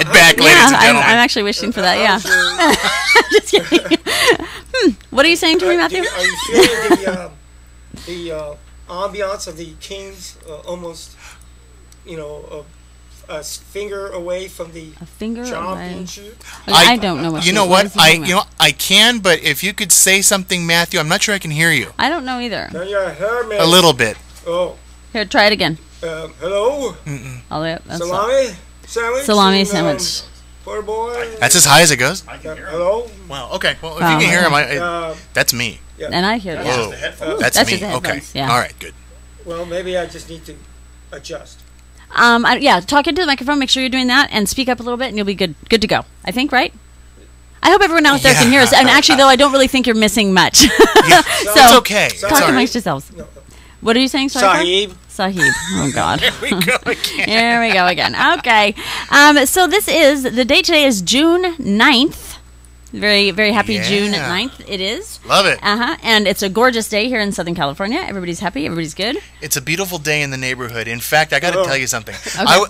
it back, ladies Yeah, and gentlemen. I'm actually wishing for that. Yeah. Just kidding. What are you saying to me, Matthew? Are you feeling the ambiance of the Kings almost, a finger away from the A finger away. championship? I don't know what. You know what? is he talking about? I can, but if you could say something, Matthew, I'm not sure I can hear you. I don't know either. Now your hair, man. A little bit. Oh, Here, try it again. hello, Oh, yeah, that's salami sandwich. Salami and, sandwich. Poor boy. That's as high as it goes. Hello. Well, okay. Well, if Wow. you can hear him, Uh, that's me. And I hear that. Whoa. That's That's me. just the Okay. headphones, yeah. All right. Good. well, maybe I just need to adjust. Yeah, talk into the microphone. Make sure you're doing that, and speak up a little bit, and you'll be good to go. I think, right? I hope everyone out there can hear us. And actually, though, I don't really think you're missing much. Yeah. So It's okay. It's talk all right. amongst yourselves. No. What are you saying? Sorry, Sahib. Sahib. Oh God. Here we go again. Here we go again. Okay. So this is the date today is June 9th. Very, very happy Yeah. June 9th it is. Love it. And it's a gorgeous day here in Southern California. Everybody's happy. Everybody's good. It's a beautiful day in the neighborhood. In fact, I got to tell you something.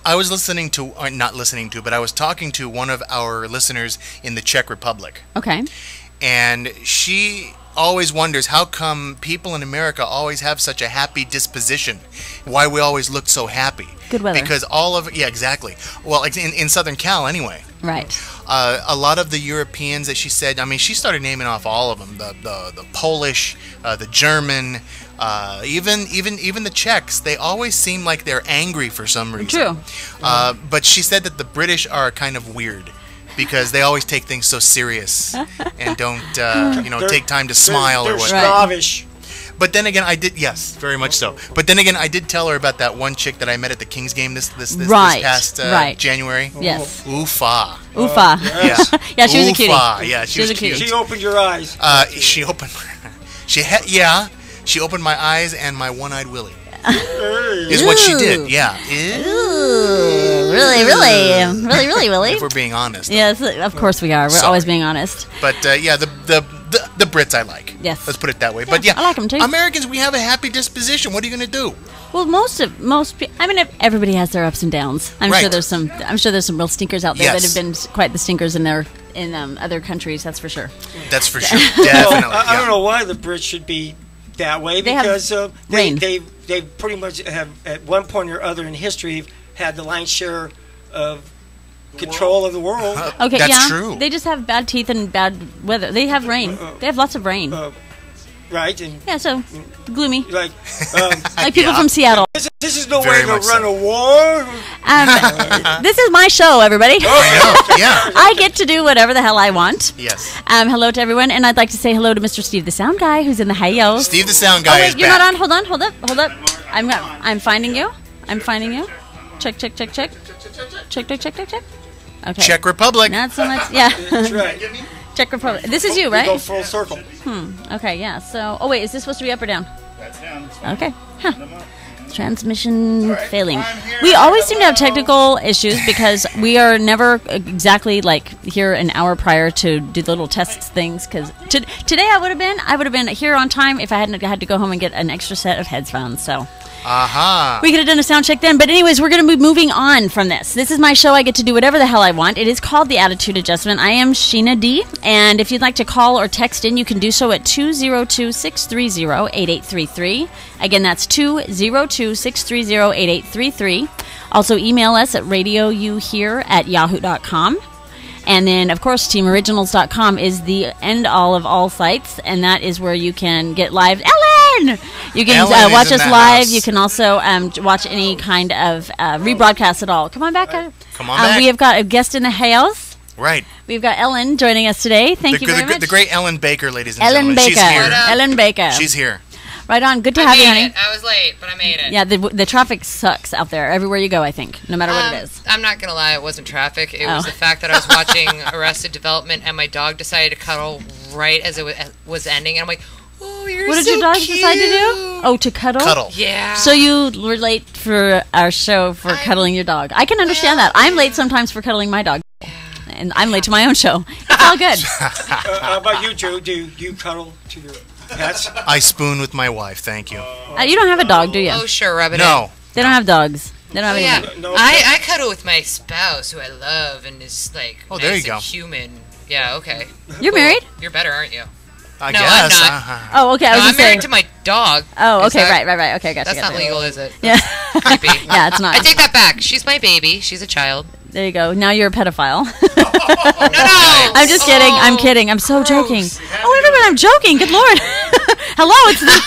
I was listening to, or not listening to, but I was talking to one of our listeners in the Czech Republic. Okay. And she always wonders how come people in America always have such a happy disposition, why we always look so happy. Good weather. Because all of, yeah, exactly. Well, like in Southern Cal anyway. Right. A lot of the Europeans that she said, I mean, she started naming off all of them, the Polish, the German, even the Czechs. They always seem like they're angry for some reason. True. But she said that the British are kind of weird because they always take things so serious and don't, take time to smile They're or what. Right. snobbish. But then again, yes, very much so. But then again, I did tell her about that one chick that I met at the Kings game this Right, past right. January. Yes. Oofa. Oofa. Yes. Yeah, she was a cutie. Oofa. Yeah, she was a cute. She opened your eyes. She opened. She opened my eyes and my one-eyed Willie. Is what she did. Yeah. Ooh, really, Willie. If we're being honest. Yes, of course we are. We're Sorry. always being honest. But the Brits I like. Yes. Let's put it that way. But yeah, I like 'em too. Americans, we have a happy disposition. What are you going to do? Well, everybody has their ups and downs. I'm Right. sure there's some real stinkers out there that Yes. have been quite the stinkers in other countries. That's for sure. That's for sure. Well, Definitely. I don't yeah. know why the Brits should be that way They have because rain. they pretty much have at one point or other in history had the lion's share of control of the world. Okay, That's yeah. true. They just have bad teeth and bad weather. They have rain. They have lots of rain. Right? And Yeah, so gloomy. like, Like people Yeah. from Seattle. this is no Very way to much run so. a war. This is my show, everybody. I know. Yeah. I get to do whatever the hell I want. Yes. Hello to everyone, and I'd like to say hello to Mr. Steve, the sound guy, who's in the house. Steve the sound Oh guy wait, is you're back. not on. Hold up. I'm finding you. Check. Okay. Czech Republic. Not so much. Yeah. That's right. Czech Republic. This is you, We go right? full circle. Okay. Yeah. So. Oh wait, is this supposed to be up or down? That's down. Okay. Huh. Transmission failing. We always seem to have technical issues because we are never exactly like here an hour prior to do the little test things. Because today I would have been here on time if I hadn't had to go home and get an extra set of headphones. So Aha. we could have done a sound check then. But anyways, we're going to be moving on from this. This is my show. I get to do whatever the hell I want. It is called The Attitude Adjustment. I am Sheena D. And if you'd like to call or text in, you can do so at 202-630-8833. Again, that's 202-630-8833. Also, email us at radiouhere@yahoo.com. And then, of course, teamoriginals.com is the end-all of all sites, and that is where you can get live. Ellen! You can Ellen watch is in us the live. house. You can also watch any kind of rebroadcast at all. Come on back. Come on back. We have got a guest in the house. Right. We've got Ellen joining us today. Thank you very much. The great Ellen Baker, ladies and Ellen gentlemen. Baker. She's here. Ellen Baker. She's here. Right on. Good to I have you, made honey. it. I was late, but I made it. Yeah, the traffic sucks out there everywhere you go, I think, no matter what it is. I'm not going to lie, it wasn't traffic. It was Oh. the fact that I was watching Arrested Development and my dog decided to cuddle right as it was ending. And I'm like, oh, you're What did so your dog cute. decide to do? Oh, to cuddle? Cuddle. Yeah. So you were late for our show for cuddling your dog. I can understand that. I'm late sometimes for cuddling my dog. And I'm late to my own show. It's all good. How about you, Joe? Do you cuddle to your pets? I spoon with my wife. Thank you. You don't have a dog, do you? Oh, sure, rub it in. No. They don't have dogs. They don't have Yeah, anything. No. I cuddle with my spouse, who I love, and is like Oh, nice there you and go. human. Yeah, okay. You're married? You're better, aren't you? I No, guess. I'm not. Oh, okay. I No, was I'm just saying. married to my dog. Oh, Is okay. that- Right. Okay, gotcha. That's not gotcha. legal, is it? Yeah. Creepy. Yeah, it's not. I take that back. She's my baby. She's a child. There you go. Now you're a pedophile. No! I'm just kidding. I'm kidding. I'm so joking. Oh, everyone, I'm joking. Good lord. Hello, it's us.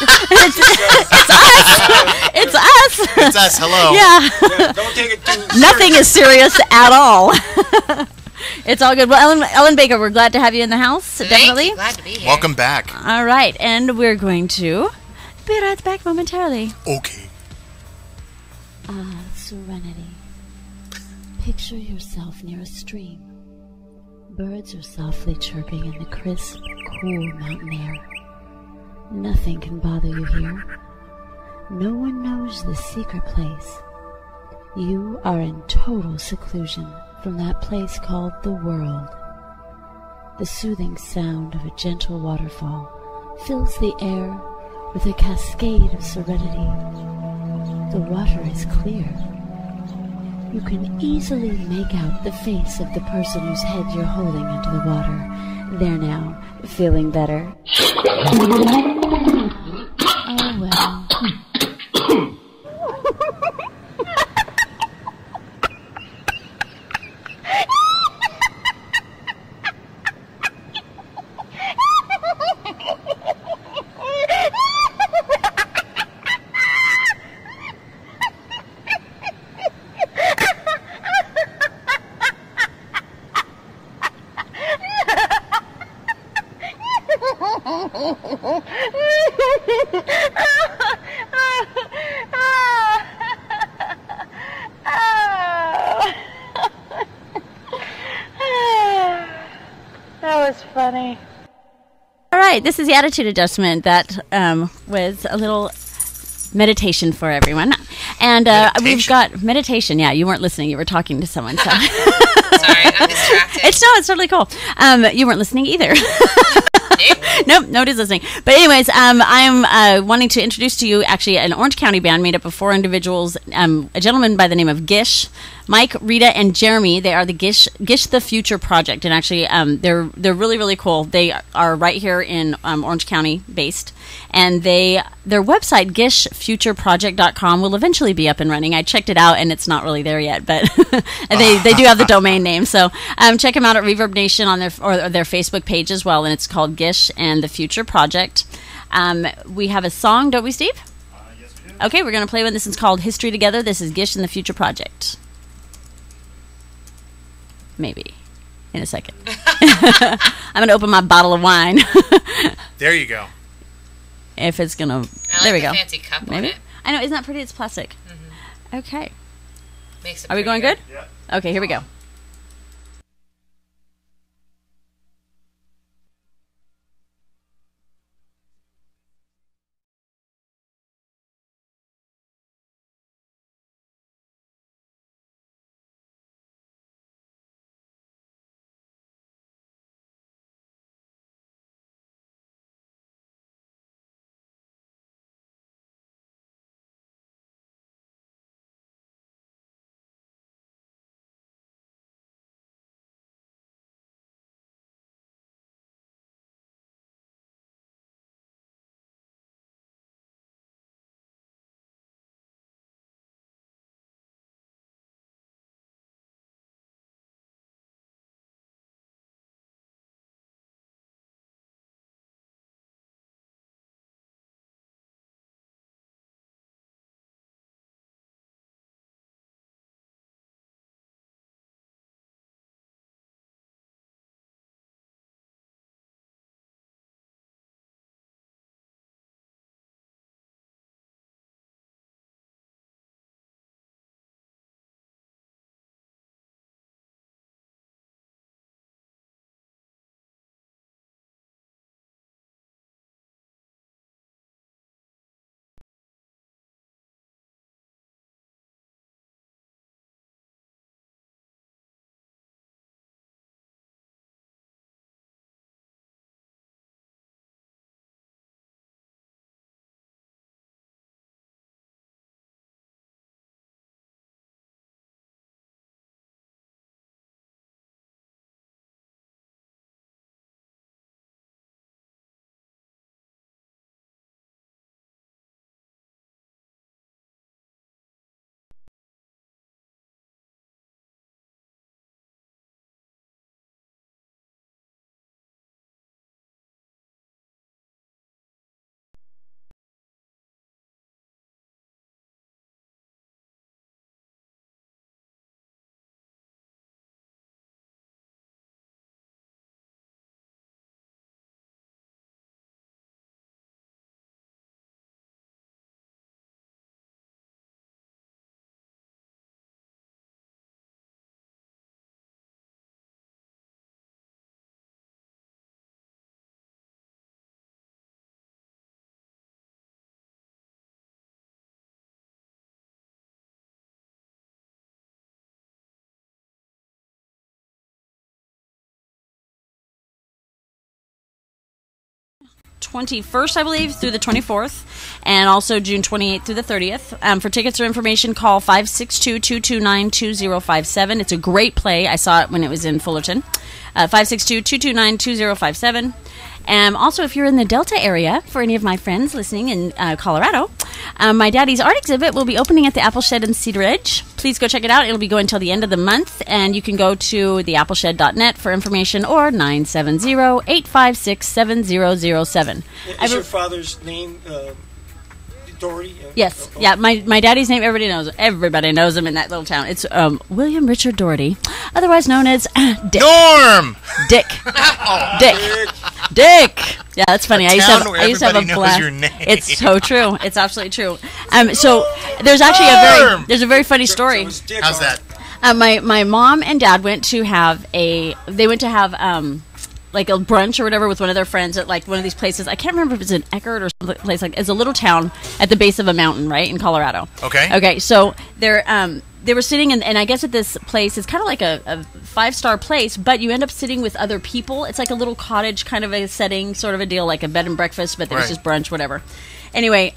It's us. It's us. Hello. Yeah. Yeah, don't take it too Nothing is serious at all. It's all good. Well, Ellen Baker, we're glad to have you in the house. Definitely. Thank you. Glad to be here. Welcome back. All right, and we're going to be right back momentarily. Okay. Serenity. Picture yourself near a stream. Birds are softly chirping in the crisp, cool mountain air. Nothing can bother you here. No one knows the secret place. You are in total seclusion from that place called the world. The soothing sound of a gentle waterfall fills the air with a cascade of serenity. The water is clear. You can easily make out the face of the person whose head you're holding into the water. They're now feeling better. Oh well. That was funny. All right, this is the attitude adjustment that was a little meditation for everyone. And we've Meditation? got meditation. Yeah, you weren't listening. You were talking to someone. So. Sorry, I'm distracted. It's totally cool. You weren't listening either. Nope, nobody's listening. But anyways, I'm wanting to introduce to you actually an Orange County band made up of 4 individuals. A gentleman by the name of Gish, Mike, Rita, and Jeremy. They are the Gish the Future Project, and actually they're really really cool. They are right here in Orange County based, and their website gishfutureproject.com will eventually be up and running. I checked it out, and it's not really there yet, but they do have the domain name. So check them out at Reverb Nation on their Facebook page as well, and it's called Gish and the Future Project. We have a song, don't we, Steve? Yes, we do. Okay, we're going to play one. This is called History Together. This is Gish and the Future Project. Maybe. In a second. I'm going to open my bottle of wine. There you go. If it's going to... I like There we the go. fancy cup on Maybe? it. I know, isn't that pretty? It's plastic. Okay. Makes it Are we going prettier. good? Okay, here we go. 21st, I believe, through the 24th, and also June 28th through the 30th. For tickets or information, call 562-229-2057. It's a great play. I saw it when it was in Fullerton. 562-229-2057. Also, if you're in the Delta area, for any of my friends listening in Colorado, my daddy's art exhibit will be opening at the Apple Shed in Cedar Ridge. Please go check it out. It'll be going until the end of the month, and you can go to theappleshed.net for information or 970-856-7007. Is your father's name Doherty? Yes. Yeah, my daddy's name, everybody knows. Everybody knows him in that little town. It's William Richard Doherty, otherwise known as Dick. Norm! Dick. Dick. Yeah, that's funny. I used to have a blast. Your name. It's so true. It's absolutely true. So there's actually a very funny story. How's that? My mom and dad went to have like a brunch or whatever with one of their friends at like one of these places. I can't remember if it's in Eckerd or some place like. It's a little town at the base of a mountain, right, in Colorado. Okay. So they were sitting and I guess at this place, it's kind of like a 5-star place, but you end up sitting with other people. It's like a little cottage kind of a setting, sort of a deal, like a bed and breakfast, but there's just brunch, whatever. Anyway,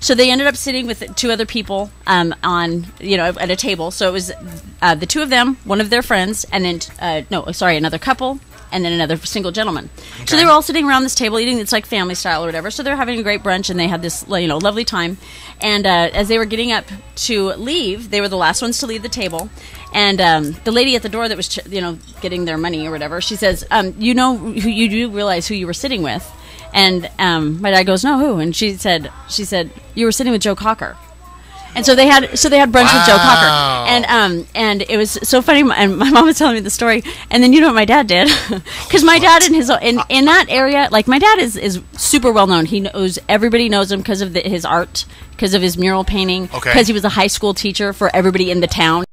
so they ended up sitting with 2 other people on, at a table. So it was the 2 of them, one of their friends, and then another couple, and then another single gentleman. Okay. So they were all sitting around this table eating. It's like family style or whatever. So they're having a great brunch, and they had this lovely time. And as they were getting up to leave, they were the last ones to leave the table. And the lady at the door that was getting their money or whatever, she says, you do realize who you were sitting with. And my dad goes, no, who? And she said, you were sitting with Joe Cocker. And so they had brunch with Joe Cocker, and it was so funny. And my mom was telling me the story, and then you know what my dad did, because my dad in that area, like my dad is super well known. Everybody knows him because of his art, because of his mural painting, because he was a high school teacher for everybody in the town.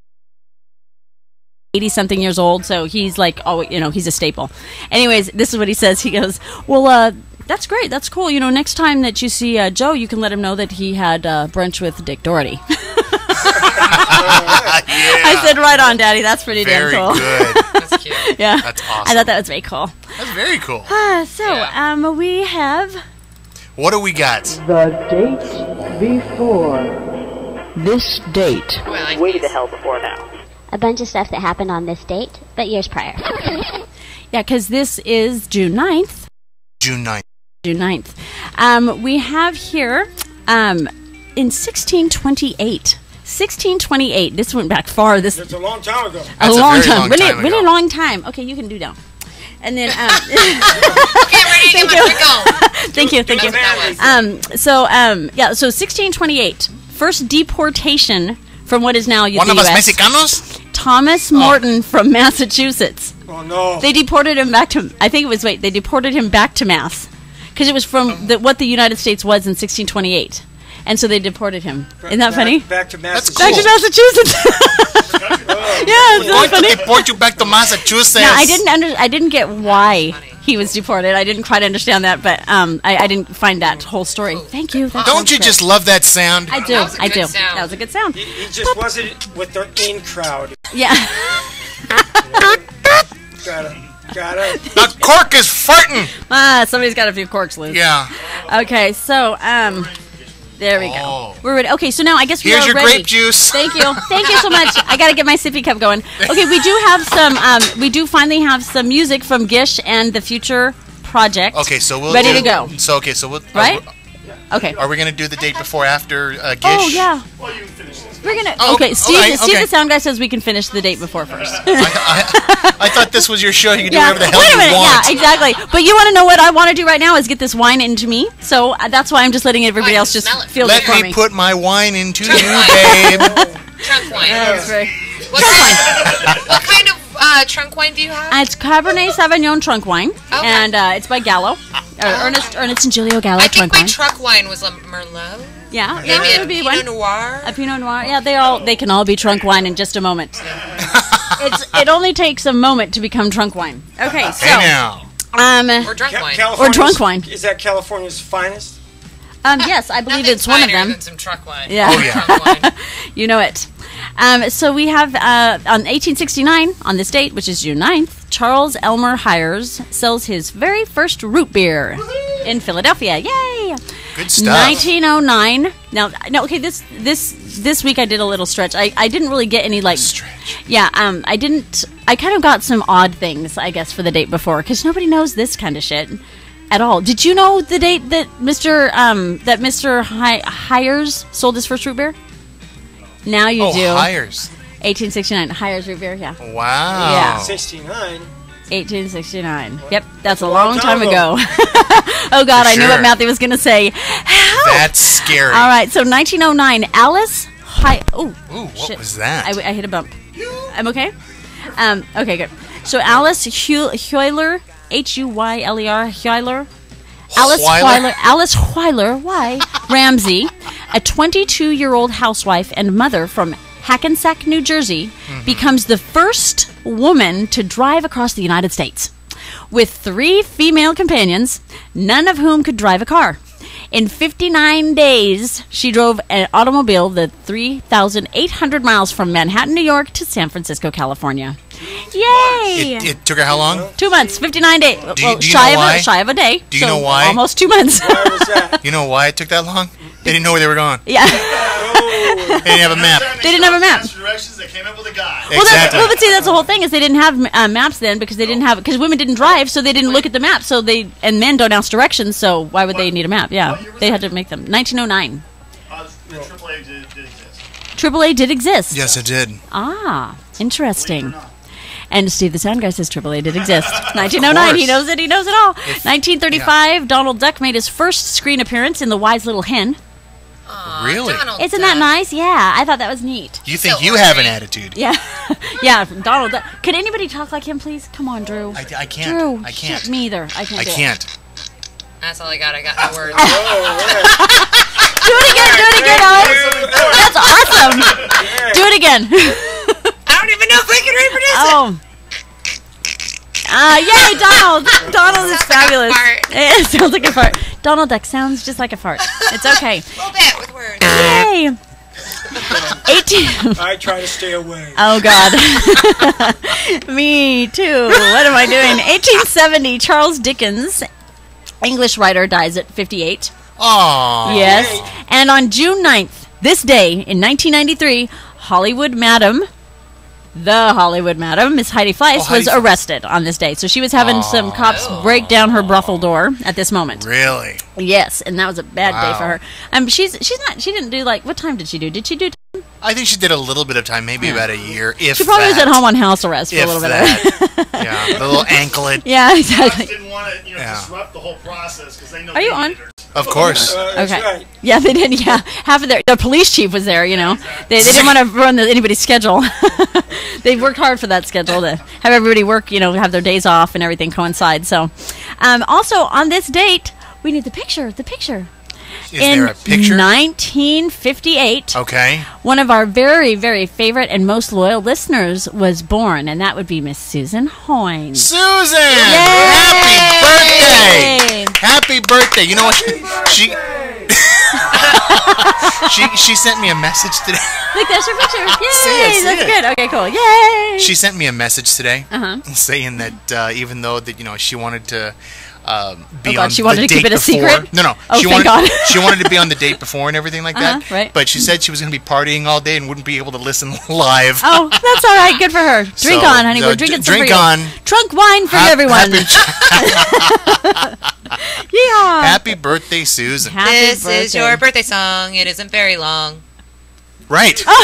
80-something years old, so he's like, he's a staple. Anyways, this is what he says. He goes, well, that's great. That's cool. Next time that you see Joe, you can let him know that he had brunch with Dick Doherty. I said, right on, Daddy. That's pretty damn cool. Very good. That's cute. Yeah. That's awesome. I thought that was very cool. That's very cool. We have... What do we got? The date before. This date. Way the hell before now. A bunch of stuff that happened on this date, but years prior. Yeah, because this is June 9th. June 9th. We have here in 1628. 1628. This went back far. It's a long time ago. A long time. Really long time. Okay, you can do down. And then okay, ready to go. Thank you. So 1628. First deportation from what is now the One of us US. Mexicanos? Thomas Morton from Massachusetts. Oh no! They deported him back to. They deported him back to Mass, because it was from what the United States was in 1628, and so they deported him. Isn't that funny? Back to Massachusetts. Back to Massachusetts. Yeah, it's Going funny. to deport you back to Massachusetts. Now, I didn't get why he was deported. I didn't quite understand that, but I didn't find that whole story. Thank you. Don't you just love that sound? I do. I do. Sound. That was a good sound. He just wasn't with the in crowd. Yeah. Gotta. The cork is farting. Somebody's got a few corks loose. Yeah. Okay, so there we go. We're ready. Okay, so now I guess we're Here's your ready. grape juice. Thank you so much. I got to get my sippy cup going. Okay, we do have some. We do finally have some music from Gish and the Future Project. Okay, so we'll ready to go. So we'll right. Okay. Are we going to do the date before after Gish? Oh yeah. We're gonna. Okay, Steve the sound guy says we can finish the date before first. I thought this was your show. You can do whatever the hell Wait a minute. you want. Yeah, exactly. But you want to know what I want to do right now is get this wine into me. So that's why I'm just letting everybody else just feel it for me. Let me put my wine into you, babe. Trunk wine. That's right. What kind of trunk wine do you have? It's Cabernet Sauvignon trunk wine, and it's by Gallo, Ernest and Giulio Gallo. I think trunk my wine. trunk wine was a Merlot. Yeah, Maybe it a would be Pinot one. Noir. A Pinot Noir. Yeah, they can all be trunk wine in just a moment. It only takes a moment to become trunk wine. Okay, so now. Or drunk wine. Or drunk wine. Is that California's finest? Yes, I believe it's one of them. Than some truck wine. Yeah. Oh, yeah. Trunk wine. You know it. So we have on 1869, on this date, which is June 9th, Charles Elmer Hires sells his very first root beer in Philadelphia. Yay! Good stuff. 1909. Now, no, okay. This week I did a little stretch. I didn't really get any like Stretch. Yeah, I didn't. I kind of got some odd things, I guess, for the date before, because nobody knows this kind of shit at all. Did you know the date that Mr. Hires sold his first root beer? Now you do. Hires. 1869. Hires root beer. Yeah. Wow. Yeah. 69. 1869. Yep, that's a long time ago. Oh God, For I knew what sure. Matthew was going to say. Help! That's scary. All right, so 1909, Alice. Ooh, what was that? I hit a bump. I'm okay. Okay, good. So Alice Huyler, Huyler, Huyler. Alice Huyler, why? Ramsey, a 22-year-old housewife and mother from Hackensack, New Jersey, becomes the first woman to drive across the United States, with 3 female companions, none of whom could drive a car. In 59 days, she drove an automobile the 3,800 miles from Manhattan, New York to San Francisco, California. Yay! It took her how long? 2 months, 59 days. Do you know shy why? of a day. Do you know why? Almost 2 months. Why was that? You know why it took that long? They didn't know where they were going. Yeah. They didn't have a map. They didn't have a map. Directions. They came up with a guy. Exactly. But see, that's the whole thing is they didn't have maps then because they didn't have because women didn't drive, so they didn't look at the map. So and men don't ask directions, so why would they need a map? Yeah, they had to make them. 1909. The AAA did exist. AAA did exist. Yes, it did. Ah, interesting. And Steve the Sound Guy says AAA did exist. 1909, he knows it. He knows it all. 1935, Donald Duck made his first screen appearance in The Wise Little Hen. Really? Isn't that nice? Yeah, I thought that was neat. You think you have an attitude? Yeah, yeah. Donald Duck. Could anybody talk like him, please? Come on, Drew. I can't. Drew, I can't. shit, me either. I can't. I do it. can't. That's all I got. I got no words. Do it again, Alex. That's awesome. Do it again. I don't even know if I can reproduce it. Oh. Yay, Donald. Donald is fabulous. Like a fart. It sounds like a fart. Donald Duck sounds just like a fart. It's okay. A little bit with words. Yay. 18. I try to stay away. Oh, God. Me, too. What am I doing? 1870, Charles Dickens, English writer, dies at 58. Aww. Yes. And on June 9th, this day, in 1993, Hollywood Madam, Miss Heidi Fleiss, was arrested on this day. So she was having some cops break down her brothel door at this moment. Really? Yes, and that was a bad day for her. She didn't do what time did she do? Did she do? I think she did a little bit of time, maybe about a year, if She probably was that. at home on house arrest for a If little bit. that. Yeah, the little anklet. Yeah, Cops exactly. didn't want to, disrupt the whole process because they know. Are you they on? needed her. Of course. That's Okay. right. Yeah, they did. Yeah, half of the police chief was there. They didn't want to run anybody's schedule. They worked hard for that schedule to have everybody work. Have their days off and everything coincide. So, also on this date, we need the picture. The picture. Is there a picture? 1958. Okay. One of our very, very favorite and most loyal listeners was born, and that would be Miss Susan Hoyne. Susan! Yay! Happy birthday! Happy birthday! You know what? She sent me a message today. Look, that's her picture. Yay! See That's it. good. Okay, cool. Yay! She sent me a message today Uh-huh. saying that even though she wanted to be God, on she wanted the to keep date it a before. secret? No. Oh, she thank wanted God. she wanted to be on the date before and everything like that. right. But she said she was going to be partying all day and wouldn't be able to listen live. Oh, that's all right. Good for her. Drink So, on, honey. We're drinking some drink for you. on. Trunk wine for everyone. Yeah. Happy birthday, Susan. Happy This birthday. is your birthday song. It isn't very long. Right. Right.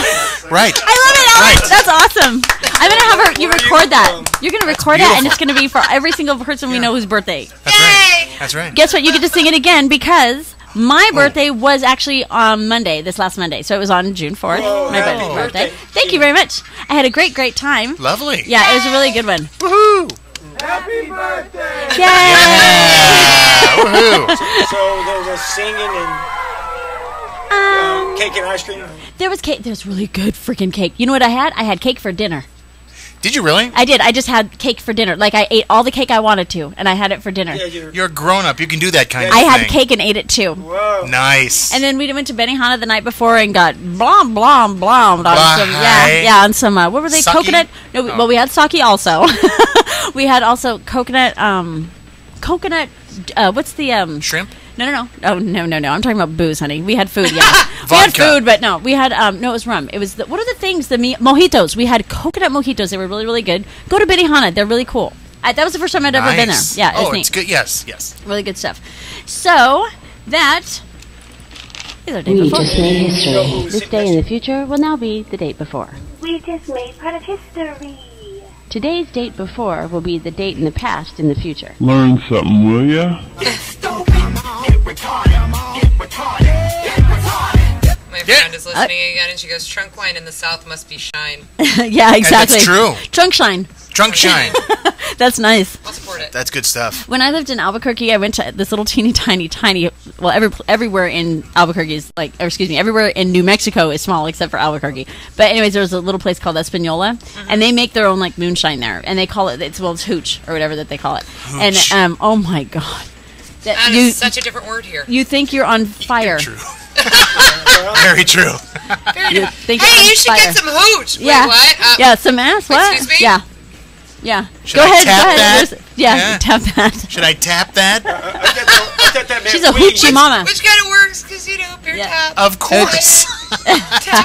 I love it, Alex. Right. That's awesome. I'm gonna have her. You Where do you record that. from? You're gonna record that, and beautiful. it's gonna be for every single person we know whose birthday. That's right. That's right. Guess what? You get to sing it again because my birthday was actually on Monday, this last Monday. So it was on June 4th. Whoa, my happy birthday. birthday. Thank you very much. I had a great time. Lovely. Yeah, it was a really good one. Woohoo! Happy birthday! Yay! Yeah. Woohoo! So there was singing and cake and ice cream. There was cake. There's really good freaking cake. You know what I had? I had cake for dinner. Did you really? I did. I just had cake for dinner. Like I ate all the cake I wanted to, and I had it for dinner. Yeah, You're a grown up. You can do that kind of I thing. had cake and ate it too. Whoa. Nice. And then we went to Benihana the night before and got blah blah blah on Blah, some hey. on some what were they Sake? coconut? No, Oh. well we had sake also. We had also coconut what's the Shrimp? No. Oh, no. I'm talking about booze, honey. We had food, yeah. We had Vodka. food, but no. We had, no, it was rum. It was, what are the things? Mojitos. We had coconut mojitos. They were really, really good. Go to Benihana. They're really cool. That was the first time I'd ever been there. Yeah, Oh, neat. it's good. Yes. Really good stuff. So, that is our day We before. just made history. This day in the future will now be the date before. We just made part of history. Today's date before will be the date in the past in the future. Learn something, will ya? My friend is listening again, and she goes, "Trunk wine in the South must be shine." Yeah, exactly. that's true. Trunk shine. Trunk shine. That's nice. I'll support it. That's good stuff. When I lived in Albuquerque, I went to this little teeny tiny, well, everywhere in Albuquerque is everywhere in New Mexico is small except for Albuquerque. But anyways, there's a little place called Espanola, and they make their own like moonshine there, and they call it's hooch or whatever that they call it. Hooch. And oh my god, That is such a different word here. you think you're on fire. True. Very true. You think you're Hey, on you should fire. get some hooch. Wait, Yeah. what? Yeah, some ass. What? Excuse me? Yeah. Should Go I ahead. tap go ahead. that? There's- Yeah, tap that. Should I tap that? I thought that meant She's a weed. hoochie mama. Which kind of works? Because, beer Yeah. tap. Of course. Tap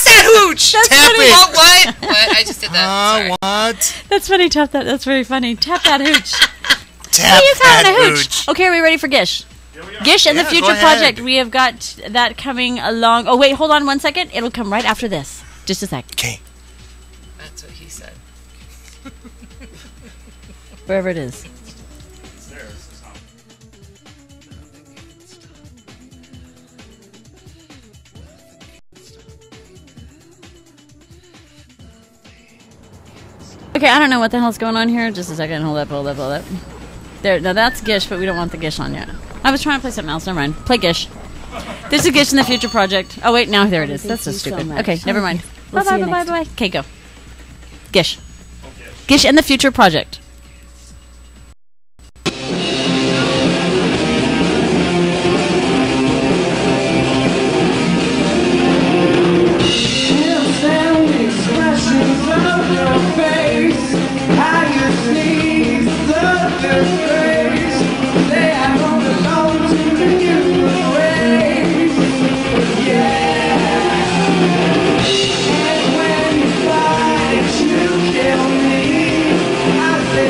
that hooch. Tap Oh, it. what? I just did that. Sorry. What? That's funny. Tap that. That's very funny. Tap that hooch. Tap What are you calling that a hooch? hooch. Okay, are we ready for Gish? Gish and the Yeah, Future go ahead. Project. We have got that coming along. Oh, wait, hold on 1 second. It'll come right after this. Just a sec. Okay. That's what he said. Wherever it is. Okay, I don't know what the hell's going on here. Just a second. Hold up. There. Now that's Gish, but we don't want the Gish on yet. I was trying to play something else. Never mind. Play Gish. There's a Gish in the Future Project. Oh, wait. Now there it is. That's so stupid. Okay, never mind. We'll see you Bye. next time. Okay, go. Gish. Gish and the Future Project. I say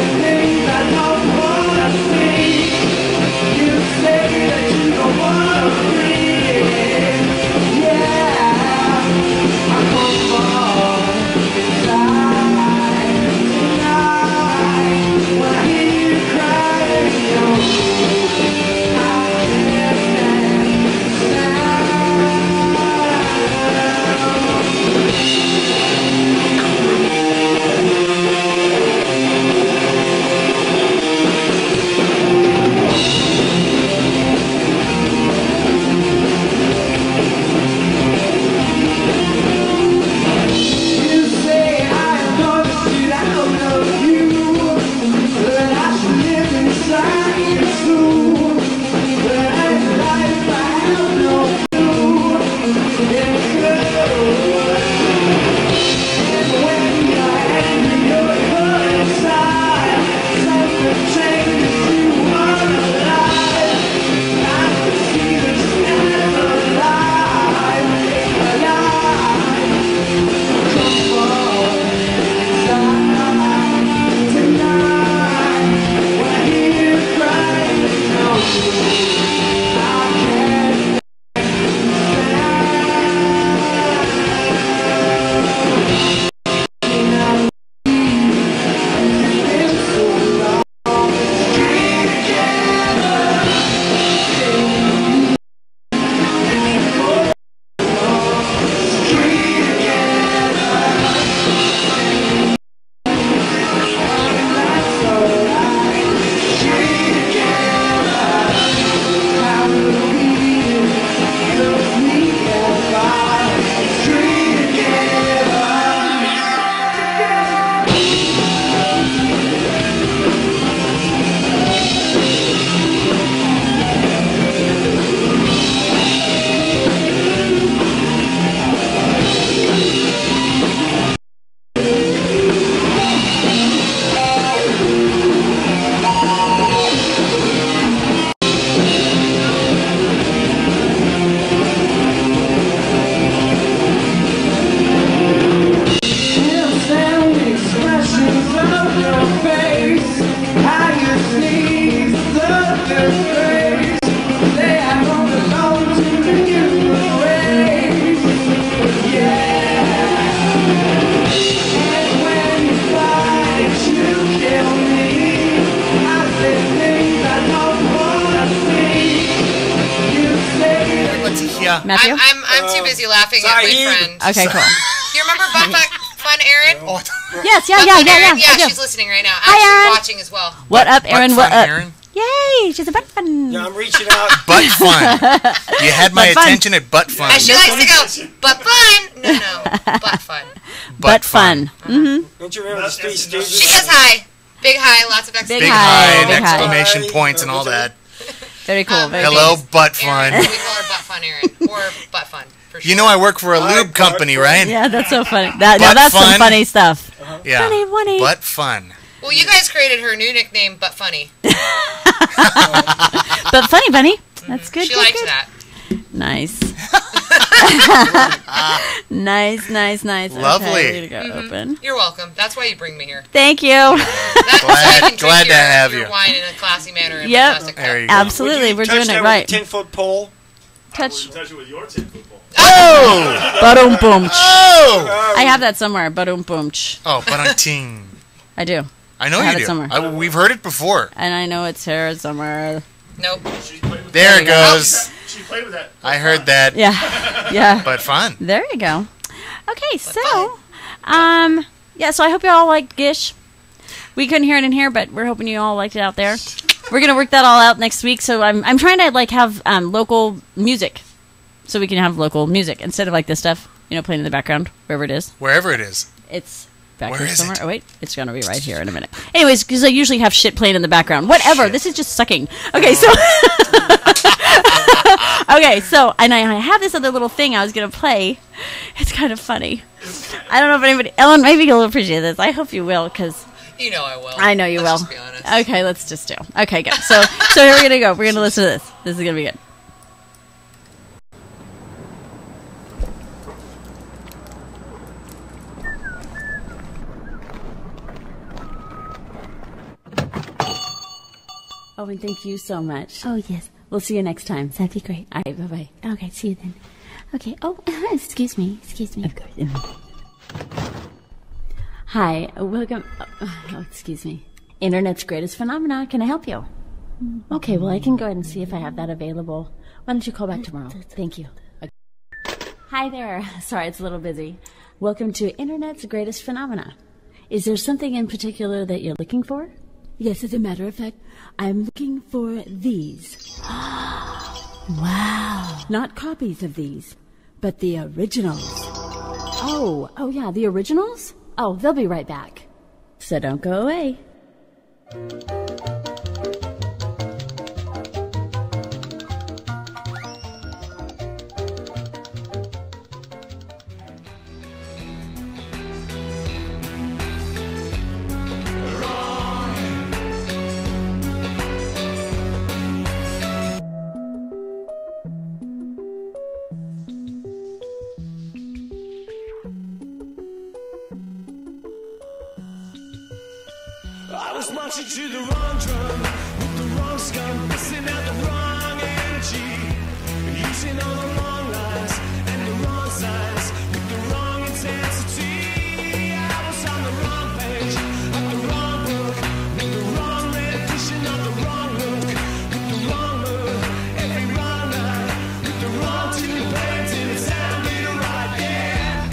Yeah. Matthew? I'm too busy laughing at my friend. Okay, cool. You remember Butt Fun Erin? Yes, yeah. Yeah, I do. she's listening right now. Hi, Actually Erin. watching as well. What up, Erin? What up? Erin? Yay, she's a butt fun. Yeah, I'm reaching out. Butt fun. You had my Butt fun. attention at butt fun. And she likes to go, Butt Fun. No, Butt Fun. Butt fun. Don't you remember the Three Stooges? She goes hi. Big hi, lots of Big Big exclamation. high and big high. exclamation Hi. points and all that. Very cool. Very Hello, butt Erin. fun. We call her Butt Fun Erin. Or Butt Fun, for sure. You know I work for a Hi, lube company, butt right? fun. Yeah, that's so funny. Now Butt that's some fun. funny stuff. Yeah. Funny. Butt fun. Well, you guys created her new nickname, Butt Funny. But funny, bunny. That's good. She good, likes good. that. Nice. nice. Lovely. Okay, way to go. Open. You're welcome. That's why you bring me here. Thank you. That, so you can drink Glad to have your you. wine in a classy manner and Yep. fantastic There you cup. go. Absolutely, we're Touch doing that it with right. a 10-foot pole. Touch. Touch it with your 10-foot pole. Oh! Ba-dum boom. Oh! I have that somewhere. Ba-dum boom. Oh, but-ting. I do. I know I have you it do. somewhere. We've heard it before. And I know it's here somewhere. Nope. She played with There There it you go. goes. She played with that. I heard that. Yeah. But fun. There you go. Okay, so, so I hope you all liked Gish. We couldn't hear it in here, but we're hoping you all liked it out there. We're gonna work that all out next week. So I'm trying to have local music, so we can have local music instead of this stuff playing in the background wherever it is. Wherever it is. It's back Where here is somewhere. it? Oh wait, it's gonna be right here in a minute. Anyways, because I usually have shit playing in the background. Whatever. Shit. This is just sucking. Okay, so okay, so and I have this other little thing I was gonna play. It's kind of funny. I don't know if anybody, Ellen, maybe you'll appreciate this. I hope you will, because You know I will. I know you Let's will. Just be honest. Okay, let's just do. Okay, good. So here we're gonna go. We're gonna listen to this. This is gonna be good. Oh, and thank you so much. Oh, yes. We'll see you next time. That'd be great. All right, bye bye. Okay, see you then. Okay. Oh, excuse me. Of course. Hi, welcome. Oh, excuse me. Internet's greatest phenomena. Can I help you? Okay, well, I can go ahead and see if I have that available. Why don't you call back tomorrow? Thank you. Okay. Hi there. Sorry, it's a little busy. Welcome to Internet's greatest phenomena. Is there something in particular that you're looking for? Yes, as a matter of fact, I'm looking for these. Wow. Not copies of these, but the originals. Oh, yeah, the originals? Oh, they'll be right back. So don't go away. I was marching to the wrong drum with the wrong scum, missing out the wrong energy, using all the wrong lines and the wrong signs with the wrong intensity. I was on the wrong page of the wrong book with the wrong rendition of the wrong look with the wrong mood every wrong night with the wrong tune playing till it sounded right. Yeah,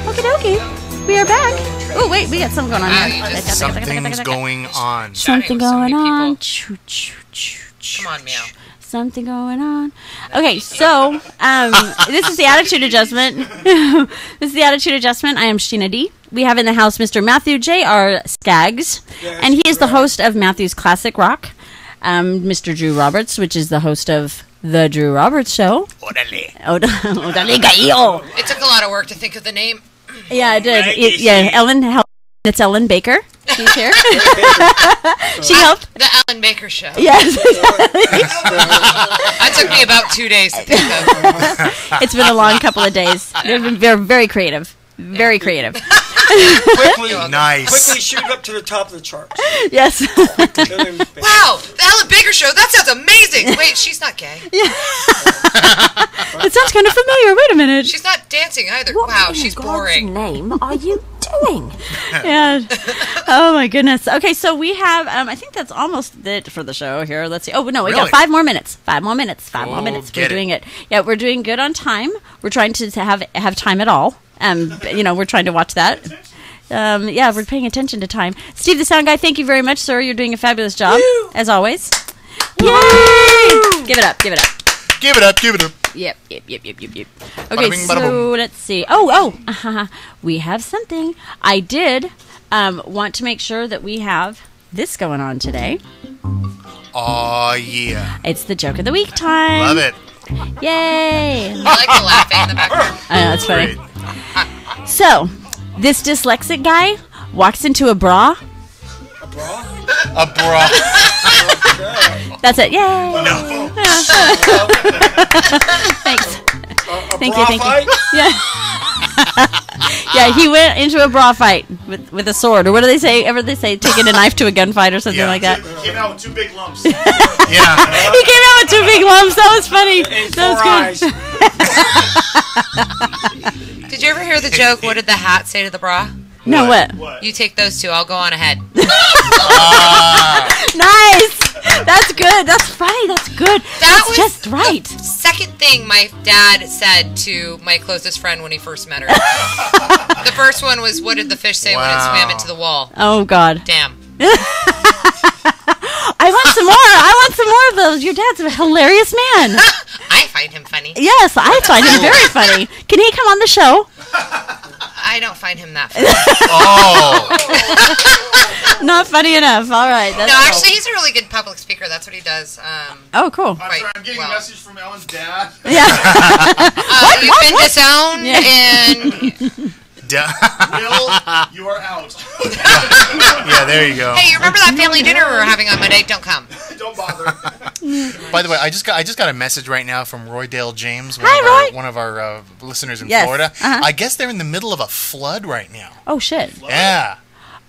Okie dokie. We are back. Oh, wait, we got something going on here. Something's going on. Something with so going many on. Come on, meow. Something going on. Okay, so this is the attitude adjustment. This is the attitude adjustment. I am Sheena D. We have in the house Mr. Matthew J.R. Skaggs, and he is the host of Matthew's Classic Rock. Mr. Drew Roberts, which is the host of The Drew Roberts Show. Orale gallo. It took a lot of work to think of the name. Yeah, it did. Ellen. It's Ellen Baker. She's here. She helped. The Ellen Baker Show. Yes. That took me about 2 days to think of. It's been a long couple of days. They're very creative. Very creative. quickly, Nice. quickly shoot up to the top of the charts. Yes. Wow, the Ellen Baker Show. That sounds amazing. Wait, she's not gay. It sounds kind of familiar. Wait a minute. She's not dancing either. Wow, she's boring. name are you doing? Yeah. Oh my goodness. Okay, so we have. I think that's almost it for the show here. Let's see. Oh no, we got Really? 5 more minutes. 5 more minutes. 5 more Oh, minutes. We're get doing it. Yeah, we're doing good on time. We're trying to have time at all. We're trying to watch that. Yeah, we're paying attention to time. Steve, the sound guy. Thank you very much, sir. You're doing a fabulous job as always. Yay! Give it up. Give it up. Give it up. Give it up. Yep. Okay, Bada bing, bada so boom. let's see. We have something. I did want to make sure that we have this going on today. Oh yeah. It's the joke of the week time. Love it. Yay! I like the laughing in the background. I know, it's funny. Great. So, this dyslexic guy walks into a bra. A bra. That's it. Yay! No. Thanks. Thank bra you. fight? Yeah. Yeah, he went into a bra fight with a sword, or what do they say? Ever they say taking a knife to a gunfight or something Yeah. like that. Came out with 2 big lumps. Yeah. He came out with 2 big lumps. That was funny. And That 4 was good. eyes. Did you ever hear the joke, what did the hat say to the bra? No, what? What? You take those 2, I'll go on ahead. Nice. That's good. That's funny. That's good. That's was just right. Second thing my dad said to my closest friend when he first met her. The first one was, what did the fish say when it swam into the wall? Oh God. Damn. I want some more. I want some more of those. Your dad's a hilarious man. I find him funny. Yes, I find him very funny. Can he come on the show? I don't find him that funny. Oh. Not funny enough. All right. That's No, actually, he's a really good public speaker. That's what he does. Oh, cool. I'm sorry, I'm getting a message from Ellen's dad. Yeah. You've been disowned, and Will, you are out. Yeah, there you go. hey, you remember that family dinner we were having on Monday? Don't come. Don't bother. By the way, I just got a message right now from Roy Dale James, Hi, Roy. one of our listeners in Yes. Florida. Uh-huh. I guess they're in the middle of a flood right now. Oh shit. Yeah.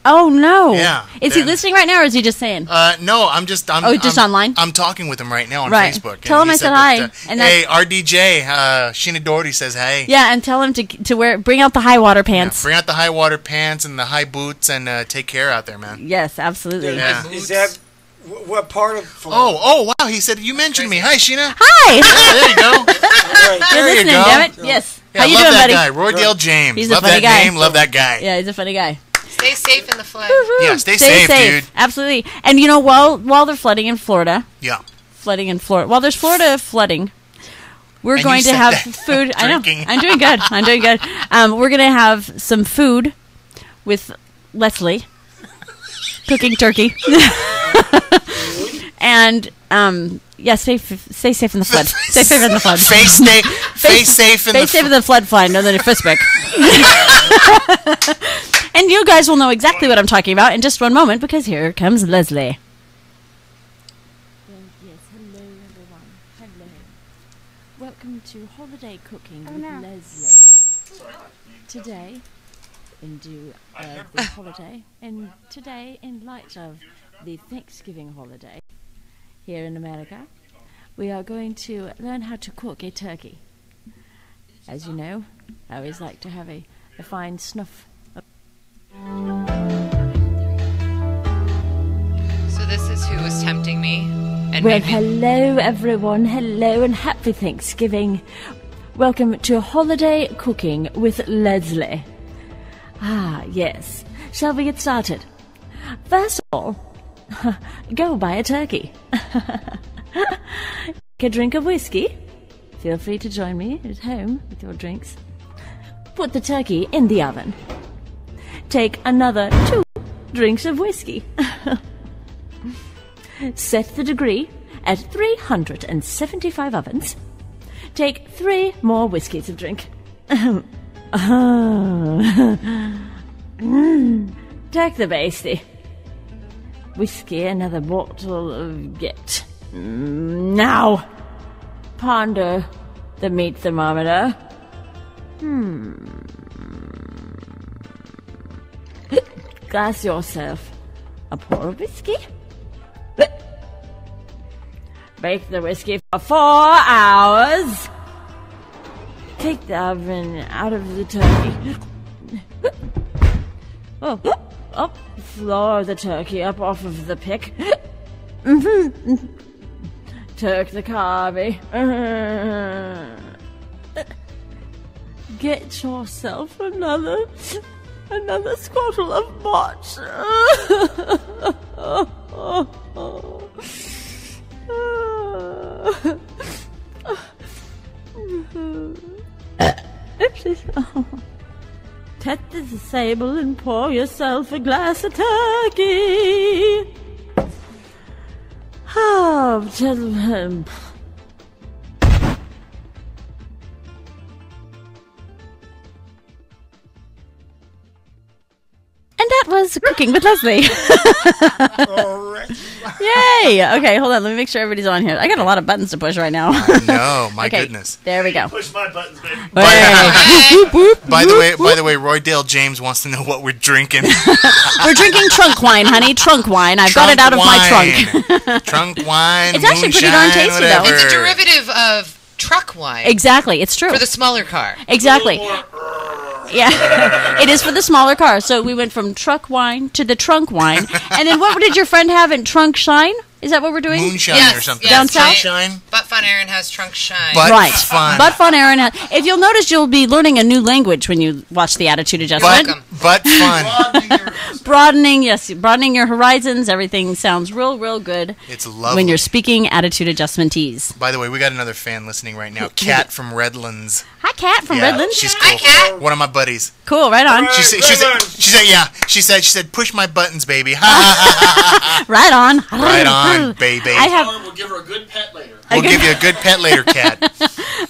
Oh no. Yeah. Is he Then- listening right now, or is he just saying? No, I'm just just I'm, online? I'm talking with him right now on Right. Facebook. Tell and him he I said hi, and hey, RDJ, Sheena Doherty says hey. Yeah, and tell him to bring out the high water pants. Bring out the high water pants and the high boots and take care out there, man. Yes, absolutely. Yeah. Is that what part of? Oh, wow! He said you mentioned me. Hi, Sheena. Hi. Yeah, there you go. Right. You're There you listening, go. damn it. Yes. Yeah, How you love doing, that buddy? guy, Roy Dale James. He's a love funny that guy. name. Love that guy. Yeah, he's a funny guy. Stay safe in the flood. Yeah, stay safe, dude. Absolutely. And you know, while they're flooding in Florida, Yeah. while there's Florida flooding, we're And going you to said have that. food. I know. Drinking. I'm doing good. We're going to have some food with Leslie cooking turkey. And yeah, stay safe in the flood. Stay safe in the flood. Face safe in the Stay safe in the flood fly, no than a fistbick. And you guys will know exactly what I'm talking about in just one moment, because here comes Leslie. Yes, hello everyone. Hello. Welcome to Holiday Cooking with Leslie. Today, in the holiday, and today in light of the Thanksgiving holiday here in America, we are going to learn how to cook a turkey. As you know, I always like to have a fine snuff. So this is who was tempting me. And Well, made me- hello everyone, hello and happy Thanksgiving. Welcome to Holiday Cooking with Leslie. Ah, yes. Shall we get started? First of all, go buy a turkey. Take a drink of whiskey. Feel free to join me at home with your drinks. Put the turkey in the oven. Take another 2 drinks of whiskey. Set the degree at 375 ovens. Take 3 more whiskies to drink. Take the basty. Whiskey, another bottle of get. Now, ponder the meat thermometer. glass yourself a pour of whiskey. Bake the whiskey for 4 hours. Take the oven out of the turkey. Oh, floor the turkey up off of the pick. Turk the carby. Get yourself another squattle of botch. Tet the sable and pour yourself a glass of turkey. Oh, gentlemen. And that was Cooking with Leslie. All right. Yay! Okay, hold on. Let me make sure everybody's on here. I got a lot of buttons to push right now. No, my Okay, goodness. There we go. Push my buttons, baby. By the way, Roy Dale James wants to know what we're drinking. We're drinking trunk wine, honey. Trunk wine. I've got it out of my trunk. Trunk wine. It's actually pretty darn moonshine, tasty, though. whatever. It's a derivative of truck wine Exactly. It's true. for the smaller car. Exactly. Yeah, it is for the smaller car. So we went from truck wine to the trunk wine, and then what did your friend have in trunk shine? Is that what we're doing? Moonshine Yes, or something. Down south? Moonshine. Butt Fun Aaron has trunk shine. But Right. fun. But fun, Aaron. If you'll notice, you'll be learning a new language when you watch the Attitude Adjustment. welcome. But fun. Broadening your horizons. Everything sounds real good It's lovely. when you're speaking Attitude Adjustment-ese. By the way, we got another fan listening right now. Kat from Redlands. Hi, Kat from Yeah, Redlands. she's Hi, cool. Kat. One of my buddies. Cool, right on. She said, yeah. She said, push my buttons, baby. Ha ha Right on. ha. Right on, baby. I have We'll give her a good pet later. We'll give you a good pet later, Kat.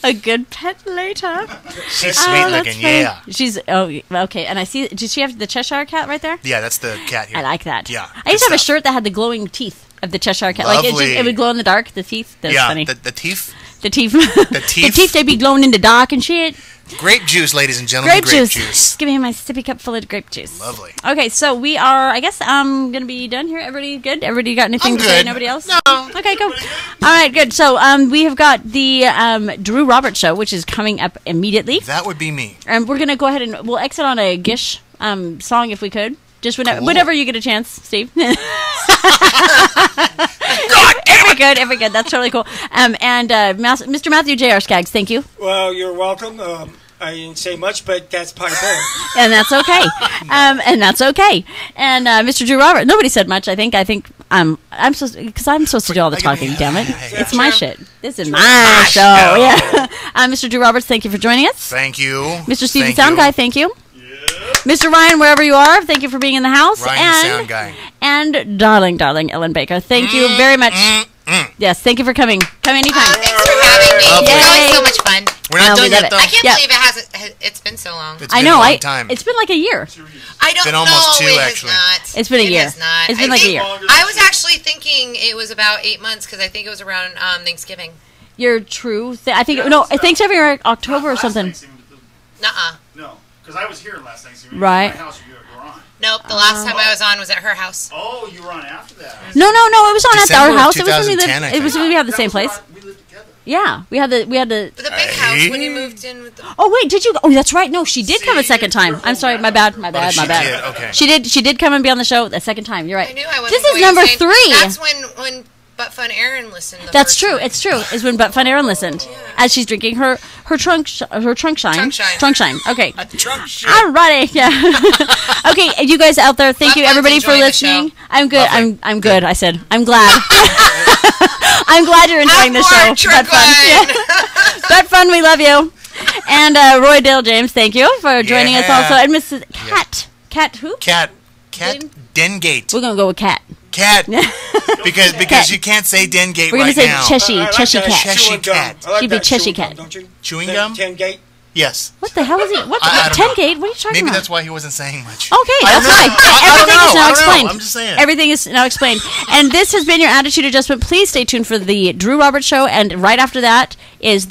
a good pet later. She's sweet Oh, that's looking, funny. yeah. She's okay. And I see. Did she have the Cheshire Cat right there? Yeah, that's the cat here. I like that. Yeah, I used to have good a stuff. shirt that had the glowing teeth of the Cheshire Cat. Like Lovely. it would glow in the dark. The teeth. That's Yeah, funny. the teeth. The teeth. The teeth. The teeth. They'd be glowing in the dark and shit. Grape juice, ladies and gentlemen. Grape juice. Give me my sippy cup full of grape juice. Lovely. Okay, so we are. I guess I'm gonna be done here. Everybody good? Everybody got anything I'm to say? good. Nobody else? No. Okay, cool. All right, good. So we have got the Drew Roberts show, which is coming up immediately. That would be me. And we're gonna go ahead and we'll exit on a Gish song if we could. Just whenever, Cool. whenever you get a chance, Steve. God damn it! Every good. That's totally cool. Mr. Matthew J.R. Skaggs, thank you. Well, you're welcome. I didn't say much, but that's probably fair. And that's okay. And that's okay. And Mr. Drew Robert, nobody said much. I think I'm supposed to do all the talking. Damn it! It's my shit. This is my show. Yeah. Mr. Drew Roberts, thank you for joining us. Thank you. Mr. Steve the Thank Sound you. Guy, thank you. Mr. Ryan, wherever you are, thank you for being in the house. Ryan the and Sound Guy. And darling Ellen Baker, thank you very much. Yes, thank you for coming. Come anytime. Thanks for having me. Lovely. It's always so much fun. We're not we done love yet, it. though. I can't Yeah. believe it's been so long. It's I been know. a long time. It's been like a year. I don't been almost know. two, It actually. has not. It's been a It year. has not. It's been I like a think- year. I was actually thinking it was about 8 months because I think it was around Thanksgiving. You're true. I think no. Thanksgiving or October or something. Nuh-uh. No, because I was here last Thanksgiving. Right. My house, you were on. Nope. The last time I was on was at her house. Oh, you were on after that. No. It was on at December our of house. It was when we 2010, lived. I It was think. when we had the That same was place. when we lived together. Yeah, we had the. But the big house when you moved in with the. Oh wait, did you? Oh, that's right. No, she did come a second time. I'm sorry, my bad. she did, okay. She did. She did come and be on the show a second time. You're right. I knew I wasn't. This is going number insane. 3. That's when Butt Fun Aaron listened. That's true. It's true. Is when Butt Fun Aaron listened as she's drinking her trunk shine. Trunk shine. Okay. Drunk shit. Alrighty. Yeah. Okay, you guys out there, thank Butt you Fun's everybody for enjoying the listening. show. I'm good. Lovely. I'm good. I said I'm glad. I'm glad you're enjoying the show. Have more Butt Fun. Trunk Yeah. Butt Fun. We love you. And Roy Dale James, thank you for joining us Yeah. also. And Mrs. Cat who? Cat Dengate. We're gonna go with Cat. Cat. because you can't say Dengate We're gonna right say now. Cheshire I like Cat. that Cheshire chewing gum. cat. I like She'd be that Cheshire chewing cat. gum, don't you? Chewing The gum? 10 gate. Yes. What the hell is he? What? I don't 10 know. gate? What are you talking Maybe about? that's why he wasn't saying much. Okay, that's fine. Everything is now explained. I'm just saying. Everything is now explained. And this has been your Attitude Adjustment. Please stay tuned for the Drew Roberts Show, and right after that is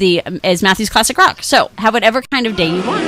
Matthew's Classic Rock. So have whatever kind of day you want.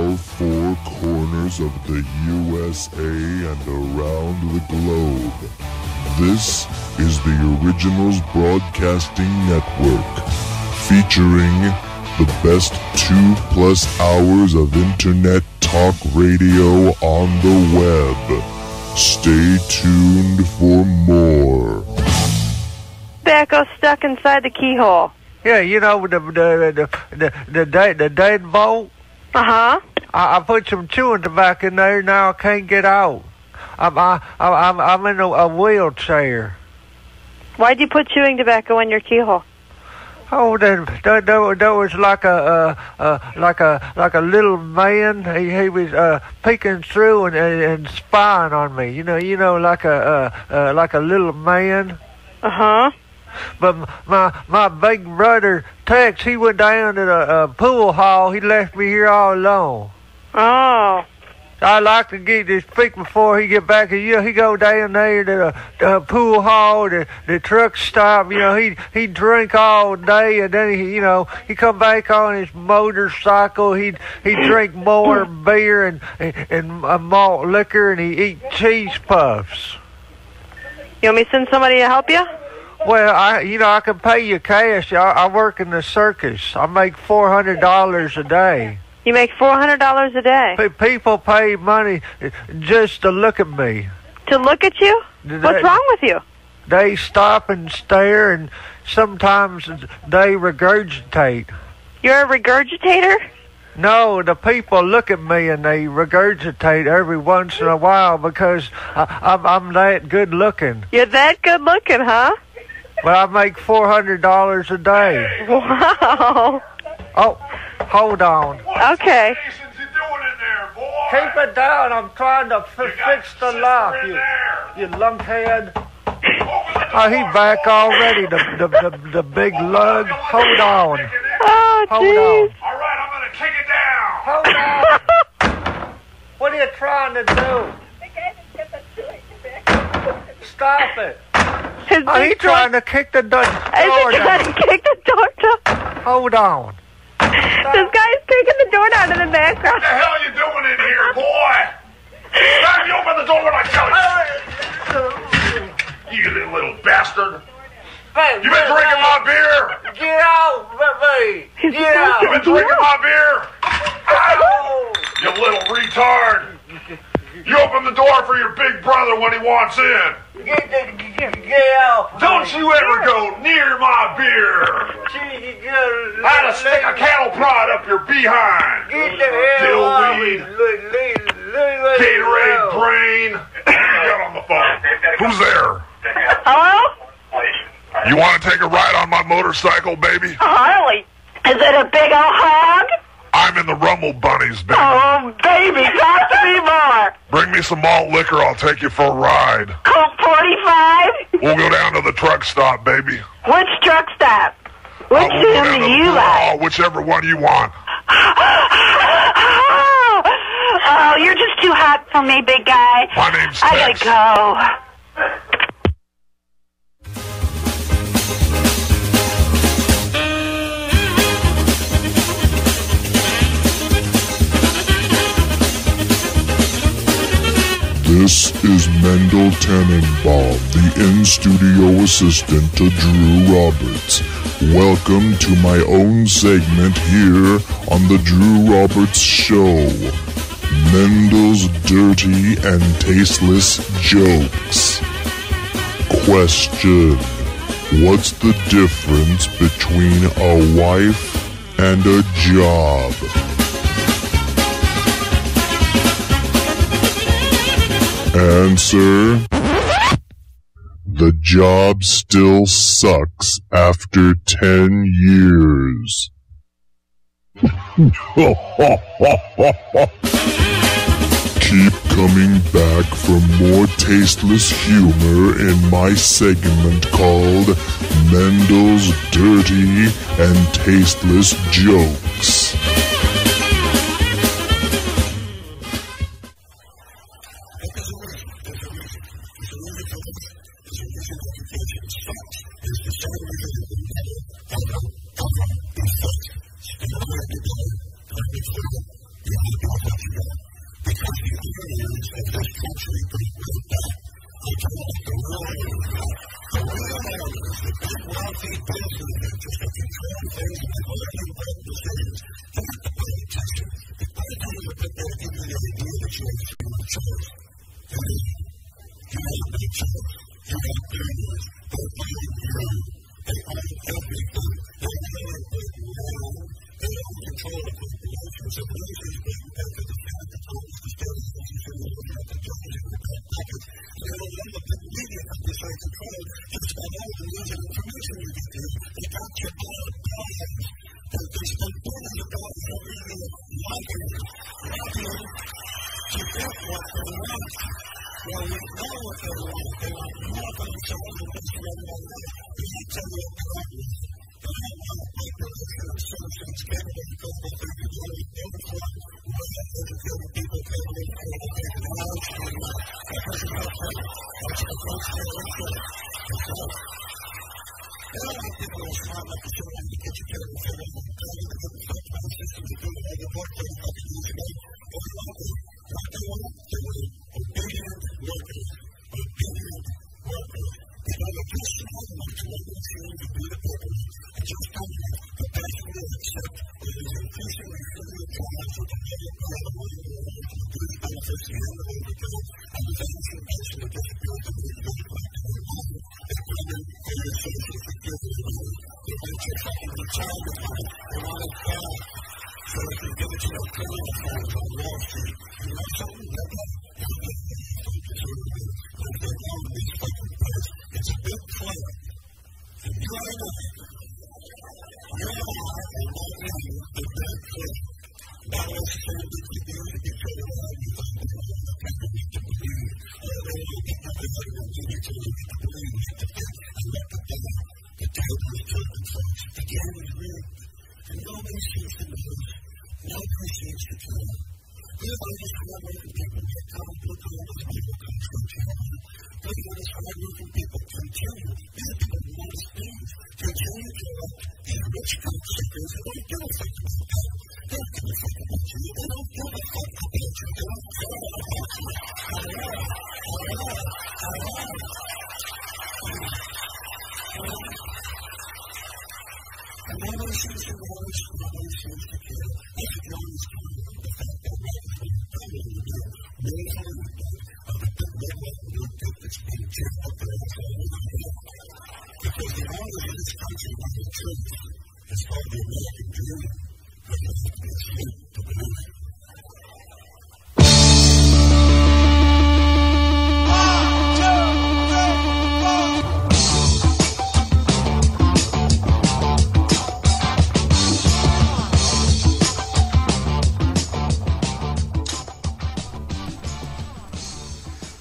all four corners of the USA and around the globe. This is the Originals Broadcasting Network, featuring the best 2+ hours of internet talk radio on the web. Stay tuned for more. Tobacco stuck inside the keyhole. Yeah, you know the deadbolt. I put some chewing tobacco in there. Now I can't get out. I'm in a wheelchair. Why'd you put chewing tobacco in your keyhole? Oh, there was like a little man. He was peeking through and spying on me. You know, like a little man. But my big brother Tex, he went down to the pool hall. He left me here all alone. Oh. I like to get this speak before he get back. He go down there to the pool hall, the truck stop. You know, he drink all day, and then he come back on his motorcycle. He drink more beer and malt liquor, and he eat cheese puffs. You want me to send somebody to help you? Well, I can pay you cash. I work in the circus. I make $400 a day. You make $400 a day? People pay money just to look at me. To look at you? What's wrong with you? They stop and stare, and sometimes they regurgitate. You're a regurgitator? No, the people look at me and they regurgitate every once in a while because I'm that good looking. You're that good looking, huh? But I make $400 a day. Wow. Oh, hold on. Okay. Keep it down. I'm trying to fix the lock, you lunkhead. Oh, he back already, the big lug. Hold on. Oh, hold on. All right, I'm going to kick it down. Hold on. What are you trying to do? Stop it. He's trying to kick the door down. Kick the door down? Hold on. This guy's kicking the door down in the background. What the hell are you doing in here, boy? Stop, you open the door when I tell you. You little bastard. Hey, you been drinking my beer? Get out of me. Get out. You been drinking my beer? Ow. You little retard. You open the door for your big brother when he wants in. Get out. Don't you ever go near my beer. I'd stick a cattle prod up your behind. Get the hell out. Dillweed. Gatorade brain. Who you got on the phone? Who's there? Hello? You want to take a ride on my motorcycle, baby? Harley. Is it a big old hog? I'm in the Rumble Bunnies, baby. Oh, baby, talk to me more. Bring me some malt liquor, I'll take you for a ride. Colt 45? We'll go down to the truck stop, baby. Which truck stop? Which we'll film do you like? Whichever one you want. Oh, you're just too hot for me, big guy. My name's Tex. I gotta go. This is Mendel Tannenbaum, the in-studio assistant to Drew Roberts. Welcome to my own segment here on the Drew Roberts Show. Mendel's dirty and tasteless jokes. Question: what's the difference between a wife and a job? Answer: the job still sucks after 10 years. Keep coming back for more tasteless humor in my segment called Mendel's Dirty and Tasteless Jokes.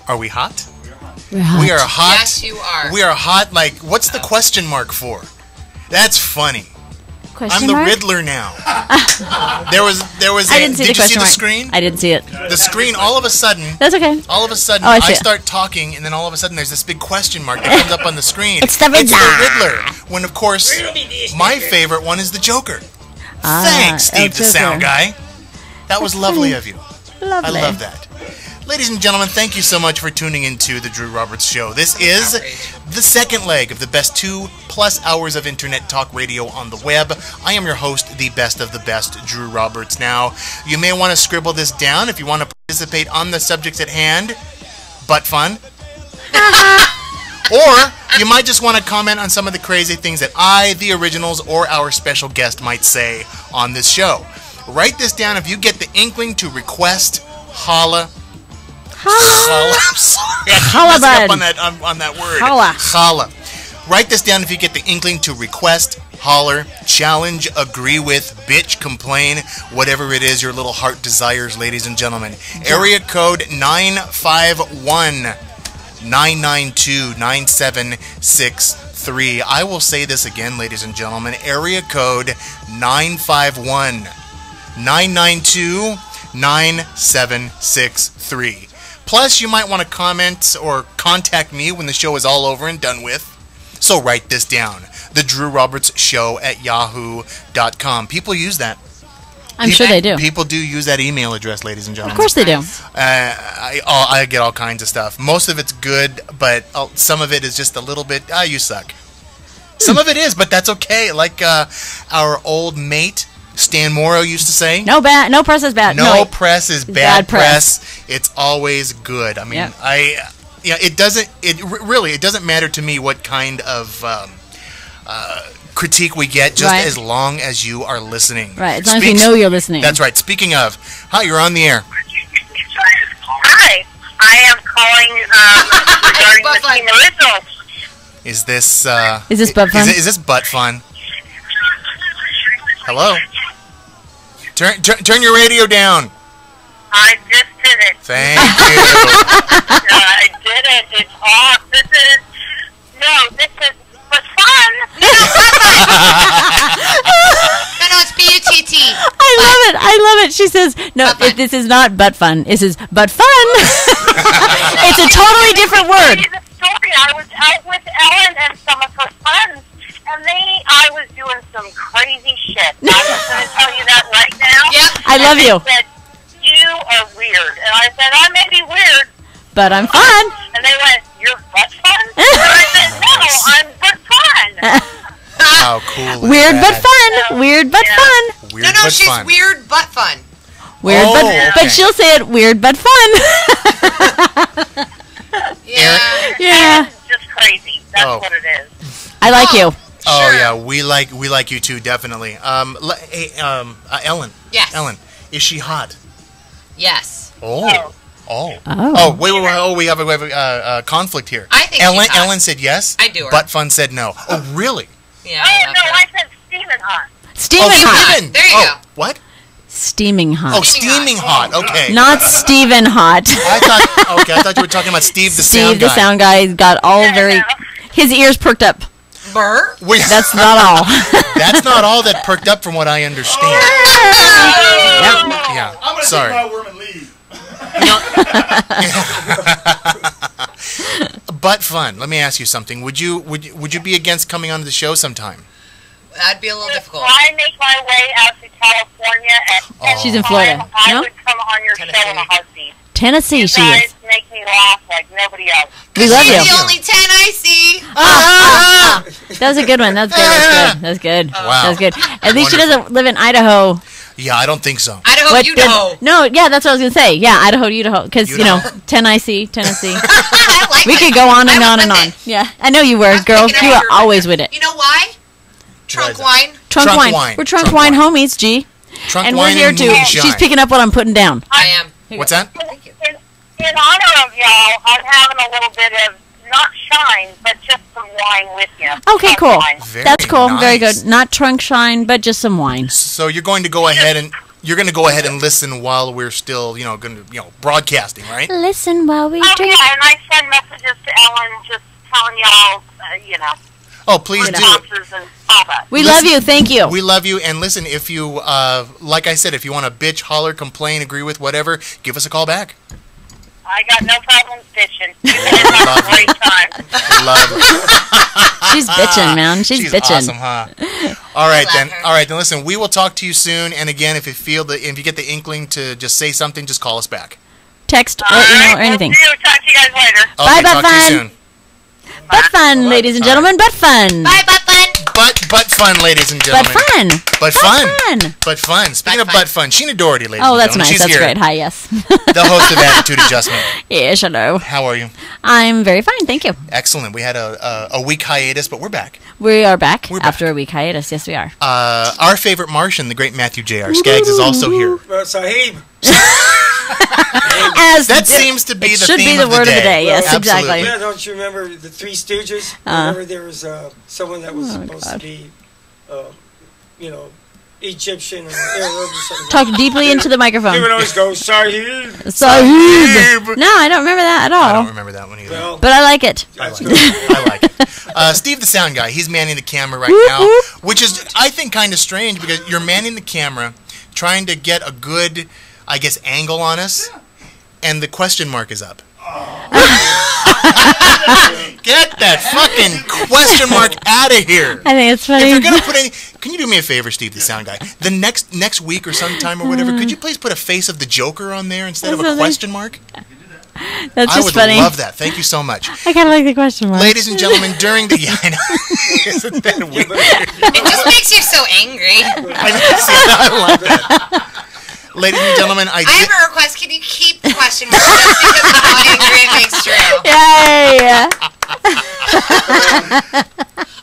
Are we hot? We're hot. We are hot. Yes, you are. We are hot. Like, what's the question mark for? That's funny. Question I'm the mark? Riddler now. there was. I didn't see did the question you see mark. the screen? I didn't see it. The screen. All of a sudden. That's okay. All of a sudden, Oh, I I see it. start talking, and then all of a sudden, there's this big question mark that comes up on the screen. It's the Riddler. When, of course, my favorite one is the Joker. Ah, Thanks, Steve, the El sound Joker. guy. That was lovely of you. Lovely. I love that. Ladies and gentlemen, thank you so much for tuning into the Drew Roberts Show. This is the second leg of the best 2+ hours of internet talk radio on the web. I am your host, the best of the best, Drew Roberts. Now, you may want to scribble this down if you want to participate on the subjects at hand. Butt fun. Or you might just want to comment on some of the crazy things that I, the originals, or our special guest might say on this show. Write this down if you get the inkling to request, holla. I'm sorry, Holla, I'm messing bud. up on that word. Holla. Holla. Write this down if you get the inkling to request, holler, challenge, agree with, bitch, complain, whatever it is your little heart desires, ladies and gentlemen. Area code 951-992-9763. I will say this again, ladies and gentlemen. Area code 951-992-9763. Plus, you might want to comment or contact me when the show is all over and done with. So write this down. The Drew Roberts Show at yahoo.com. People use that. I'm sure they do. People do use that email address, ladies and gentlemen. Of course they do. I get all kinds of stuff. Most of it's good, but some of it is just a little bit, you suck. Some of it is, but that's okay. Like our old mate, Stan Morrow, used to say. No press is bad. No press is bad press. It's always good. I mean, it doesn't. It doesn't matter to me what kind of critique we get, just as long as you are listening. Right, as long as we know you're listening. That's right. Speaking of, hi, you're on the air. Hi, I am calling regarding the Team Originals. Is this butt fun? Is this butt fun? Hello. Turn your radio down. I just did it. Thank you. I did it. It's off. This is for fun. No, it's B-U-T-T. I love it. She says, no, this is not butt fun. This is butt fun. It's a totally different word. I was out with Ellen and some of her friends, and I was doing some crazy shit. I'm just going to tell you that right now. Yep. I love you. They said, you are weird. And I said, I may be weird, but I'm fun. And they went, you're butt fun? And I said, no, I'm butt fun. How cool is Weird that? but fun. Weird but fun. Weird no, but she's fun. weird but fun. Weird but she'll say it weird but fun. Yeah. It's just crazy. That's what it is. I like you. Oh yeah, we like you too, definitely. Ellen. Yes. Ellen, is she hot? Yes. Oh. Wait, we have a conflict here. I think Ellen. she's hot. Ellen said yes. I do her. But Fun said no. Oh, really? Yeah. I said steaming hot. Steaming hot. Steven. There you go. What? Steaming hot. Oh, steaming hot. Okay. Not Steven hot. I thought you were talking about Steve the sound guy. Steve the sound guy got all his ears perked up. Burr? That's not all. That's not all that perked up from what I understand. Yeah. I'm going to Sorry. take my worm and leave. But Fun, let me ask you something. Would you be against coming onto the show sometime? That'd be a little difficult. If I make my way out to California at She's in Florida. I would come on your show in a heartbeat. Tennessee, you she guys is. make me laugh like nobody else. We love you. She's the only 10 I see. That was a good one. That's good. That's good. Wow. That's good. At least she doesn't live in Idaho. Yeah, I don't think so. Idaho, Idaho. No, yeah, that's what I was gonna say. Yeah, Idaho, Idaho, because Tennessee, Tennessee. We could go on and on and on. Yeah, I know you were, girl. You were always with it. You know why? Trunk wine. Trunk wine. We're trunk wine homies, G. Trunk and wine we're here and too. moonshine. She's picking up what I'm putting down. I am. What's that? In honor of y'all, I'm having a little bit of not shine, but just some wine with you. Okay, cool. That's cool. nice. Very good. Not trunk shine, but just some wine. So you're going to go ahead and listen while we're still, going to, broadcasting, right? Listen while we drink. Yeah, and I send messages to Ellen just telling y'all, Oh, please do. We love you. Thank you. We love you. And listen, if you, like I said, if you want to bitch, holler, complain, agree with whatever, give us a call back. I got no problem bitching. You guys have a great time. Love her. She's bitching, man. She's bitching. Awesome, huh? All right, then. All right, then. Listen, we will talk to you soon. And again, if you get the inkling to just say something, just call us back. Text or email or anything. Talk to you guys later. Bye, okay, talk to you Fun. soon. Butt fun, ladies and gentlemen. Butt fun. Bye, butt fun. Butt fun, ladies and gentlemen. Butt fun. Butt fun. Butt fun. Speaking of butt fun, Sheena Doherty, ladies and Oh, that's gentlemen. nice. She's That's here. great. Hi, yes. The host of Attitude Adjustment. Yes, hello. How are you? I'm very fine, thank you. Excellent. We had a week hiatus, but we're back. We are back after a week hiatus. Yes, we are. Our favorite Martian, the great Matthew J.R. Skaggs, is also here. Sahib. That seems to be the should theme be the of the word day. of the day. Yes, Absolutely. exactly. Yeah, don't you remember the Three Stooges? Remember there was someone that was supposed to be, Egyptian or Arab or something. Talk deeply into the microphone. He would always go, Sahib. Sahib. No, I don't remember that at all. I don't remember that one either. Well, but I like it. I like it. Steve the sound guy, he's manning the camera right now, which is, I think, kind of strange because you're manning the camera, trying to get a good, I guess, angle on us, and the question mark is up. Get that fucking question mark out of here. I think it's funny. If you're gonna put any, can you do me a favor, Steve, the sound guy? The next week or sometime or whatever, could you please put a face of the Joker on there instead of a question mark? That's I just would funny. love that. Thank you so much. I kind of like the question mark. Ladies and gentlemen, during the... I know. Isn't that weird? It just makes you so angry. I love that. Ladies and gentlemen, I have a request. Can you keep the question mark just because of how angry it makes Drew? Yay!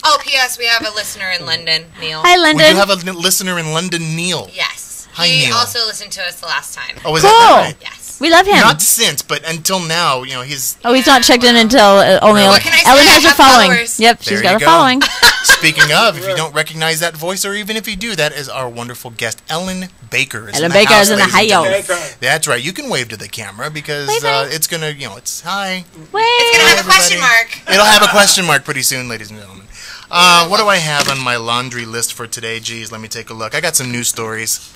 Oh, P.S. We have a listener in London, Neil. Hi, London. We do have a listener in London, Neil. Yes. Hi, he Neil. also listened to us the last time. Oh, is that right? Yes. We love him. Not since, but until now, he's... Oh, he's not checked in until only... What can I say? Ellen I has her have following. followers. Yep, There she's you got a go. following. Speaking of, if you don't recognize that voice, or even if you do, that is our wonderful guest, Ellen Baker. Ellen Baker is in the ladies and house. gentlemen. That's right. You can wave to the camera because it's going to, it's hi. It's going to have a question mark. It'll have a question mark pretty soon, ladies and gentlemen. What do I have on my laundry list for today? Geez, let me take a look. I got some news stories.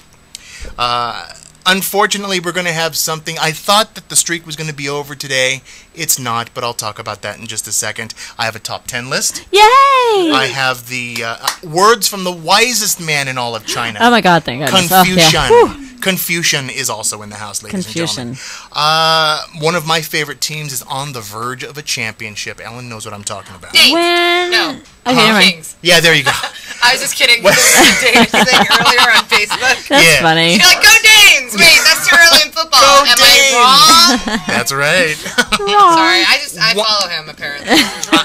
Unfortunately, we're going to have something. I thought that the streak was going to be over today. It's not, but I'll talk about that in just a second. I have a top 10 list. Yay! I have the words from the wisest man in all of China. Oh my God, thank goodness. Confucian. Oh, yeah. Confucian is also in the house, ladies Confucian. and gentlemen. One of my favorite teams is on the verge of a championship. Ellen knows what I'm talking about. When? No. Okay, never mind. Kings. Yeah, there you go. I was just kidding. There was a Danes thing earlier on Facebook. That's funny. You're like, go Danes! Wait, that's too early in football. Am I wrong? That's right. Sorry, I follow him apparently.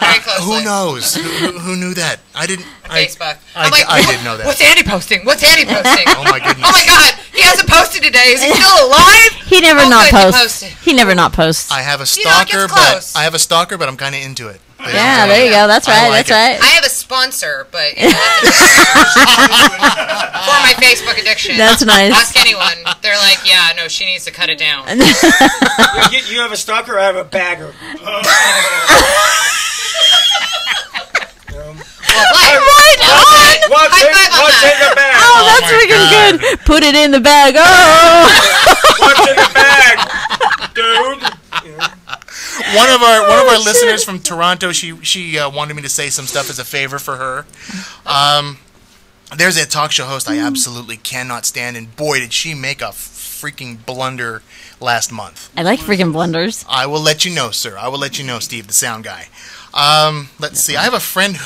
Very closely. Who knows? Who knew that? I didn't. Facebook. I didn't know that. What's Andy posting? What's Andy posting? Oh my goodness. Oh my God, he hasn't posted today. Is he still alive? He never Oh, not good, he posts. posted. He never not posts. I have a You know, it stalker, gets close. but I'm kind of into it. Yeah, there you go. That's right. like That's it. right. I have a sponsor, but you know, for my Facebook addiction. That's nice. Ask anyone. They're like, yeah, no, she needs to cut it down. You have a stalker, I have a bagger. What's in the bag? Oh, that's freaking good. Put it in the bag. Oh. What's in the bag, dude? One of our listeners from Toronto, she wanted me to say some stuff as a favor for her. There's a talk show host I absolutely cannot stand, and boy, did she make a freaking blunder last month. I like freaking blunders. I will let you know, sir. I will let you know, Steve, the sound guy. Let's see. I have a friend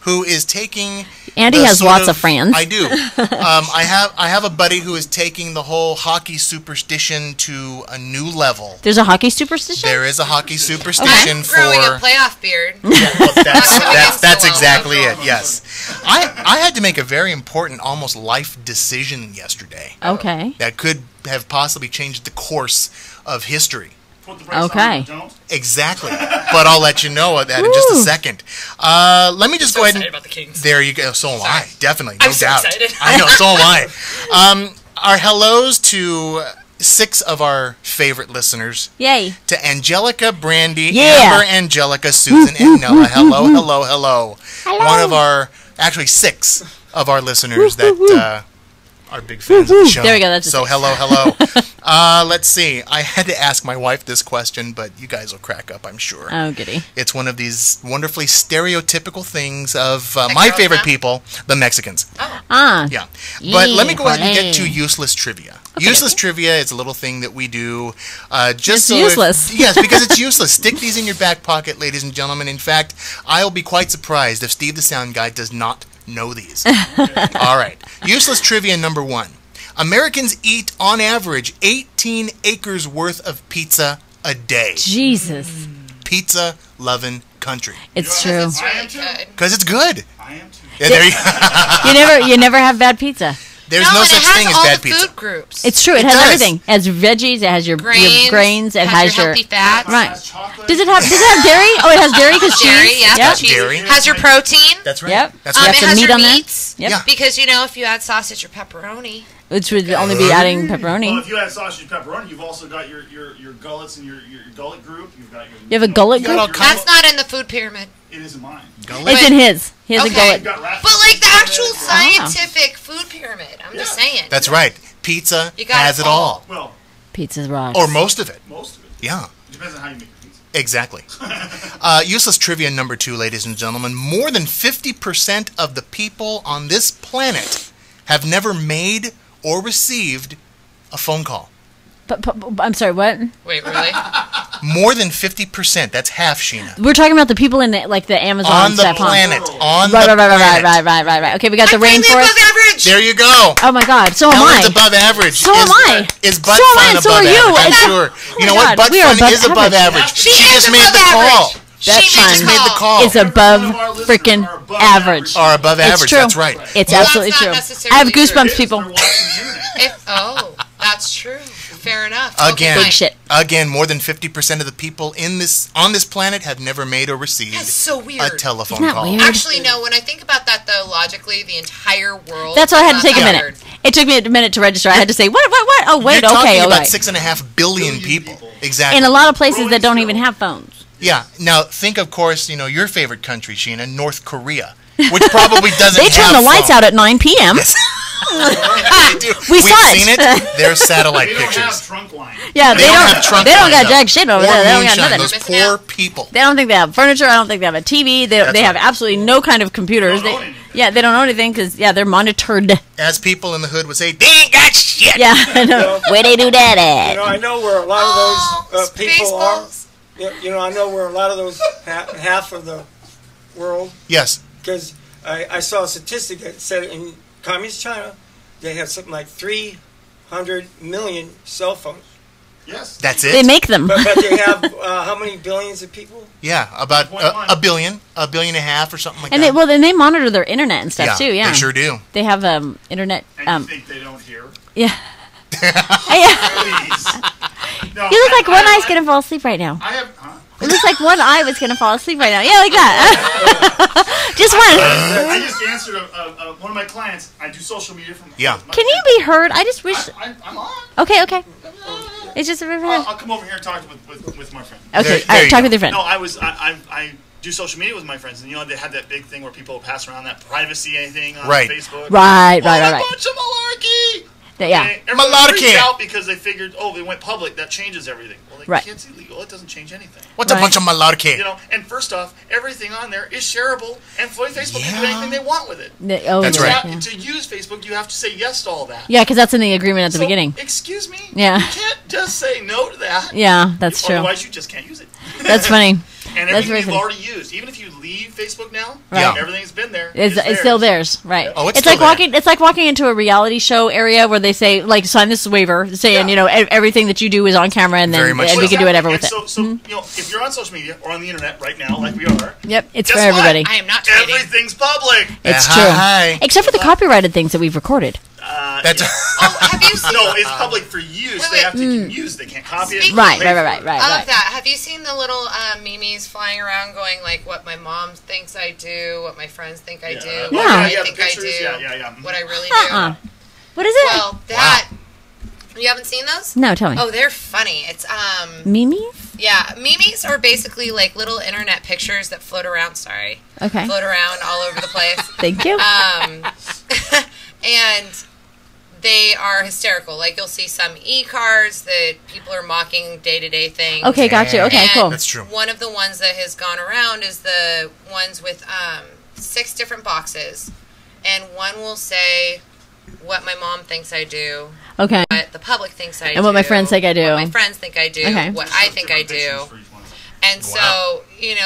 who is taking... Andy has lots of friends. I do. I have a buddy who is taking the whole hockey superstition to a new level. There's a hockey superstition? There is a hockey superstition I'm for... growing a playoff beard. Well, that's exactly it, yes. I had to make a very important, almost life decision yesterday. Okay. That could have possibly changed the course of history. Okay. Exactly. But I'll let you know that in just a second. Let me just go ahead and... About the Kings. There you go. So am I. Definitely. No I'm so doubt. excited. I know. So am I. Our hellos to 6 of our favorite listeners. Yay. To Angelica, Brandy, Yeah. Amber, Angelica, Susan, and Nella. Hello, hello, hello. One of our... Actually, 6 of our listeners that... are big fans of the show. There we go, that's a so 6. hello. Let's see. I had to ask my wife this question, but you guys will crack up, I'm sure. Oh, goody. It's one of these wonderfully stereotypical things of my favorite people, the Mexicans. Ah. Yeah. But let me go ahead and Híjole. get to useless trivia. Useless trivia is a little thing that we do just It's so useless. yes, because it's useless. Stick these in your back pocket, ladies and gentlemen. In fact, I'll be quite surprised if Steve the Sound Guy does not know these. All right. Useless trivia number 1. Americans eat, on average, 18 acres worth of pizza a day. Jesus. Pizza loving country. It's true. Because it's good. I am too. Yeah, there you You never have bad pizza. There's no and such it has thing as all bad the pizza. food groups. It's true. It has does. everything. It has veggies. It has your grains. It has your healthy fats. right. Does it have dairy? Oh, it has dairy because Dairy, cheese. yeah. Yep. Cheese. Dairy. Has your protein. That's right. Yep. That's You right. have It some has meat your on there. meats. Yep. Yeah. Because, you know, if you add sausage or pepperoni. Which would only be adding Well, pepperoni. if you add sausage and pepperoni, you've also got your gullets and your gullet group. You've got your. You have a gullet got all group? kinds That's not in the food pyramid. It isn't mine. It's in his. He has a Okay. gullet. You've got rat But like the actual pyramids, scientific food pyramid. I'm just saying. That's right. Pizza You got has it it all. Well, Pizza's rocks. Or most of it. most of it. Yeah. It depends on how you make your pizza. Exactly. Useless trivia number 2, ladies and gentlemen. More than 50% of the people on this planet have never made or received a phone call. But I'm sorry, what? Wait, really? More than 50%. That's half, Sheena. We're talking about the people in the Amazon On the stuff, planet. huh? On the planet. Right. Okay, we got the rainforest. Above average. There you go. Oh my God, so am Ellen's I. above average. So am I. Is butt So am I, fun and so above are you. average? I'm And- sure. Oh You know my what? God, Butt we are fun above is above average. average. She She is just made above the call. average. That's She fine. Just made the call. It's above freaking average. Or above It's average. true. That's right. It's Well, absolutely that's not true. necessarily I have true. goosebumps, people. That's true. Fair enough. Again, Okay, Big shit. Again, more than 50% of the people on this planet have never made or received That's so weird. a telephone Isn't that call. weird? Actually, no. When I think about that, though, logically, the entire world. That's why I had to is take a not minute. covered. It took me a minute to register. I had to say, what? Oh, wait, You're talking okay, all about right. 6.5 billion people. Exactly. In a lot of places that don't even have phones. Yeah. Now, think, of course, your favorite country, Sheena, North Korea, which probably doesn't They turn have the lights phones. out at 9 p.m. They do. We We've saw it. seen it. There's satellite They don't have pictures. trunk line. Yeah, They don't have trunk They don't lines got up. jack shit over Or there. They don't got moonshine. nothing. Those poor people. They don't think they have furniture. I don't think they have a TV. They have absolutely no kind of computers. They don't own anything. They don't own anything because they're monitored. As people in the hood would say, they ain't got shit. Yeah, I know. Where they do that at? I know where a lot of those people are. Spaceballs. I know where a lot of those half of the world. Yes. Because I saw a statistic that said in communist China, they have something like 300 million cell phones. Yes. That's it. They make them. But they have how many billions of people? Yeah, about a billion and a half or something like And that. they monitor their internet and stuff too. Yeah, they sure do. They have internet. And you think they don't hear? Yeah. Please. No, You look like one eye's gonna fall asleep right now. I have. Huh? It looks like one eye was gonna fall asleep right now. Yeah, like that. Just one. I just answered one of my clients. I do social media from. Yeah. Can you be heard? I just wish. I'm on. Okay. It's just. I'll come over here and talk with my friend. Okay, all right, talk with your friend. No, I do social media with my friends, and they had that big thing where people pass around that privacy thing on Facebook. Right. A bunch of malarkey. Yeah. Okay, everyone freaked out because they figured, they went public. That changes everything. Well, Right. It's illegal. It doesn't change anything. What's a bunch of malarkey? And first off, everything on there is shareable, and Facebook can do anything they want with it. That's right. Yeah. To use Facebook, you have to say yes to all that. Yeah, because that's in the agreement at the beginning. Excuse me? Yeah. You can't just say no to that. Yeah, that's true. Otherwise, you just can't use it. That's funny. And That's everything very you've funny. already used, even if you leave Facebook now, Right. everything's been there. It's still theirs, right? Oh, it's like still walking. It's like walking into a reality show area where they say, like, sign this waiver saying, everything that you do is on camera, and then we can do whatever with it. So if you're on social media or on the internet right now, like we are, Yep, it's guess for everybody. what? I am not tweeting. Everything's public. It's Hi, true, hi. except for the copyrighted things that we've recorded. That's Have you seen? No, it's public for use. They have to use. They can't copy it. Right. I love that. Have you seen the little memes flying around going like, what my mom thinks I do, what my friends think I do, what I think I do, what I really do? What is it? Well, that you haven't seen those? No, tell me. Oh, they're funny. It's Memes? Yeah, memes are basically like little internet pictures that float around. Sorry. Okay. Float around all over the place. Thank you. And they are hysterical. Like, you'll see some e-cards that people are mocking day-to-day things. Okay, got you. Okay, And cool. That's true. One of the ones that has gone around is the ones with 6 different boxes. And one will say what my mom thinks I do. Okay. What the public thinks I do. And what my friends think I do. What my friends think I do. Okay. What I think I do. And so,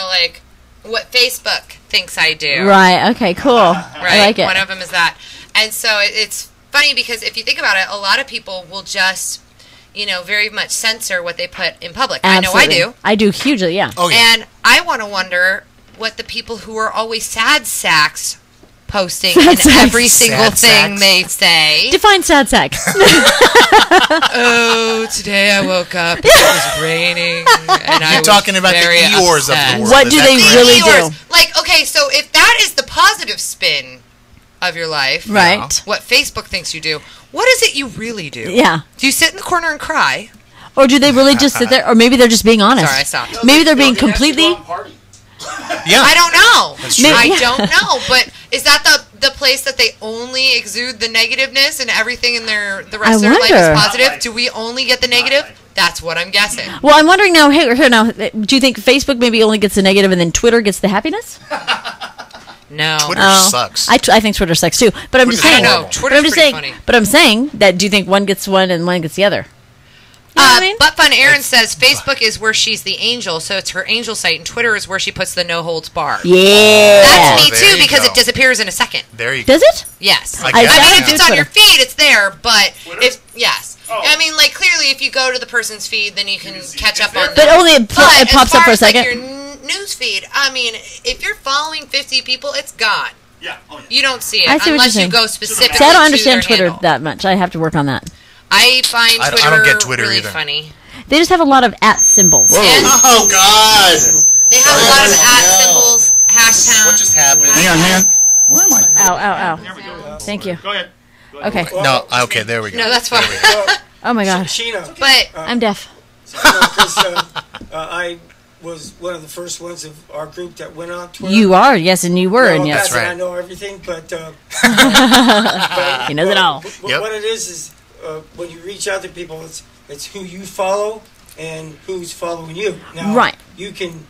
like, what Facebook thinks I do. Right. Okay. Cool. Right. I like it. One of them is that. And so it's funny because if you think about it, a lot of people will just, very much censor what they put in public. Absolutely. I know I do. I do hugely. Yeah. Oh, yeah. And I want to wonder what the people who are always sad sacks posting Sad in sacks. every single Sad thing sacks. they say. Define sad sack. Oh, today I woke up, it was raining, and I You're was talking about the very Eeyores of upset. the world. What Is do that they correct? really Eeyores. do? Like, okay, so if that is the positive spin of your life, Right. what Facebook thinks you do, what is it you really do? Yeah. Do you sit in the corner and cry? Or do they really just sit there? Or maybe they're just being honest. Sorry, I stopped. Maybe they're being completely. Yeah. I don't know. That's true. I don't know. But is that the place that they only exude the negativeness and everything in the rest of their life wonder. is positive? Do we only get the negative? That's what I'm guessing. Well, I'm wondering now. Hey, now, do you think Facebook maybe only gets the negative and then Twitter gets the happiness? No. Twitter sucks. I think Twitter sucks too. But I'm just saying. Funny. But I'm saying that. Do you think one gets one and one gets the other? You know what I mean? But Fun Aaron says Facebook is where she's the angel, so it's her angel site, and Twitter is where she puts the no holds bar. Yeah, that's me too because it disappears in a second. There you go. Does it? Yes. I mean, if it's on your feed, it's there, but yes. Oh. I mean, like clearly, if you go to the person's feed, then you can catch up on. But only it pops up for a second. Like your news feed. I mean, if you're following 50 people, it's gone. Yeah. Oh, yeah. You don't see it I see unless what you you're go saying. specifically. See, I don't understand to their Twitter handle. that much. I have to work on that. I find Twitter, I don't get Twitter really either. funny. They just have a lot of @ symbols. Oh God! They have a lot of @ symbols, hashtags. What just happened? Hang on. Where am I? Ow. There we go. Thank you. Go ahead. Okay. No. Okay. There we go. No, that's fine. Oh my God. Sheena. But I'm deaf. Because I was one of the first ones of our group that went on Twitter. You are, yes, and you were, Well, and yes. that's right. I know everything, but He knows it all. What it is when you reach out to people, it's who you follow and who's following you. Now, Right. You can,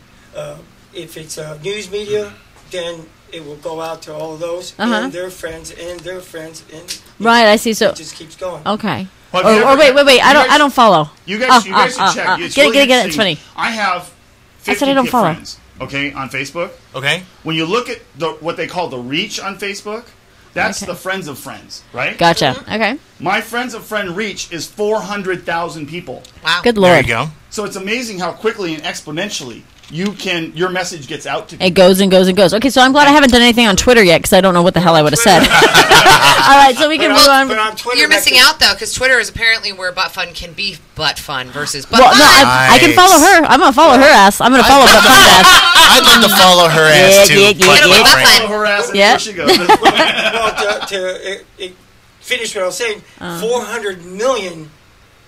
if it's news media, then it will go out to all of those and their friends and their friends and Right, I see. So it just keeps going. okay. Well, Or wait. I don't follow. You guys should check. It's really Get it. It's interesting. funny. I have 50 I said I don't follow. friends, okay, on Facebook. Okay. When you look at what they call the reach on Facebook, that's the friends of friends, right? Gotcha. Okay. My friends of friend reach is 400,000 people. Wow. Good There Lord. you go. So it's amazing how quickly and exponentially your message gets out to people. It goes and goes and goes. Okay, so I'm glad I haven't done anything on Twitter yet because I don't know what the hell I would have said. All right, so we can move on. But on Twitter, You're missing out though, because Twitter is apparently where butt fun can be butt fun versus butt Well, fun. no, I can follow her. I'm gonna follow her ass. I'm gonna follow butt fun's ass. I'd like to follow her ass too. Follow her ass and Yeah. there she goes. well, to finish what I was saying, 400 million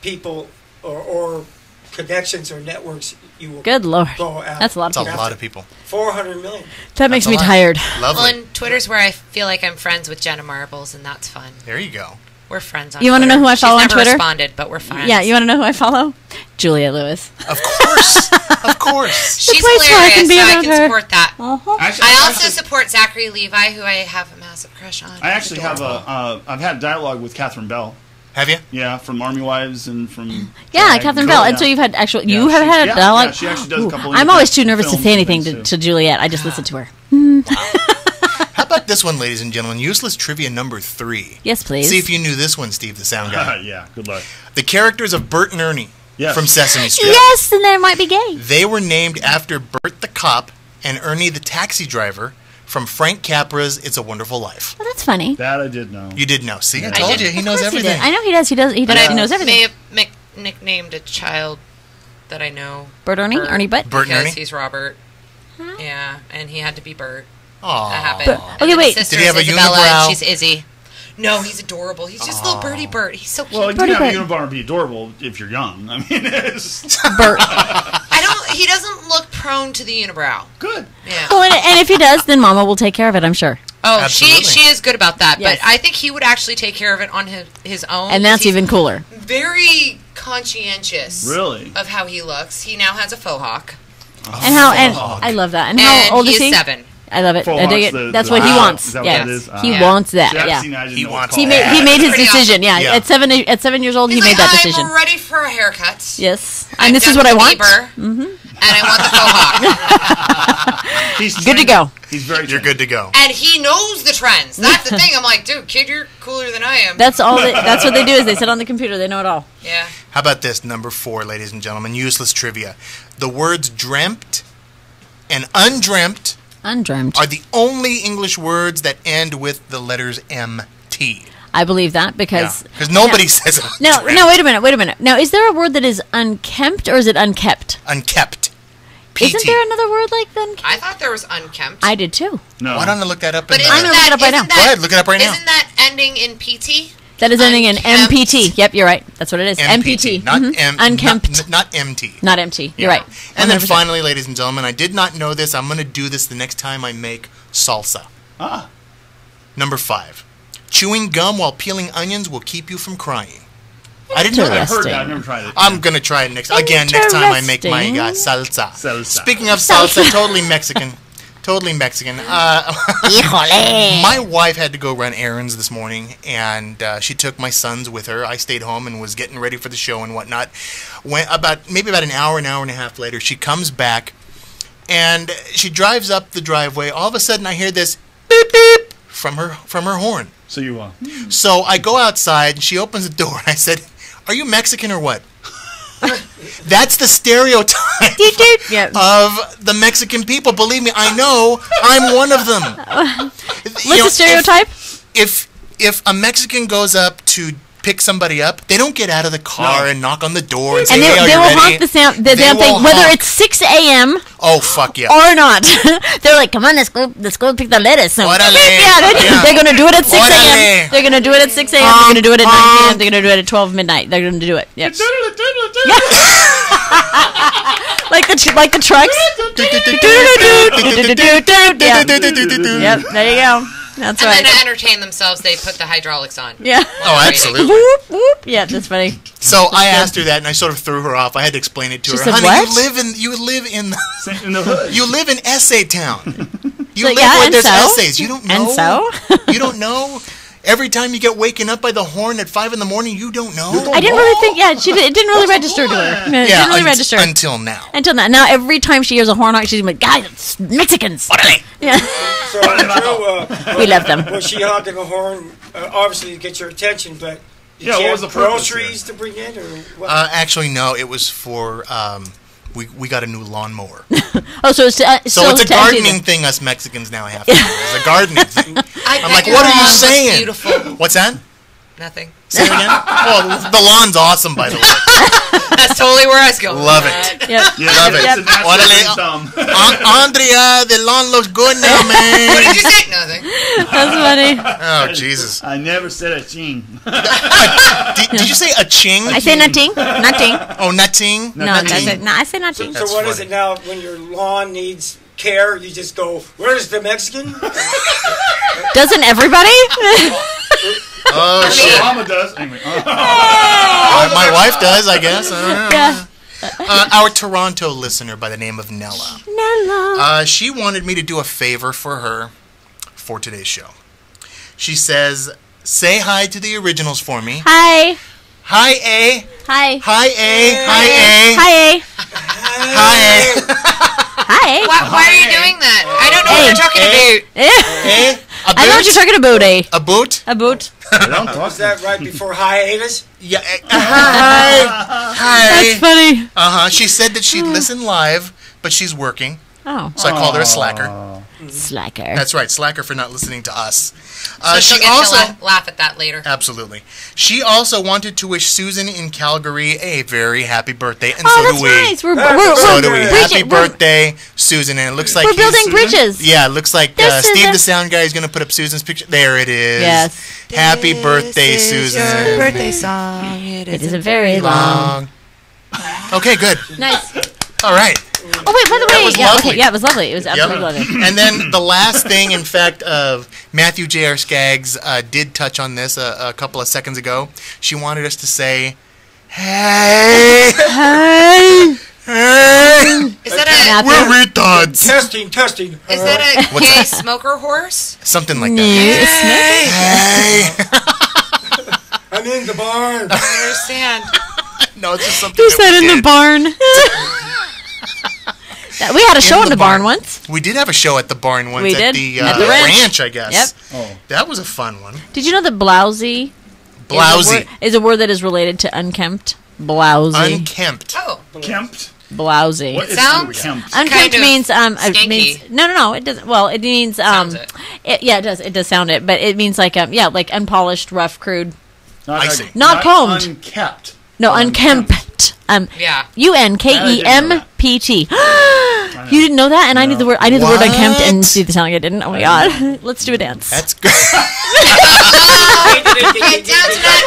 people or connections or networks you will Good Lord. go out. That's a lot of That's people. a lot of people. 400 million. That makes That's me a lot. tired. Lovely. Well, and Twitter's where I feel like I'm friends with Jenna Marbles, and that's fun. There you go. We're friends on You want to Twitter. know who I follow She's on never Twitter? responded, but we're friends. Yeah, you want to know who I follow? Julia Lewis. Of course. Of course. She's place where I hilarious, can be so I around can her. support that. Actually, I also support Zachary Levi, who I have a massive crush on. I actually have I've had dialogue with Catherine Bell. Have you? Yeah, from Army Wives and from... Yeah, Drag. Catherine Cool, Bell. yeah. And so you've had actual. Yeah, You have she- had a yeah, dialogue. yeah, she actually does a couple I'm always too nervous to films say and anything things, to Juliet. I just listen to her. How about this one, ladies and gentlemen? Useless trivia number 3. Yes, please. See if you knew this one, Steve, the sound guy. Yeah, good luck. The characters of Bert and Ernie from Sesame Street. Yes, and then it might be gay. They were named after Bert the cop and Ernie the taxi driver from Frank Capra's It's a Wonderful Life. Well, that's funny. That I did know. You did know. See, I I told did. you. He Of knows Yes, he everything. did. I know he does. He does. He But does. I He knows everything. may have nicknamed a child that I know. Bert Ernie? Ernie Butt? Bert and Because Ernie? he's Robert. Yeah, and he had to be Bert. Aw. That happened. But- And okay, then wait. his sister Did he have is a Isabella, unibrow? and she's Izzy. No, he's adorable. He's just little birdie Bert. He's so cute. Well, you Pretty can have a good. unicorn and be adorable if you're young. I mean, it's... Bert. He doesn't look prone to the unibrow. Good. Yeah. Oh, and if he does, then Mama will take care of it, I'm sure. Oh, Absolutely. she is good about that. Yes. But I think he would actually take care of it on his own. And that's He's even cooler. very conscientious. Really? Of how he looks. He now has a faux hawk. And I love that. And how old he is he? 7. I love it. Faux I dig hawk's it. That's what he wants. Is that Yeah. what that is? He Ah. wants that. See, I've Yeah. seen that, I didn't He know wants it's He called made that. his Pretty decision. Yeah. Yeah. At 7 years old, he He's made like, that decision. I'm ready for a haircut. Yes. I'm And this done is what I with want. Bieber, And I want the faux hawk. He's Good to trained. go. He's very You're trained. good to go. And he knows the trends. That's the thing. I'm like, dude, kid, you're cooler than I am. That's all. That's what they do. Is they sit on the computer. They know it all. Yeah. How about this, number 4, ladies and gentlemen? Useless trivia. The words dreamt and undreamt Undreamt. are the only English words that end with the letters MT. I believe that because Because nobody says No, dreamt. no. Wait a minute. Now, is there a word that is unkempt or is it unkept? Unkept. Isn't there another word like unkempt? I thought there was unkempt. I did too. No. Why don't I look that up? But in isn't the- I'm gonna look it up right now. isn't Go ahead, look it up right now. Isn't that ending in PT? That is ending in Unkempt. MPT. Yep, you're right. That's what it is. MPT, not M. Unkempt. Not MT. Not MT. You're Yeah. right. And then 100%. finally, ladies and gentlemen, I did not know this. I'm going to do this the next time I make salsa. Ah. Number 5. Chewing gum while peeling onions will keep you from crying. I didn't know that. I've heard that. I've never tried it. I'm gonna try it next time I make my salsa. Speaking of salsa, totally Mexican. Totally Mexican. My wife had to go run errands this morning, and she took my sons with her. I stayed home and was getting ready for the show and whatnot. Maybe about an hour and a half later, she comes back, and she drives up the driveway. All of a sudden, I hear this beep beep from her horn. So I go outside, and she opens the door, and I said, "Are you Mexican or what?" That's the stereotype of the Mexican people. Believe me, I know. I'm one of them. What's the stereotype? If a Mexican goes up to pick somebody up, they don't get out of the car and knock on the door and say, "Hey, are you they will ready?" honk the damn thing, whether it's 6 a.m. Oh, fuck yeah. or not. They're like, "Come on, let's go pick the lettuce." So, Órale. they're gonna do it at 6 a.m. They're gonna do it at 6 a.m. They're gonna do it at 9 p.m. They're gonna do it at 12 midnight. They're gonna do it. Yep. like the trucks. Yep. There you go. That's right. And then to entertain themselves, they put the hydraulics on. Yeah. Oh, absolutely. Whoop, whoop. Yeah, that's funny. So I asked her that, and I sort of threw her off. I had to explain it to her. Said, "Honey, what? you live in the hood. You live in Essay Town. You So, live yeah, where and there's so? essays. You don't know. And so? You don't know. Every time you get waken up by the horn at 5 a.m, you don't know. I didn't really think. Yeah, it didn't really register to her. It didn't really register until now. Until now. Now every time she hears a horn honk, she's like, "Guys, it's Mexicans." Yeah. So, Drew, We love them. Was she honking a horn, obviously to get your attention, but did Yeah, you what have was the purpose groceries to bring in? Or what? Actually, no. It was for we got a new lawnmower. Oh, so it's So it's a gardening thing us Mexicans now have to do. It's a gardening thing. I'm like, what are you saying? Beautiful. What's that? Nothing. Say it again? Well, the lawn's awesome, by the way. That's totally where I was going. Love it. Yep. Love it. Andrea, the lawn looks good now, man. What did you say? Nothing. That's funny. Oh, Jesus. I never said a ching. Did you say a ching? I say nothing. Nothing. Oh, nutting? No, I say nothing. So what is it now when your lawn needs care? You just go, "Where's the Mexican?" Doesn't everybody? Oh, shit. Mama does. Anyway. My wife does, I guess. I don't know. Yeah. Our Toronto listener by the name of Nella. Nella. She wanted me to do a favor for her for today's show. She says, "Say hi to the originals for me." Hi. Hi, A. Hi. Hi, A. Hi, A. Hi, A. Hi, A. Hi. Why are you doing that? I don't know what you're talking about. A. A I know what you're talking about, eh? A boot? A boot. Was that right before hiatus? Yeah. Hi. Hi. That's funny. She said that she'd listen live, but she's working. Oh. So I called her a slacker. Slacker. That's right, slacker for not listening to us. So she'll get to laugh at that later. Absolutely. She also wanted to wish Susan in Calgary a very happy birthday, and Oh, so that's do we. nice. So do we. Happy birthday, Susan! And it looks like We're building bridges. Yeah, it looks like There's Steve, Susan. the sound guy, is going to put up Susan's picture. There it is. Yes. Happy birthday, Susan! Your birthday song. It isn't very long. Okay, good. Nice. All right. Oh wait, by the way, That was lovely. it was lovely. It was absolutely lovely. And then the last thing, in fact, Matthew J.R. Skaggs did touch on this a couple of seconds ago. She wanted us to say, "Hey, hey, hey." Is that a We're retards. Testing. Is that a What's gay that? smoker horse? Something like that. Hey. I'm in the barn. I don't understand. No, it's just something. Who said in the barn? We had a show in the barn once. We did have a show at the barn once. We at did. the At the ranch. I guess. Yep. Oh. That was a fun one. Did you know that blousy? Blousy. Is a word that is related to unkempt. Blousy. Unkempt. Oh. Kempt? Blousy. What is Sounds unkempt? Unkempt kind of means skanky. means no, it doesn't. Well, it means Sounds it. yeah, it does sound it, but it means like like unpolished, rough, crude. I see. Not combed. Unkept. No, unkempt. Yeah. UNKEMPT. You didn't know that, and I knew the word. I knew the word unkempt, and see the sound I didn't. Oh my god! Let's do a dance. That's good. Get down to that.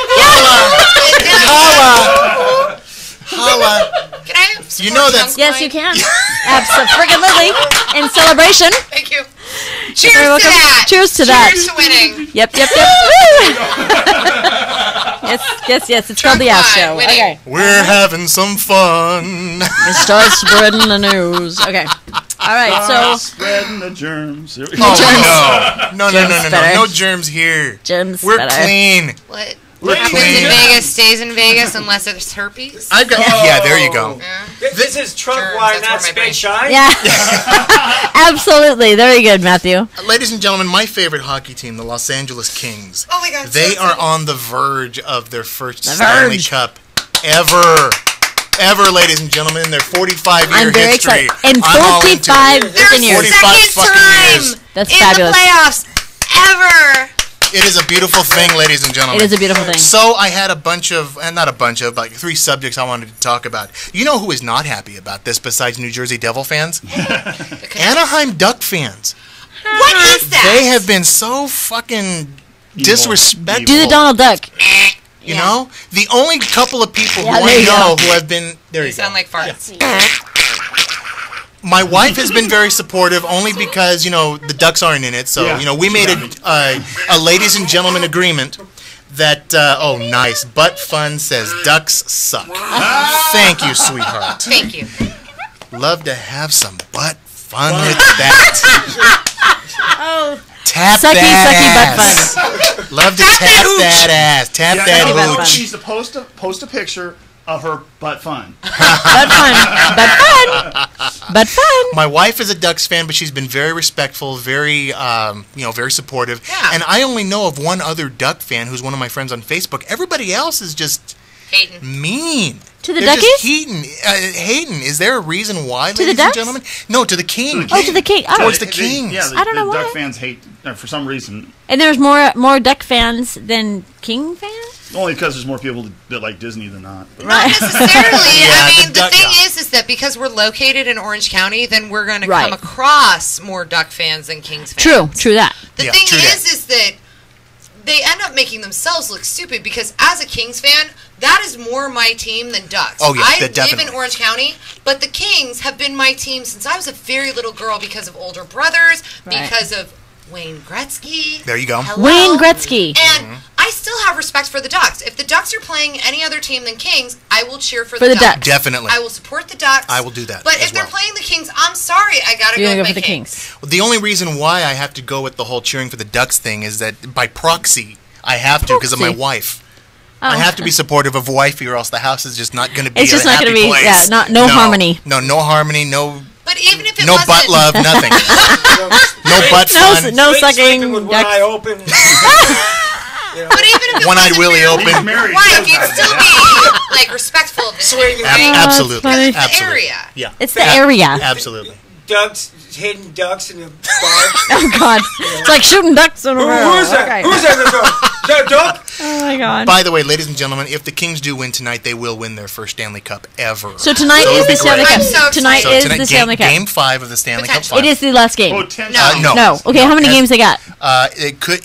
Holla. Can I have some You more know that's- chunk Yes, wine? you can. Absolutely. In celebration. Thank you. You're Cheers very to welcome. that. Cheers to that. Cheers to winning. Yep. Woo! Yes. It's called the Ask Show. Okay. We're having some fun. Start spreading the news. Okay. All right. So spreading the germs. No germs here. Germs. We're clean. What? What happens in Vegas stays in Vegas unless it's herpes. Yeah, there you go. Yeah. This is Trump why not spit shine? Yeah. Absolutely. Very good, Matthew. Ladies and gentlemen, my favorite hockey team, the Los Angeles Kings. Oh my God. They are on the verge of their first Stanley Cup ever, ladies and gentlemen. In their 45-year history. Excited. In 45 years. 45 fucking years. That's in fabulous. The playoffs ever. It is a beautiful thing, ladies and gentlemen. It is a beautiful thing. So I had like 3 subjects I wanted to talk about. You know who is not happy about this besides New Jersey Devil fans? Anaheim Duck fans. What is that? They have been so fucking disrespectful. Do the Donald Duck. You know? The only couple of people who I know who have been... There you go. Sound like farts. Yeah. My wife has been very supportive only because, the Ducks aren't in it. So, we made a ladies and gentlemen agreement that, nice. Butt Fun says Ducks suck. Thank you, sweetheart. Thank you. Love to have some butt fun with that. Tap sucky that butt ass. fun. Love to tap that ass. Tap that hooch. She needs to post a picture of her butt fun. But fun. My wife is a Ducks fan, but she's been very respectful, very, very supportive. Yeah. And I only know of one other Duck fan who's one of my friends on Facebook. Everybody else is just mean. To the They're Duckies? just hating. Is there a reason why, To the ladies Ducks? and gentlemen? No, to the King. Oh, to the King. Oh. Towards the Kings. Yeah, I don't know the why. Duck fans hate for some reason. And there's more Duck fans than King fans? Only because there's more people that like Disney than not. Not necessarily. I mean, the thing is that because we're located in Orange County, then we're going to come across more Duck fans than Kings fans. True that. The thing is that they end up making themselves look stupid because as a Kings fan, that is more my team than Ducks. Oh, yeah, I live definitely. in Orange County, but the Kings have been my team since I was a very little girl because of older brothers, because of Wayne Gretzky. There you go. Hello. Wayne Gretzky. And I still have respect for the Ducks. If the Ducks are playing any other team than Kings, I will cheer for the Ducks. Definitely. I will support the Ducks. I will do that. But if they're playing the Kings, I'm sorry. I got to go with my Kings. Well, the only reason why I have to go with the whole cheering for the Ducks thing is that by proxy, I have to because of my wife. I have to be supportive of wifey, or else the house is just not going to be. It's just a not going to be. place. Yeah, no harmony. No harmony. No. But even if it no wasn't, butt love, nothing. No butt fun. No sucking. With one eye open. But even if it One-eyed Willie open. Right, you'd still be like respectful of it. Absolutely. It's the Absolutely. area. Yeah. It's the area. Absolutely. Hidden ducks in the bar. Oh God! It's like shooting ducks in a row. Who's that? Okay. Who's that? That duck? Oh my God! By the way, ladies and gentlemen, if the Kings do win tonight, they will win their first Stanley Cup ever. So tonight is the Stanley Cup. Tonight is the Stanley Cup. Game 5 of the Stanley Cup final. It is the last game. No. Okay, how many games they got? It could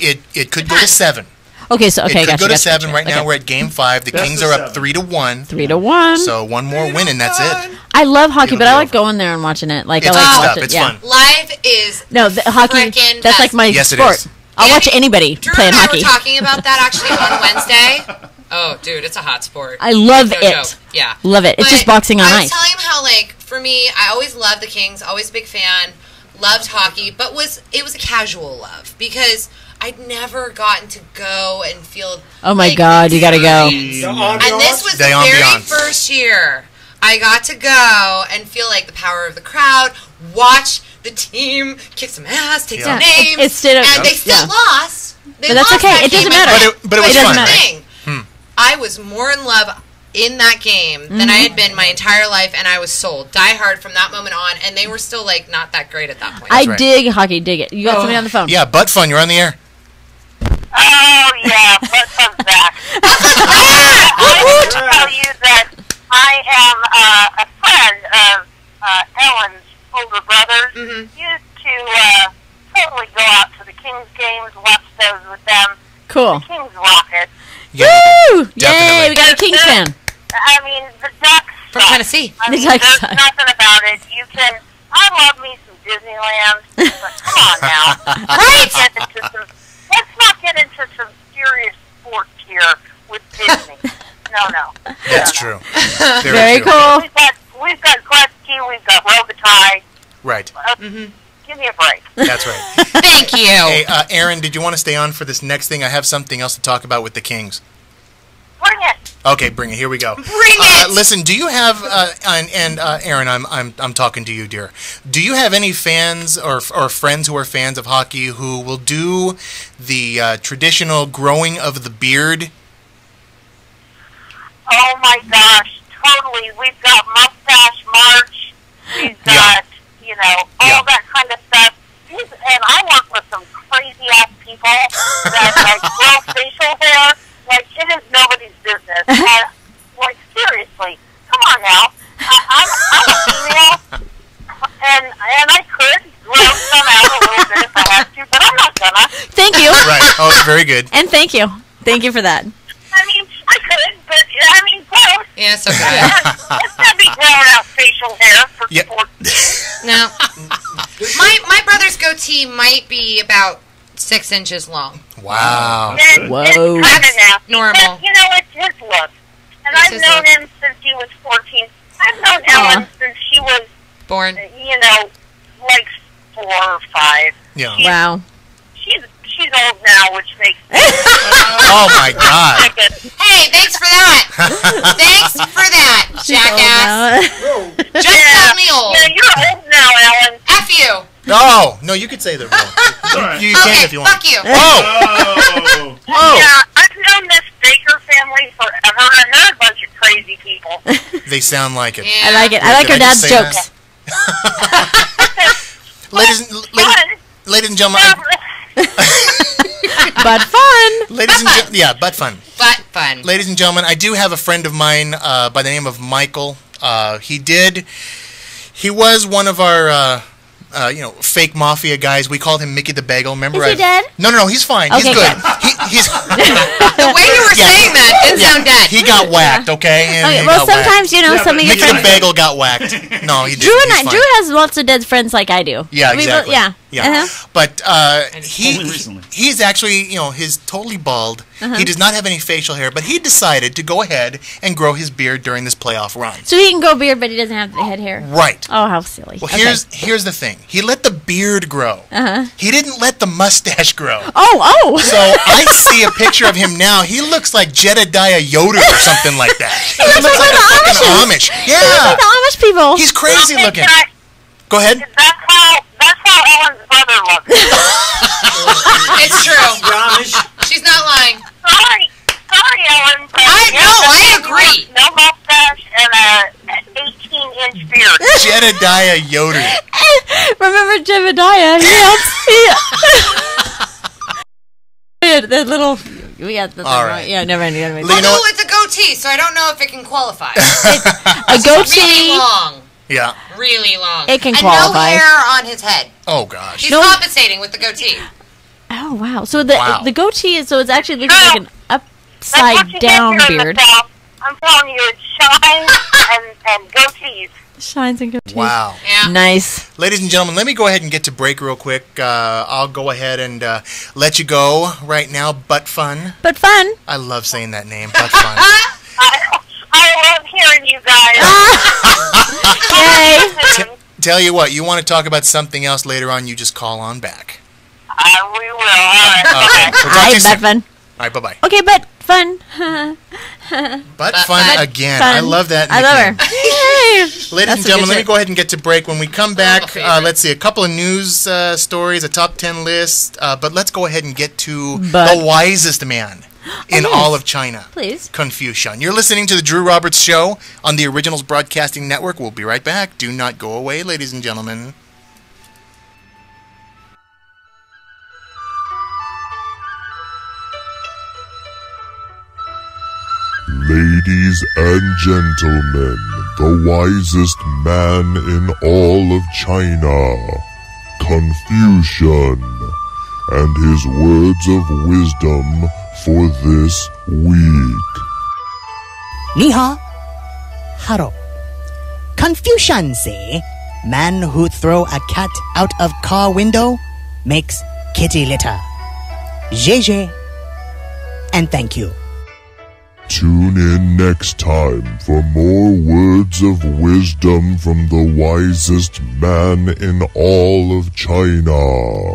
go to 7. Okay, so it could go to 7 right now. We're at Game 5. The Kings are up 3-1. 3-1. So one more win and that's it. I love hockey, but I like going there and watching it. Like it's I like good watching stuff. it. It's fun. Live is the hockey. That's like my sport. I'll watch anybody Drew playing and I hockey. were talking about that actually on Wednesday. Oh, dude, it's a hot sport. I love No it. joke. Yeah, Love it. It's But just boxing on I was ice. telling him how, like, for me, I always loved the Kings. Always a big fan. Loved hockey, but it was a casual love because I'd never gotten to go and feel. Oh my God, you gotta go. And this was the very first year I got to go and feel like the power of the crowd, watch the team kick some ass, take some names, and they still lost. They But that's lost okay. that It doesn't game, matter. But it was doesn't fun. matter. I was more in love in that game than I had been my entire life, and I was sold. Die hard from that moment on, and they were still, like, not that great at that point. I dig hockey. Dig it. You got somebody on the phone? Yeah, Butt Fun, you're on the air. Oh, yeah, Butt Fun's back. I want to tell you that I am a friend of Ellen's older brothers. Used to totally go out to the Kings games, watch those with them. Cool. The Kings rock it. Woo! Yay! We got a Kings fan. I mean, the Ducks from Tennessee. I mean, The Ducks there's suck. nothing about it. You can. I love me some Disneyland, but come on now. Let's not get into some serious sports here with Disney. No. That's true. Very cool. We've got Gretzky, we've got Robitaille. Right. Give me a break. That's right. Thank you. Hey, Aaron, did you want to stay on for this next thing? I have something else to talk about with the Kings. Bring it. Okay, bring it. Here we go. Bring it. Listen, do you have Aaron? I'm talking to you, dear. Do you have any fans or friends who are fans of hockey who will do the traditional growing of the beard? Oh my gosh, totally. We've got Mustache March. We've got all that kind of stuff. And I work with some crazy ass people that grow facial hair. Like, it is nobody's business. Like, seriously, come on now. I'm a female, and I could grow some out a little bit if I had to, but I'm not gonna. Thank you. Right. Oh, very good. And thank you. Thank you for that. I mean, I could, but gross. Yeah, it's okay. It's gonna be growing out facial hair for No. My brother's goatee might be about 6 inches long. Wow. Whoa. That's normal. It's his look. And I've known him since he was 14. I've known Ellen since she was born. Like 4 or 5. Yeah. Wow. She's old now, which makes Oh my God. Hey, thanks for that. Thanks for that, jackass. Just call me old. Yeah, you're old now, Ellen. F you. No, you could say the rule. You can if you want. Fuck you. Oh. Yeah, I've known this Baker family forever, and they're a bunch of crazy people. They sound like it. I like it. I like her dad's jokes. Ladies and gentlemen. But fun. But fun. But fun. Ladies and gentlemen, I do have a friend of mine by the name of Michael. He was one of our fake mafia guys. We called him Mickey the Bagel. Remember? Is he dead? No, he's fine. Okay, he's good. He's the way you were saying that didn't sound dead. He got whacked, okay? Well, sometimes, some of your Mickey friends... the Bagel got whacked. No, he didn't. Drew has lots of dead friends like I do. Yeah, exactly. Yeah. But he's actually, he's totally bald. He does not have any facial hair, but he decided to go ahead and grow his beard during this playoff run. So he can grow beard, but he doesn't have the head hair. Right. Oh, how silly. Well, here's the thing. He let the beard grow. He didn't let the mustache grow. Oh. So I see a picture of him now. He looks like Jedediah Yoder or something like that. He looks like a fucking Amish. Yeah. He looks like the Amish people. He's crazy looking. Go ahead. That's how Ellen's brother looks. It's true. She's not lying. Sorry, Ellen. I agree. No mustache and an 18-inch beard. Jedediah Yoder. Remember Jedediah? The little... All right. Yeah, never mind. It's a goatee, so I don't know if it can qualify. A goatee... Really long. Yeah. Really long. It can and qualify. And no hair on his head. Oh, gosh. He's compensating with the goatee. Oh, wow. So the goatee is... So it's actually looking like an upside-down beard. I'm telling you, it shines and goatees. Shines and goatees. Wow. Yeah. Nice. Ladies and gentlemen, let me go ahead and get to break real quick. I'll go ahead and let you go right now. But fun. But fun. I love saying that name. But fun. I love hearing you guys. Yay. Tell you what, you want to talk about something else later on, you just call on back. We will. All right. Okay. Hi, but fun. All right, bye-bye. Okay, but fun. But fun again. Fun. I love that nickname. I love her. Ladies and gentlemen, let me go ahead and get to break. When we come back, let's see, a couple of news stories, a top 10 list, but let's go ahead and get to the wisest man in all of China. Please. Confucian. You're listening to the Drew Roberts Show on the Originals Broadcasting Network. We'll be right back. Do not go away, ladies and gentlemen. Ladies and gentlemen, the wisest man in all of China, Confucian, and his words of wisdom for this week. Ni hao, haro. Confucian say, man who throw a cat out of car window makes kitty litter. Zhe, and thank you. Tune in next time for more words of wisdom from the wisest man in all of China,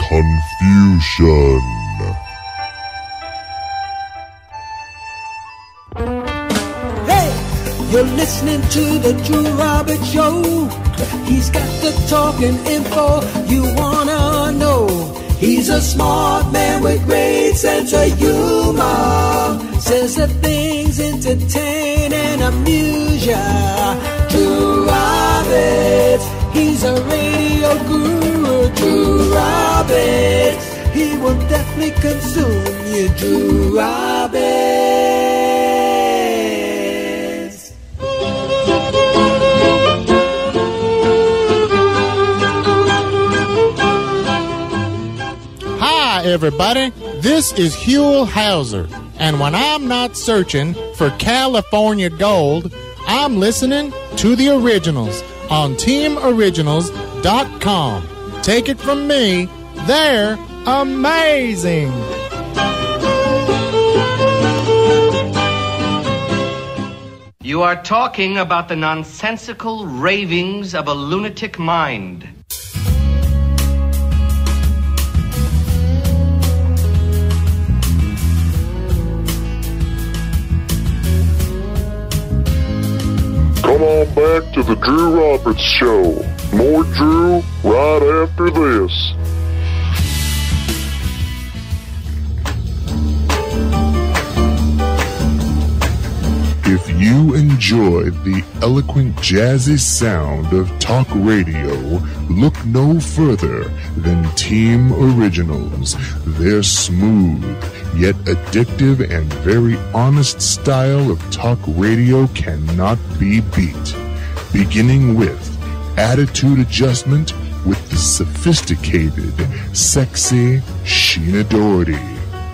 Confucian. You're listening to the Drew Roberts Show. He's got the talking info you wanna know. He's a smart man with great sense of humor. Says the things entertain and amuse ya. Drew Roberts, he's a radio guru. Drew Roberts, he will definitely consume you. Drew Roberts. Hi, everybody. This is Huell Hauser, and when I'm not searching for California gold, I'm listening to the originals on TeamOriginals.com. Take it from me, they're amazing. You are talking about the nonsensical ravings of a lunatic mind. Come on back to the Drew Roberts Show. More Drew right after this. If you enjoy the eloquent jazzy sound of talk radio, look no further than Team Originals. Their smooth, yet addictive and very honest style of talk radio cannot be beat. Beginning with attitude adjustment with the sophisticated, sexy Sheena Doherty.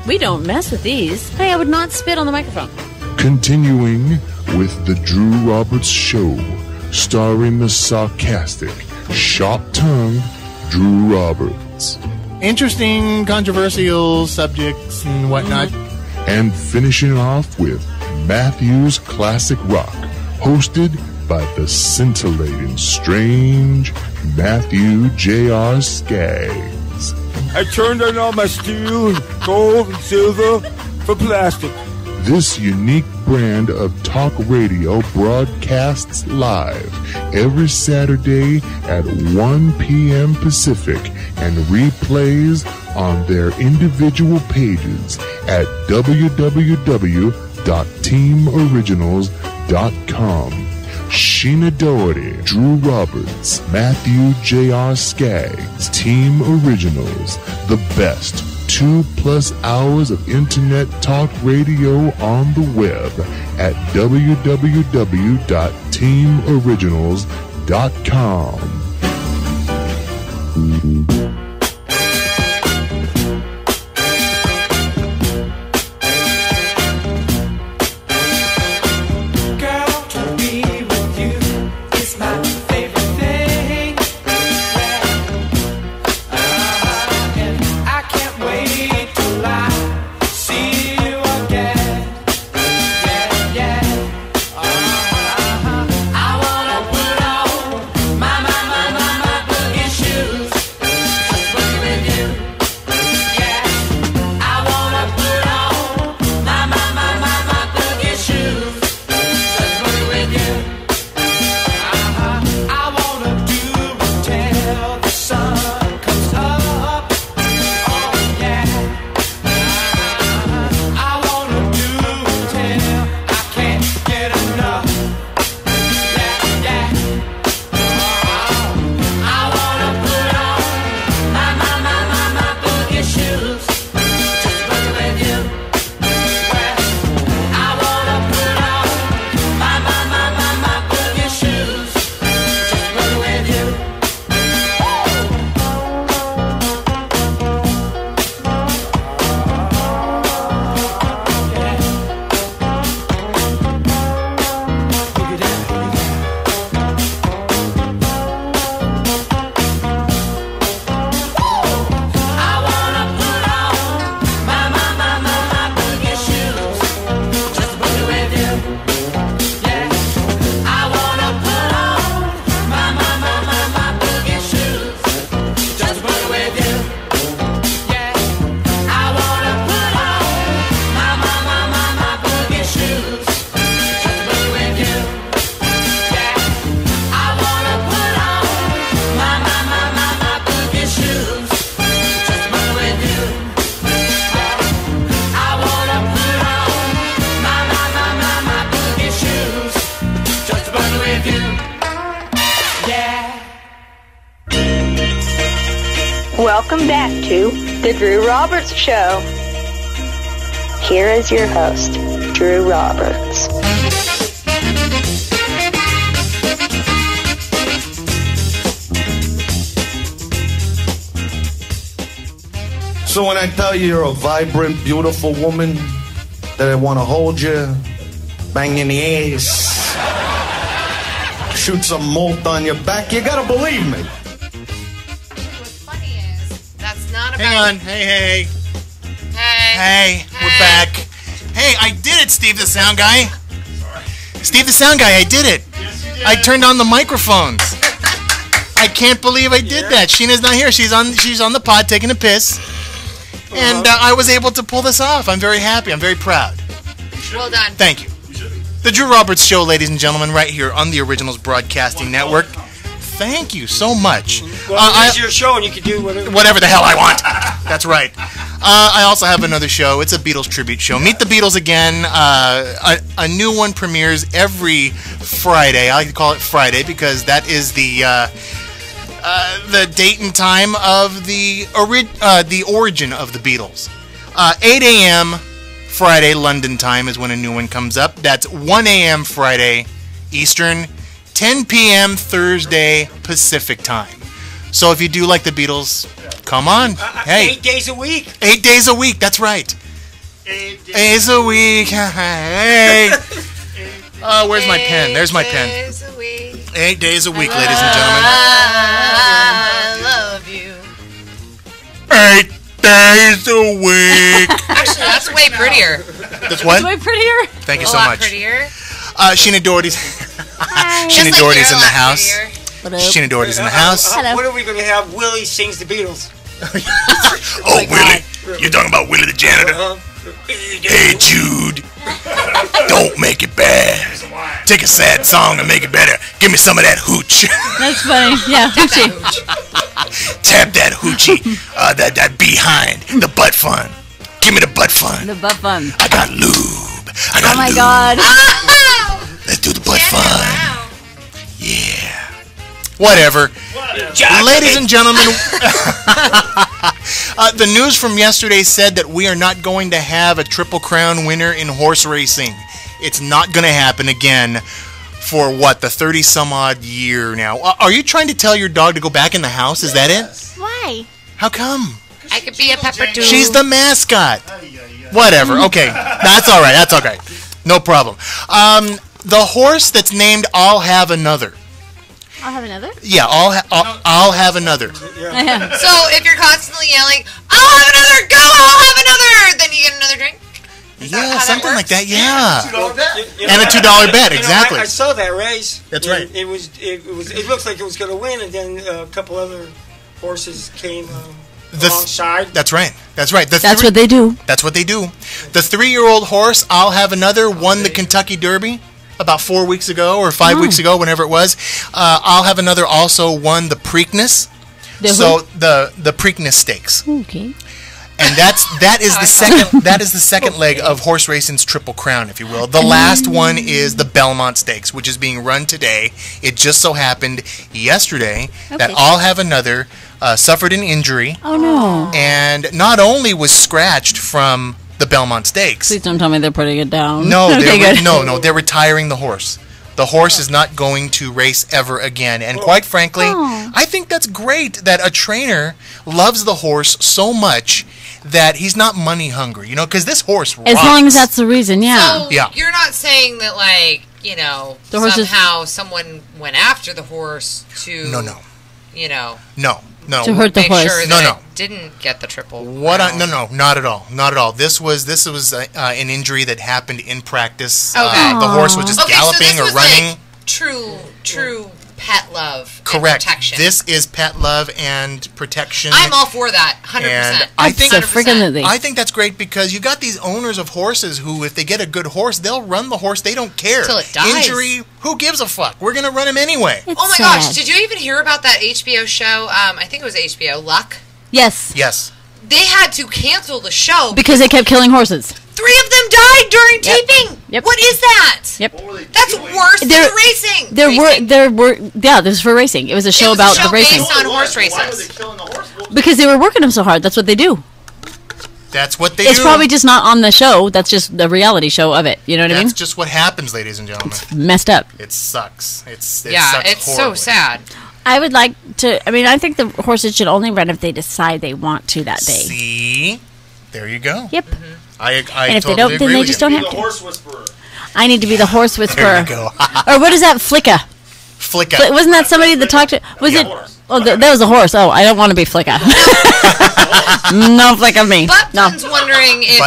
We don't mess with these. Hey, I would not spit on the microphone. Continuing with the Drew Roberts Show, starring the sarcastic, sharp-tongued Drew Roberts. Interesting, controversial subjects and whatnot. And finishing off with Matthew's Classic Rock, hosted by the scintillating, strange Matthew J.R. Skaggs. I turned on all my steel, gold, and silver for plastic. This unique brand of talk radio broadcasts live every Saturday at 1 p.m. Pacific and replays on their individual pages at www.teamoriginals.com. Sheena Doherty, Drew Roberts, Matthew J.R. Skaggs, Team Originals, the best 2+ hours of internet talk radio on the web at www.teamoriginals.com. My Welcome back to The Drew Roberts Show. Here is your host, Drew Roberts. So when I tell you you're a vibrant, beautiful woman, that I want to hold you, bang in the ass, shoot some malt on your back, you gotta believe me. What's funny is, that's not about... Hang on. Hey. Hey, we're back. Hey, I did it, Steve the Sound Guy. Sorry. Steve the Sound Guy, I did it. Yes, you did. I turned on the microphones. I can't believe I did that. Sheena's not here. She's on the pod taking a piss. And I was able to pull this off. I'm very happy. I'm very proud. Well done. Thank you. The Drew Roberts Show, ladies and gentlemen, right here on the Originals Broadcasting Network. Thank you so much. Well, it's your show, and you can do whatever the hell I want. That's right. I also have another show. It's a Beatles tribute show. Meet the Beatles again. A new one premieres every Friday. I like to call it Friday because that is the date and time of the origin of the Beatles. 8 a.m. Friday London time is when a new one comes up. That's 1 a.m. Friday Eastern, 10 p.m. Thursday Pacific time. So if you do like the Beatles, come on. Hey, 8 days a week. 8 days a week. That's right. 8 days a week. Hey. Where's my pen? There's my pen. 8 days a week, ladies and gentlemen. I love you. 8 days a week. Actually, that's way prettier. That's what? That's way prettier. Thank you A so lot much. prettier. Sheena Doherty's. Sheena Just like Doherty's you're in a the lot house. prettier. Sheena Doherty's in the house. What are we going to have? Willie sings the Beatles. Oh, Willie. You're talking about Willie the janitor? Hey, Jude. Don't make it bad. Take a sad song and make it better. Give me some of that hooch. That's funny. Yeah, hoochie. Tap that hoochie. That behind. The butt fun. Give me the butt fun. The butt fun. I got lube. I got Oh my lube. God. Let's do the butt fun. Yeah. Whatever. Ladies and gentlemen, the news from yesterday said that we are not going to have a Triple Crown winner in horse racing. It's not going to happen again for what, the 30-some-odd year now. Are you trying to tell your dog to go back in the house? Is that it? Why? How come? I could be a pepper too. She's the mascot. Whatever. Okay. That's all right. That's okay. No problem. The horse that's named I'll Have Another. I'll have another? Yeah, I'll have another. So if you're constantly yelling, I'll have another, go, I'll have another, then you get another drink? Yeah, something like that, yeah. $2 bet. And a $2 bet, exactly. I saw that race. That's right. It looks like it was going to win, and then a couple other horses came alongside. That's right. That's right. That's what they do. That's what they do. The 3-year-old horse, I'll Have Another, won the Kentucky Derby about 4 weeks ago or 5 weeks ago, whenever it was. I'll Have Another also won the Preakness. The Preakness Stakes. Okay. And that is the second leg of horse racing's Triple Crown, if you will. The last one is the Belmont Stakes, which is being run today. It just so happened yesterday that I'll Have Another suffered an injury. Oh no! And not only was scratched from the Belmont Stakes. Please don't tell me they're putting it down. No, they're retiring the horse. The horse is not going to race ever again. And quite frankly, I think that's great that a trainer loves the horse so much that he's not money hungry, because this horse rocks. As long as that's the reason, yeah. So you're not saying that, somehow someone went after the horse to... No. To hurt the horse. Sure that it didn't get the triple. No, not at all. Not at all. This was an injury that happened in practice. Okay. The horse was just galloping or running. True pet love. Correct. And protection. This is pet love and protection. I'm all for that, 100%. And I think that's great because you got these owners of horses who, if they get a good horse, they'll run the horse. They don't care. Till it dies. Injury, who gives a fuck? We're gonna run him anyway. It's oh my sad. gosh! Did you even hear about that HBO show? I think it was HBO Luck. Yes. They had to cancel the show because they kept killing horses. 3 of them died during taping. Yep. What is that? Yep. That's worse than racing. This is for racing. It was a show about the racing. Based on horse races. Why were they killing the horse? Because they were working him so hard. That's what they do. That's what they do. It's probably just not on the show. That's just the reality show of it. You know what I mean? That's just what happens, ladies and gentlemen. It's messed up. It sucks. It sucks it's horribly. so sad. I would like to. I mean, I think the horses should only run if they decide they want to that day. See, there you go. Yep. I and if totally they don't, then agree they with just you. don't have to. Horse whisperer. I need to be the horse whisperer. There you go. Or what is that? Flicka. Flicka. Wasn't that somebody that talked to? Was it? Oh, that was a horse. Oh, I don't want to be Flicka. No Flicka me. Buttfun's wondering if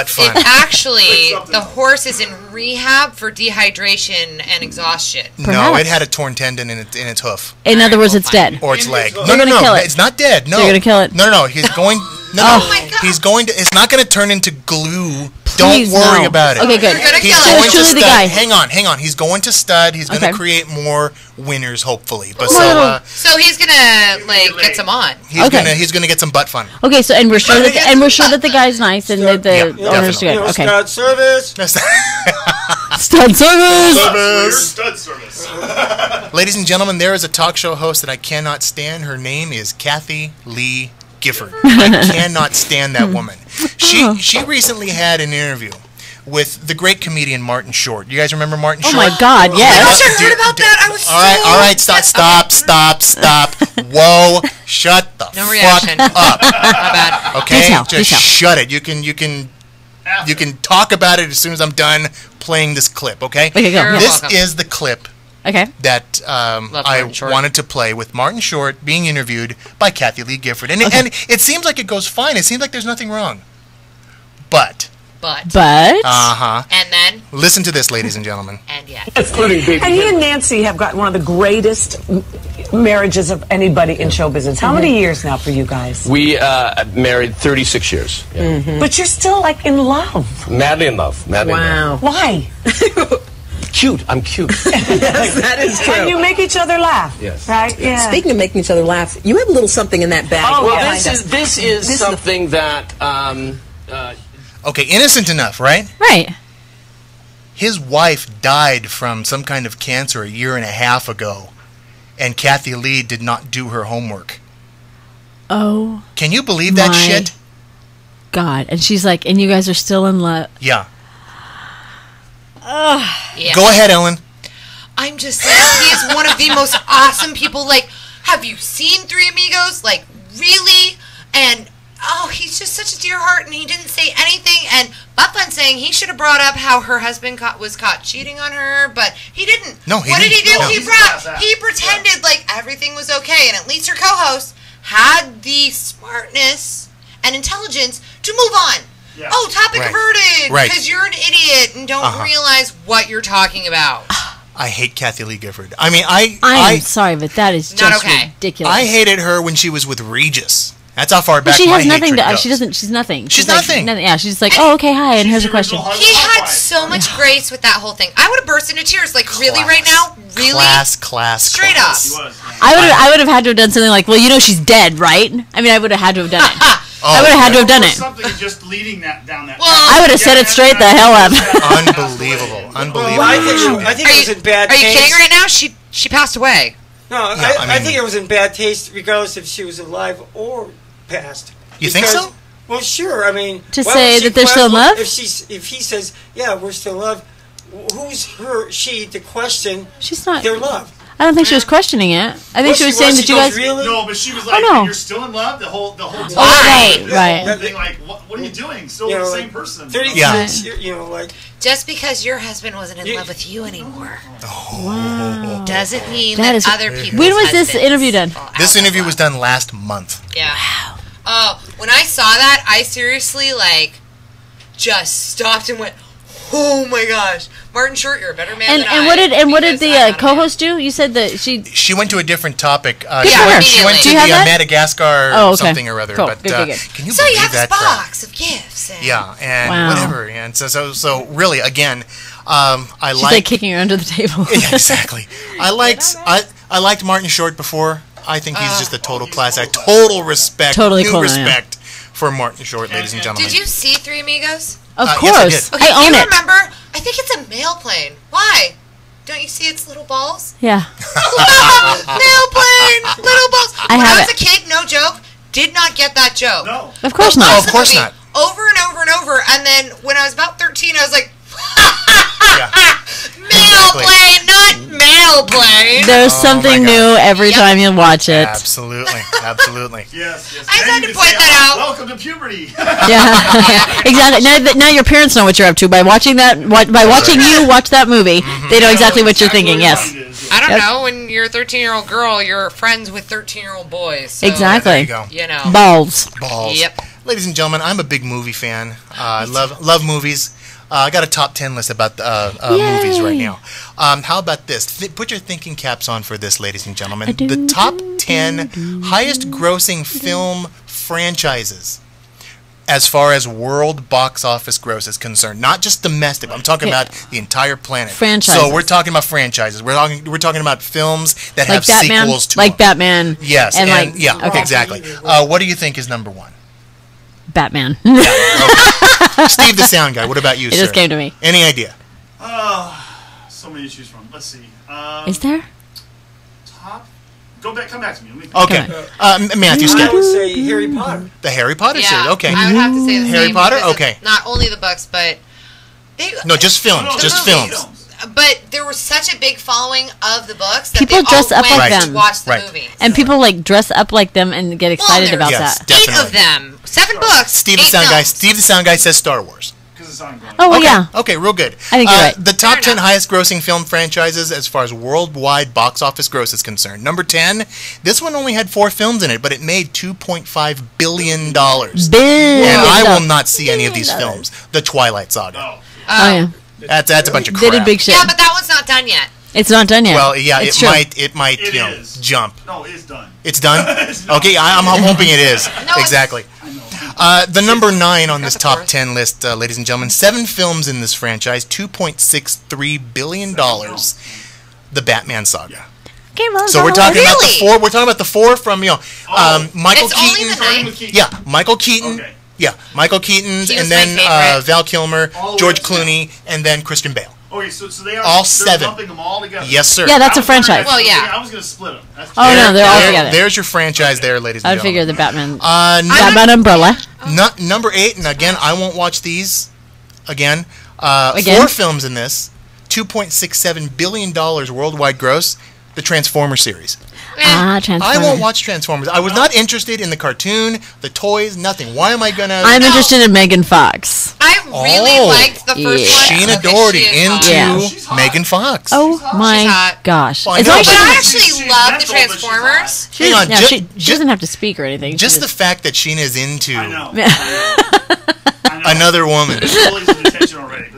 actually the horse is in rehab for dehydration and exhaustion. No, it had a torn tendon in its hoof. In other words, it's dead. Or its leg. They're gonna kill it. It's not dead. No. They're gonna kill it. No. He's going. No, he's going to. It's not going to turn into glue. Don't worry about it. Okay, good. He's going to stud. Hang on. He's going to stud. He's going to create more winners, hopefully. But so he's gonna get some on. He's gonna get some butt fun. Okay, so and we're sure that the guy's nice and the owner's good. Okay. Stud service. Stud service. Ladies and gentlemen, there is a talk show host that I cannot stand. Her name is Kathy Lee Gifford. I cannot stand that woman. She recently had an interview with the great comedian Martin Short. You guys remember Martin Short? Oh my God, yes. I heard about that. I was all right, stop. Whoa, shut the fuck up. My bad. Okay, just shut it. You can talk about it as soon as I'm done playing this clip. Okay, go. This is the clip. Okay. That I wanted to play with Martin Short being interviewed by Kathy Lee Gifford. And it seems like it goes fine. It seems like there's nothing wrong. But. Uh-huh. And then. Listen to this, ladies and gentlemen. And yet. And you and Nancy have got one of the greatest marriages of anybody in show business. How many years now for you guys? We married 36 years. Yeah. But you're still like in love. Madly in love. Wow. Why? Cute. I'm cute. Yes, that is true. And you make each other laugh. Yes. Right? Yeah. Speaking of making each other laugh, you have a little something in that bag. Oh, well, this is something that... okay, innocent enough, right? Right. His wife died from some kind of cancer a year and a half ago, and Kathy Lee did not do her homework. Oh. Can you believe that shit? God. And she's like, and you guys are still in love. Yeah. Yeah. Go ahead, Ellen. I'm just saying, he is one of the most awesome people. Like, have you seen Three Amigos? Like, really? And, he's just such a dear heart, and he didn't say anything. And Buttfun saying he should have brought up how her husband was caught cheating on her, but he didn't. No, what did he do? No. He pretended like everything was okay, and at least her co-host had the smartness and intelligence to move on. Yeah. Oh, topic averted. Right. Because you're an idiot and don't realize what you're talking about. I hate Kathy Lee Gifford. I mean, I'm sorry, but that is just ridiculous. I hated her when she was with Regis. That's how far back she has my nothing hatred to. goes. She's nothing. She's like, nothing. Yeah, she's like, oh, okay, hi, and here's a question. He had so much grace with that whole thing. I would have burst into tears. Like, really, right now? Really? Straight up. I would have had to have done something like, well, you know she's dead, right? I mean, I would have had to have done it. I would have had to have done it. Something just leading that down that. Well, I would have said it straight the hell up. Unbelievable. I think it was in bad taste. Are you kidding right now? She passed away. No, I think it was in bad taste, regardless if she was alive or passed. You think so? Well, sure. I mean, to say that they're still in love. If he says, yeah, we're still in love, who's she to question? She's not their love. I don't think she was questioning it. I think she was saying that you guys. Really? No, but she was like, "You're still in love." The whole time. Right. Thing, like, what are you doing? Still the same person. 36. Like just because your husband wasn't in love with you anymore, doesn't mean that that other people. When was this interview done? This interview was done last month. Yeah. Wow. Oh, when I saw that, I seriously just stopped and went, "Oh my gosh, Martin Short, you're a better man than I." And what did the co-host do? You said that she went to a different topic. She went to the Madagascar something or other. Cool. But good. Can you so believe you have that this box of gifts. And whatever. And so really, again, I She's like kicking her under the table. Yeah, exactly. I liked Martin Short before. I think he's just a total class act. Total respect. New respect for Martin Short, ladies and gentlemen. Did you see Three Amigos? Of course. Yes, I did. Okay, I own it. Remember? I think it's a mail plane. Why? Don't you see its little balls? Yeah. Mail plane, little balls. When I was a kid, no joke, did not get that joke. No. Of course not. Oh, of course not. Over and over and over, and then when I was about 13, I was like, male plane, not male plane. There's something new every time you watch it. Absolutely, absolutely. Yes. I just had to point that out. Welcome to puberty. Yeah, exactly. Now your parents know what you're up to by watching that. By watching you watch that movie, they know exactly what you're thinking. Yes. I don't know. When you're a 13-year-old girl, you're friends with 13-year-old boys. So, Exactly. There you go. You know. Balls. Yep. Ladies and gentlemen, I'm a big movie fan. I love movies. I got a top 10 list about movies right now. How about this? Put your thinking caps on for this, ladies and gentlemen. The top 10 highest grossing film franchises as far as world box office gross is concerned. Not just domestic. I'm talking about the entire planet. Franchises. So we're talking about franchises. We're talking about films that have Batman, sequels to like them. Batman. Yes. And okay. Exactly. What do you think is number one? Batman. Steve the sound guy, what about you, It sir? just came to me. Any idea? So many to choose from. Let's see. Is there? Come back to me. Okay. Matthew I Scott. would say Harry Potter. The Harry Potter series. Okay. I would have to say the Harry same Potter? because Okay. it's not only the books, but No, just films. The Just movies. films. But there was such a big following of the books that People they dress all up went like to them. watch the Right. movie. And people like dress up like them and get excited about Yes, that. definitely. 8 of them. 7 books. Steve the 8 sound guy. films. Steve the sound guy says Star Wars. Oh, okay. yeah. Okay, real good. I think you're right. The top 10 highest grossing film franchises as far as worldwide box office gross is concerned. Number 10, this one only had 4 films in it, but it made $2.5 billion. And I will not see any of these films. The Twilight Saga. Oh, yeah. That's a bunch of They crap. did big shit. Yeah, but that one's not done yet. It's not done yet. Well, yeah, It's it true. might It you know, is. jump. No, it's done. It's done? Okay, I'm hoping it is. Exactly. The number 9 on this top 10 list, ladies and gentlemen, 7 films in this franchise, $2.63 billion. The Batman saga. Okay, well, So we're talking about the 4. We're talking about the 4 from Michael It's only Keaton. the 9? Yeah, Michael Keaton. Okay. Yeah, Michael Keaton's, He was and then my favorite. Val Kilmer, All the George way down. Clooney, and then Christian Bale. Okay, so they are All they're 7. lumping them all together. Yes, sir. Yeah, that's I a was wondering franchise. if- Well, yeah. I was going to split them. That's Oh, no, they're all together. There's your franchise there, ladies and I'd gentlemen. figure the Batman. Batman umbrella. Number 8, and again, I won't watch these again. Again? 4 films in this, $2.67 billion worldwide gross. The Transformers series. Transformers. I won't watch Transformers. I was not interested in the cartoon, the toys, nothing. Why am I gonna? I'm interested in Megan Fox. I really liked the first one. Sheena Okay, Doherty she is into hot. Megan Fox. Oh She's my hot. gosh! Well, I As know, long as but she I doesn't- actually love the Transformers. Hang on, yeah, she doesn't have to speak or anything. just She the fact that Sheena's into I know. another woman.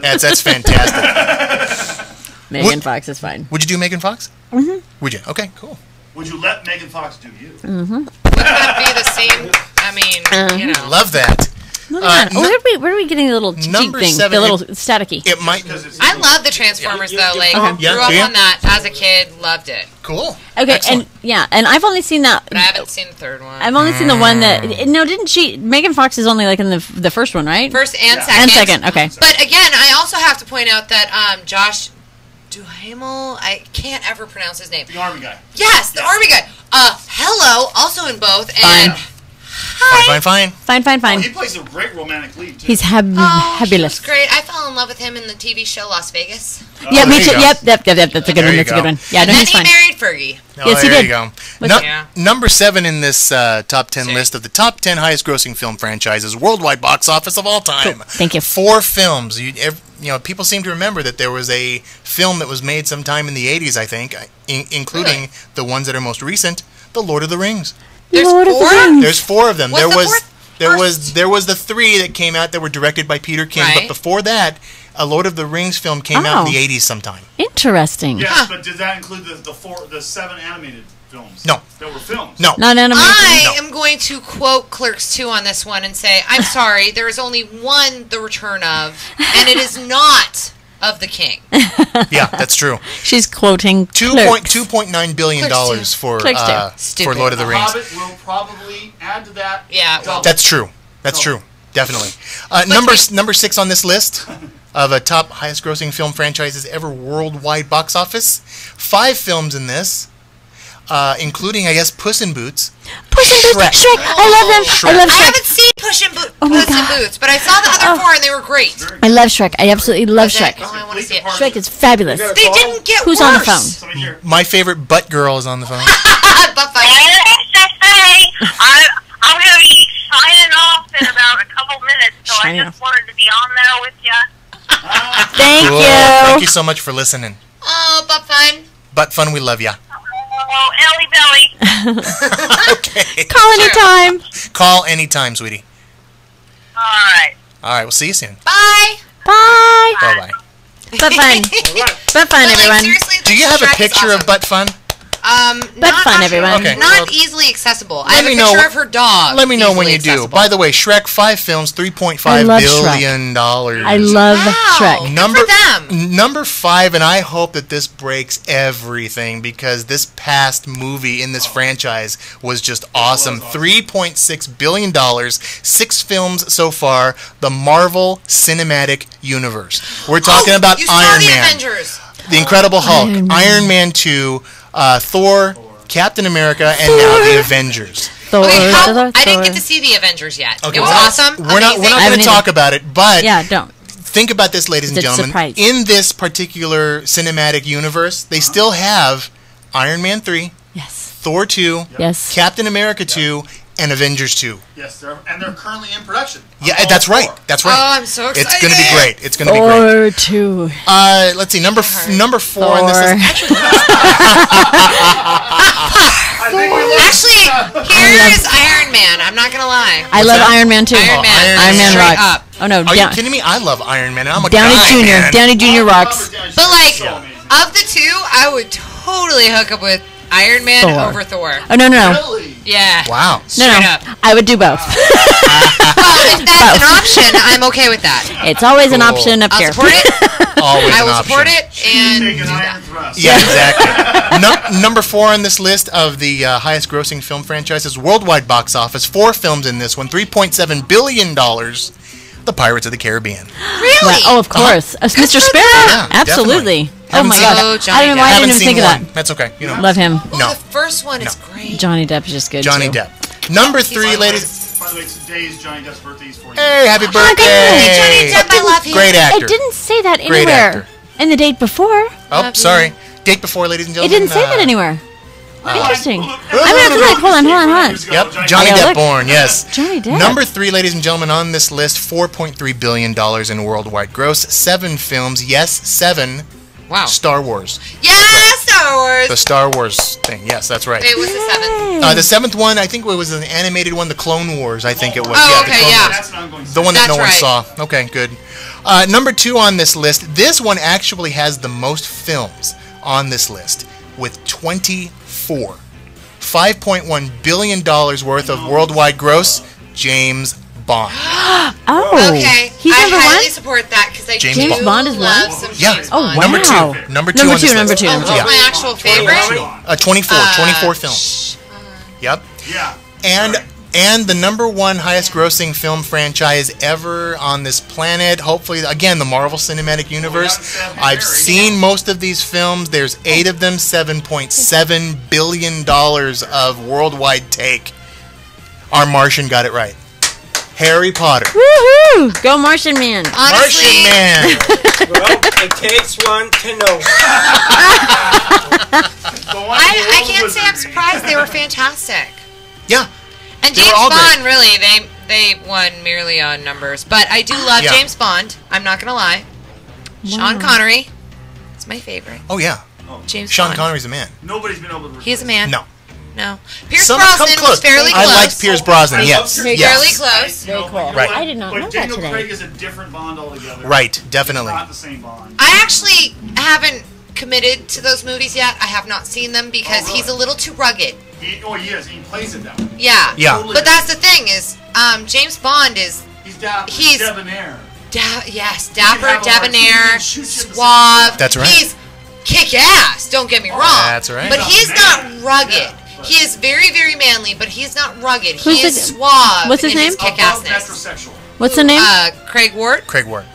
That's fantastic. Megan Fox is fine. Would you do Megan Fox? Mm-hmm. Would you? Okay, cool. Would you let Megan Fox do you? Mm-hmm. Wouldn't that be the same? I mean, you know. Love that. Look at that. Where are we getting the little cheek number thing? 7, The little staticky. It might. I love the Transformers though. Like Yeah, grew up do you? on that as a kid. Loved it. Cool. Okay, Excellent. and I've only seen that. But I haven't seen the third one. I've only seen the one that. No, didn't she? Megan Fox is only like in the first one, right? First and second. And second. Okay. But again, I also have to point out that Josh Duhamel, I can't ever pronounce his name. The army guy. Yes, the army guy. Hello, also in both. And Fine. Oh, he plays a great romantic lead too. He's she fabulous. was great. I fell in love with him in the TV show Las Vegas. Yeah, me there too. you go. Yep. That's a good one. There That's you a good go. one. Yeah, And no, then he's he fine. married Fergie. Oh, Yes, he there did. you go. Yeah. Number 7 in this top 10 list of the top 10 highest grossing film franchises worldwide box office of all time. Cool. Thank you. 4 films. People seem to remember that there was a film that was made sometime in the 80s, I think, including the ones that are most recent, The Lord of the Rings. There's Lord of the 4? Rings. There's 4 of them. What's the fourth? There was the 3 that came out that were directed by Peter King, Right. but before that, a Lord of the Rings film came out in the 80s sometime. Interesting. Yes, but did that include the 7 animated films? No. That were films? No. Not animated. I am going to quote Clerks 2 on this one and say, I'm sorry, there is only one The Return of, and it is not of the King. Yeah, that's true. She's quoting Clerks. $2.9 billion for Clerks for Lord of the Rings. Hobbit will probably add to that. Yeah, well, That's true. That's true. Definitely. Number 6 on this list of top highest grossing film franchises ever worldwide box office. 5 films in this. including, I guess, Puss in Boots. Puss in Boots, Shrek. I love them. I love Shrek. I haven't seen Puss in Boots, but I saw the other 4 and they were great. I love Shrek. I absolutely love Shrek. Oh, I want to see it. Shrek is fabulous. They didn't get Who's worse. on the phone? My favorite butt girl is on the phone. I'm going to be signing off in about a couple minutes, so I just wanted to be on there with you. Thank you. Thank you so much for listening. Oh, Butt Fun. Butt Fun, we love ya. Oh, Ellie Belly. Okay. Call anytime. Call anytime, sweetie. All right. All right, we'll see you soon. Bye. Bye. Bye-bye. Butt Fun. Butt Fun, everyone. Do you have a picture of Butt Fun? Butt Fun, everyone. Okay. Not easily accessible. I have a picture of her dog. Let me know when you do. By the way, Shrek 5 films, $3.5 billion. I love Shrek. Number 5, and I hope that this breaks everything because this past movie in this franchise was just awesome. $3.6 billion, 6 films so far. The Marvel Cinematic Universe. We're talking about Iron Man, Avengers. The Incredible Hulk, Iron Man 2. Thor, Captain America, and now the Avengers. Thor, I didn't get to see the Avengers yet. Okay, it was awesome. We're not going to talk about it, but don't. Think about this, ladies and gentlemen. Surprise. In this particular cinematic universe, they still have Iron Man 3, Thor 2, Captain America 2, and Avengers 2. Yes, they're currently in production. Yeah, that's right. That's right. Oh, I'm so excited. It's going to be great. It's going to be Thor great. 2. Let's see. Number 4 on this list. Actually, here is Iron Man. I'm not going to lie. I love Iron Man 2. Iron Man. Iron Man Straight rocks. up. Oh, no. Are you kidding me? I love Iron Man. I'm a Downey guy, Jr. man. Downey Jr. rocks. But, like, of the two, I would totally hook up with Iron Man over Thor. Oh, no. Really? Yeah. Wow. No. I would do both. Well, if that's an option, I'm okay with that. It's always an option up I'll here. support it. Always I an will option. support it and do that. Yeah, exactly. Number 4 on this list of the highest grossing film franchises, worldwide box office, 4 films in this one, $3.7 billion. The Pirates of the Caribbean. Really? Well, oh, of course. Mr. Sparrow? Yeah, Absolutely. definitely. Oh, my God. I don't know why I didn't even think of that. That's okay. You know. Love him. No. The first one is great. Johnny Depp is just good, Johnny too. Depp. Number 3, ladies. By the way, today's Johnny Depp's birthday. He's 40. Hey, happy birthday. Johnny Depp, I love you. Great actor. It didn't say that Great anywhere. actor. In the date before. Oh, sorry. Date before, ladies and It gentlemen. didn't say that anywhere. Interesting. I'm going to look. Hold on. Yep, Johnny Depp born, yes. Johnny Depp. Number 3, ladies and gentlemen, on this list, $4.3 billion in worldwide gross, 7 films, yes, 7. Wow. Star Wars. Yeah, Star Wars. The Star Wars thing, yes, that's right. It was the 7th. The 7th one, I think it was an animated one, the Clone Wars, I think it was. Oh, the okay, Clone yeah. Wars. That's an ongoing The one that no one That's saw. Okay, good. Number 2 on this list, this one actually has the most films on this list with 24. $5.1 billion worth of worldwide gross, James Bond. Okay. He's I number highly one? support that because I James do Bond is love one? some Yeah. James Oh, Bond. wow. Number 2. Number 2 on this Number list. two. Oh, my actual favorite? 24 films. Yep. Yeah. And the number 1 highest grossing film franchise ever on this planet. Hopefully, again, the Marvel Cinematic Universe. I've seen most of these films. There's 8 of them, $7.7 billion of worldwide take. Our Martian got it right. Harry Potter. Woohoo! Go Martian Man. Honestly, Martian Man. Well, it takes one to know. I can't say I'm surprised. They were fantastic. Yeah. And They were James all great. Bond, really, they won merely on numbers. But I do love Yeah. James Bond. I'm not going to lie. Sean Connery is my favorite. Oh, yeah. James Sean Bond. Connery's a man. Nobody's been able to. He's a man. No. No. Pierce Some Brosnan come close. was fairly close. I like Pierce Brosnan, yes. Fairly Yes. close. Very cool. Right. I did not know But that Daniel today. Craig is a different Bond altogether. Right, definitely. It's not the same Bond. I actually haven't committed to those movies yet. I have not seen them because he's a little too rugged. He is. He plays it that way. Yeah. Yeah. Totally. But that's the thing is, James Bond is He's debonair. dapper, debonair, suave. That's right. He's kick-ass, don't get me wrong. That's right. But he's not rugged. He is very, very manly, but he's not rugged. Who's He is the- suave what's his in name? his kick-assness. Metrosexual. What's the name? Craig Ward. Craig Ward.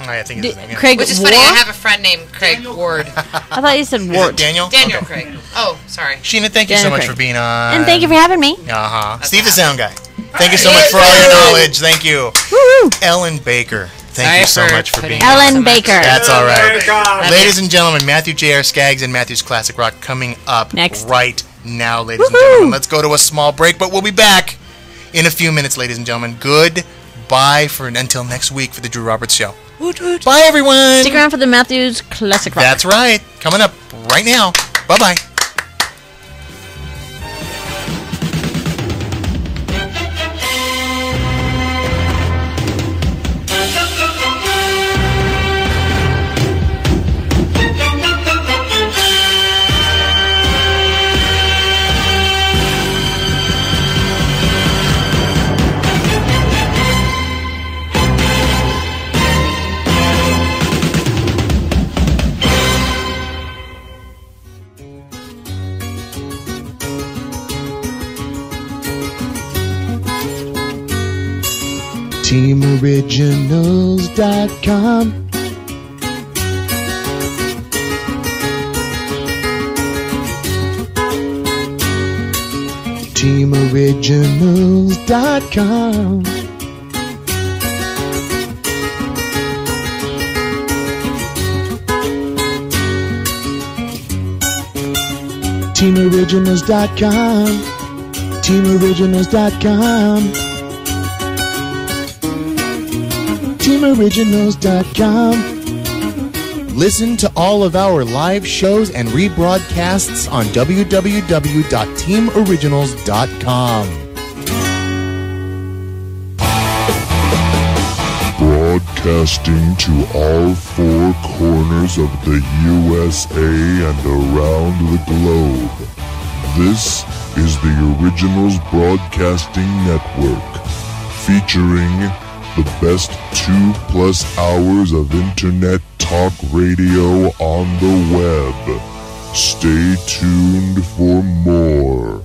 I think it's his name. Craig Which is Ward? funny. I have a friend named Craig Ward. I thought you said Ward. Daniel? Daniel Okay. Craig. Oh, sorry. Sheena, thank you so much for being on. And thank you for having me. Steve the Sound Guy. Thank you so much for all your knowledge. Thank you. Woo-hoo. Ellen Baker. Thank you so much for being Ellen on. Baker. That's all right. Ladies and gentlemen, Matthew J.R. Skaggs and Matthew's Classic Rock coming up right now, ladies and gentlemen. Let's go to a small break, but we'll be back in a few minutes, ladies and gentlemen. Goodbye until next week for the Drew Roberts Show. Bye, everyone. Stick around for the Matthews Classic Rock. That's right. Coming up right now. Bye-bye. TeamOriginals.com. TeamOriginals.com. TeamOriginals.com. TeamOriginals.com. TeamOriginals.com. Listen to all of our live shows and rebroadcasts on www.teamoriginals.com. Broadcasting to all four corners of the USA and around the globe. This is the Originals Broadcasting Network, featuring the best 2+ hours of internet talk radio on the web. Stay tuned for more.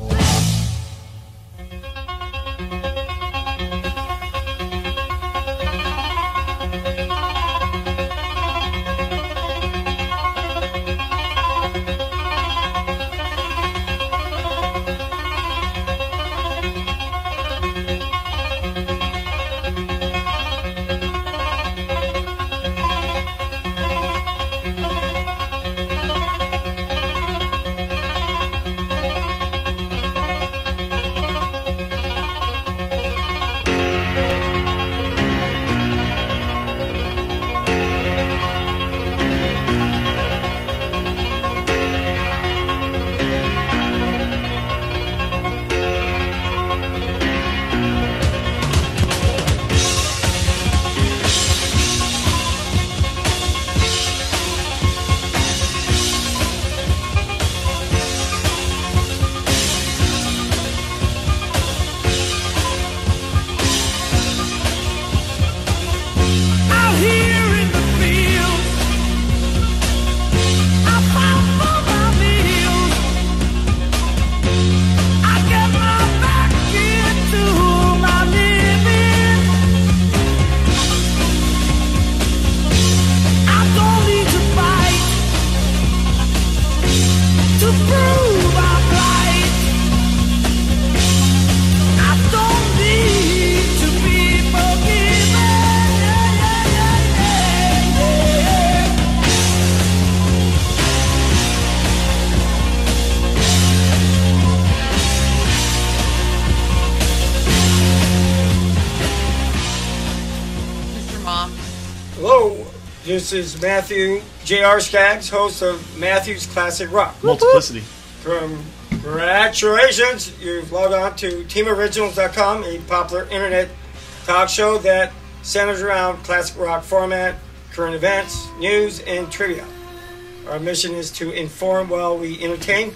This is Matthew J.R. Skaggs, host of Matthew's Classic Rock. Multiplicity. Congratulations. You've logged on to TeamOriginals.com, a popular internet talk show that centers around classic rock format, current events, news, and trivia. Our mission is to inform while we entertain.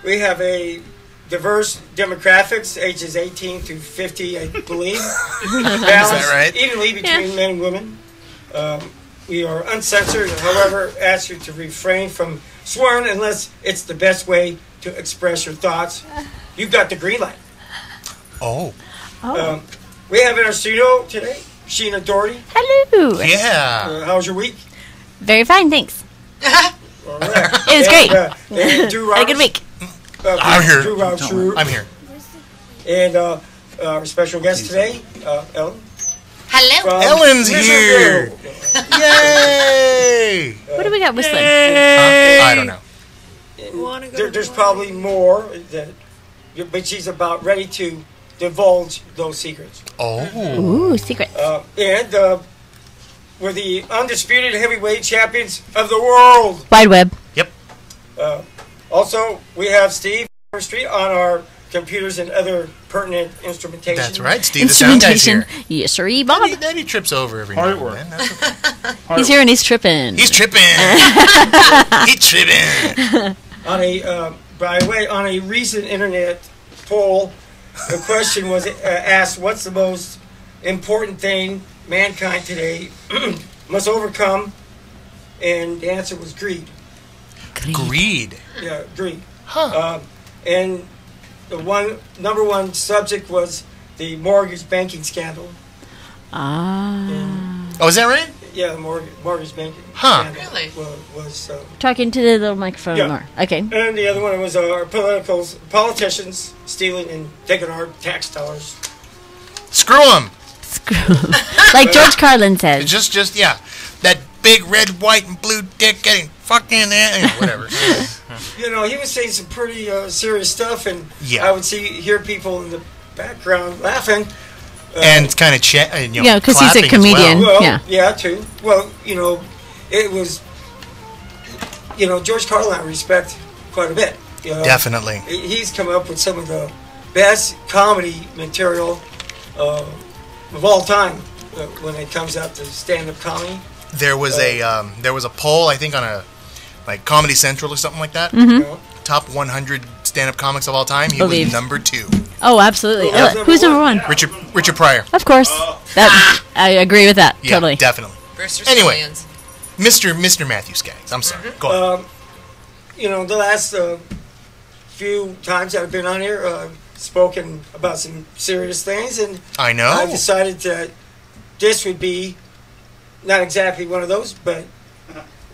We have a diverse demographics, ages 18 to 50, I believe. Balanced right? evenly between men and women. We are uncensored, however, ask you to refrain from swearing unless it's the best way to express your thoughts. You've got the green light. Oh. We have in our studio today Sheena Doherty. Hello. Yeah. How's your week? Very fine, thanks. All right. It was great. And Drew Roberts. Had a good week. I'm here. Drew Roberts. I'm here. And our special guest today, Ellen. Hello. Ellen's here. Yay! What do we got whistling? I don't know. There's probably more, but she's about ready to divulge those secrets. Oh. Ooh, secrets. And we're the undisputed heavyweight champions of the world. Wide web. Yep. Also, we have Steve Street on our computers and other pertinent instrumentation. That's right, Steve. The sound guy's here. Yes, sir, Bob. Then he trips over every now and then. That's okay. He's here and he's tripping. He's tripping. He's tripping. On a, by the way, on a recent internet poll, the question was asked, "What's the most important thing mankind today must overcome?" And the answer was greed. Greed. Yeah, greed. Huh. And the number one subject was the mortgage banking scandal. Oh, is that right? Yeah, the mortgage banking scandal. Really? Was talking to the little microphone more. Okay. And the other one was our politicians stealing and taking our tax dollars. Screw them. Like George Carlin says. Just yeah, that big red, white, and blue dick getting fucking whatever. You know, he was saying some pretty serious stuff, and yeah. I would hear people in the background laughing. And kind of because he's a comedian. Well, yeah, too. Well, it was, George Carlin I respect quite a bit. Definitely. He's come up with some of the best comedy material of all time when it comes out to stand-up comedy. There was a poll, I think, on a Comedy Central or something like that. Mm-hmm. Top 100 stand-up comics of all time. He was number 2. Oh, absolutely. Who's number 1? Richard Pryor. Of course. I agree with that. Yeah, totally. Definitely. Anyway, Mr. Matthew Skaggs. I'm sorry. Go ahead. The last few times that I've been on here, I've spoken about some serious things, and I know. I decided that this would be not exactly one of those, but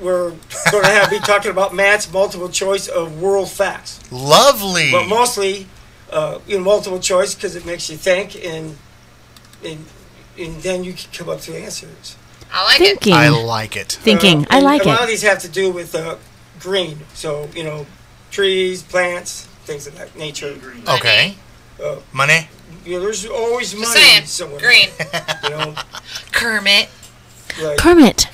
we're going to be talking about Matt's multiple choice of world facts. Lovely. But mostly, multiple choice because it makes you think, and then you can come up to answers. I like it. I like it. Thinking. I like it. A lot of these have to do with green. So, trees, plants, things of that nature. Okay. Money? There's always money somewhere. Green. Kermit. Like, Kermit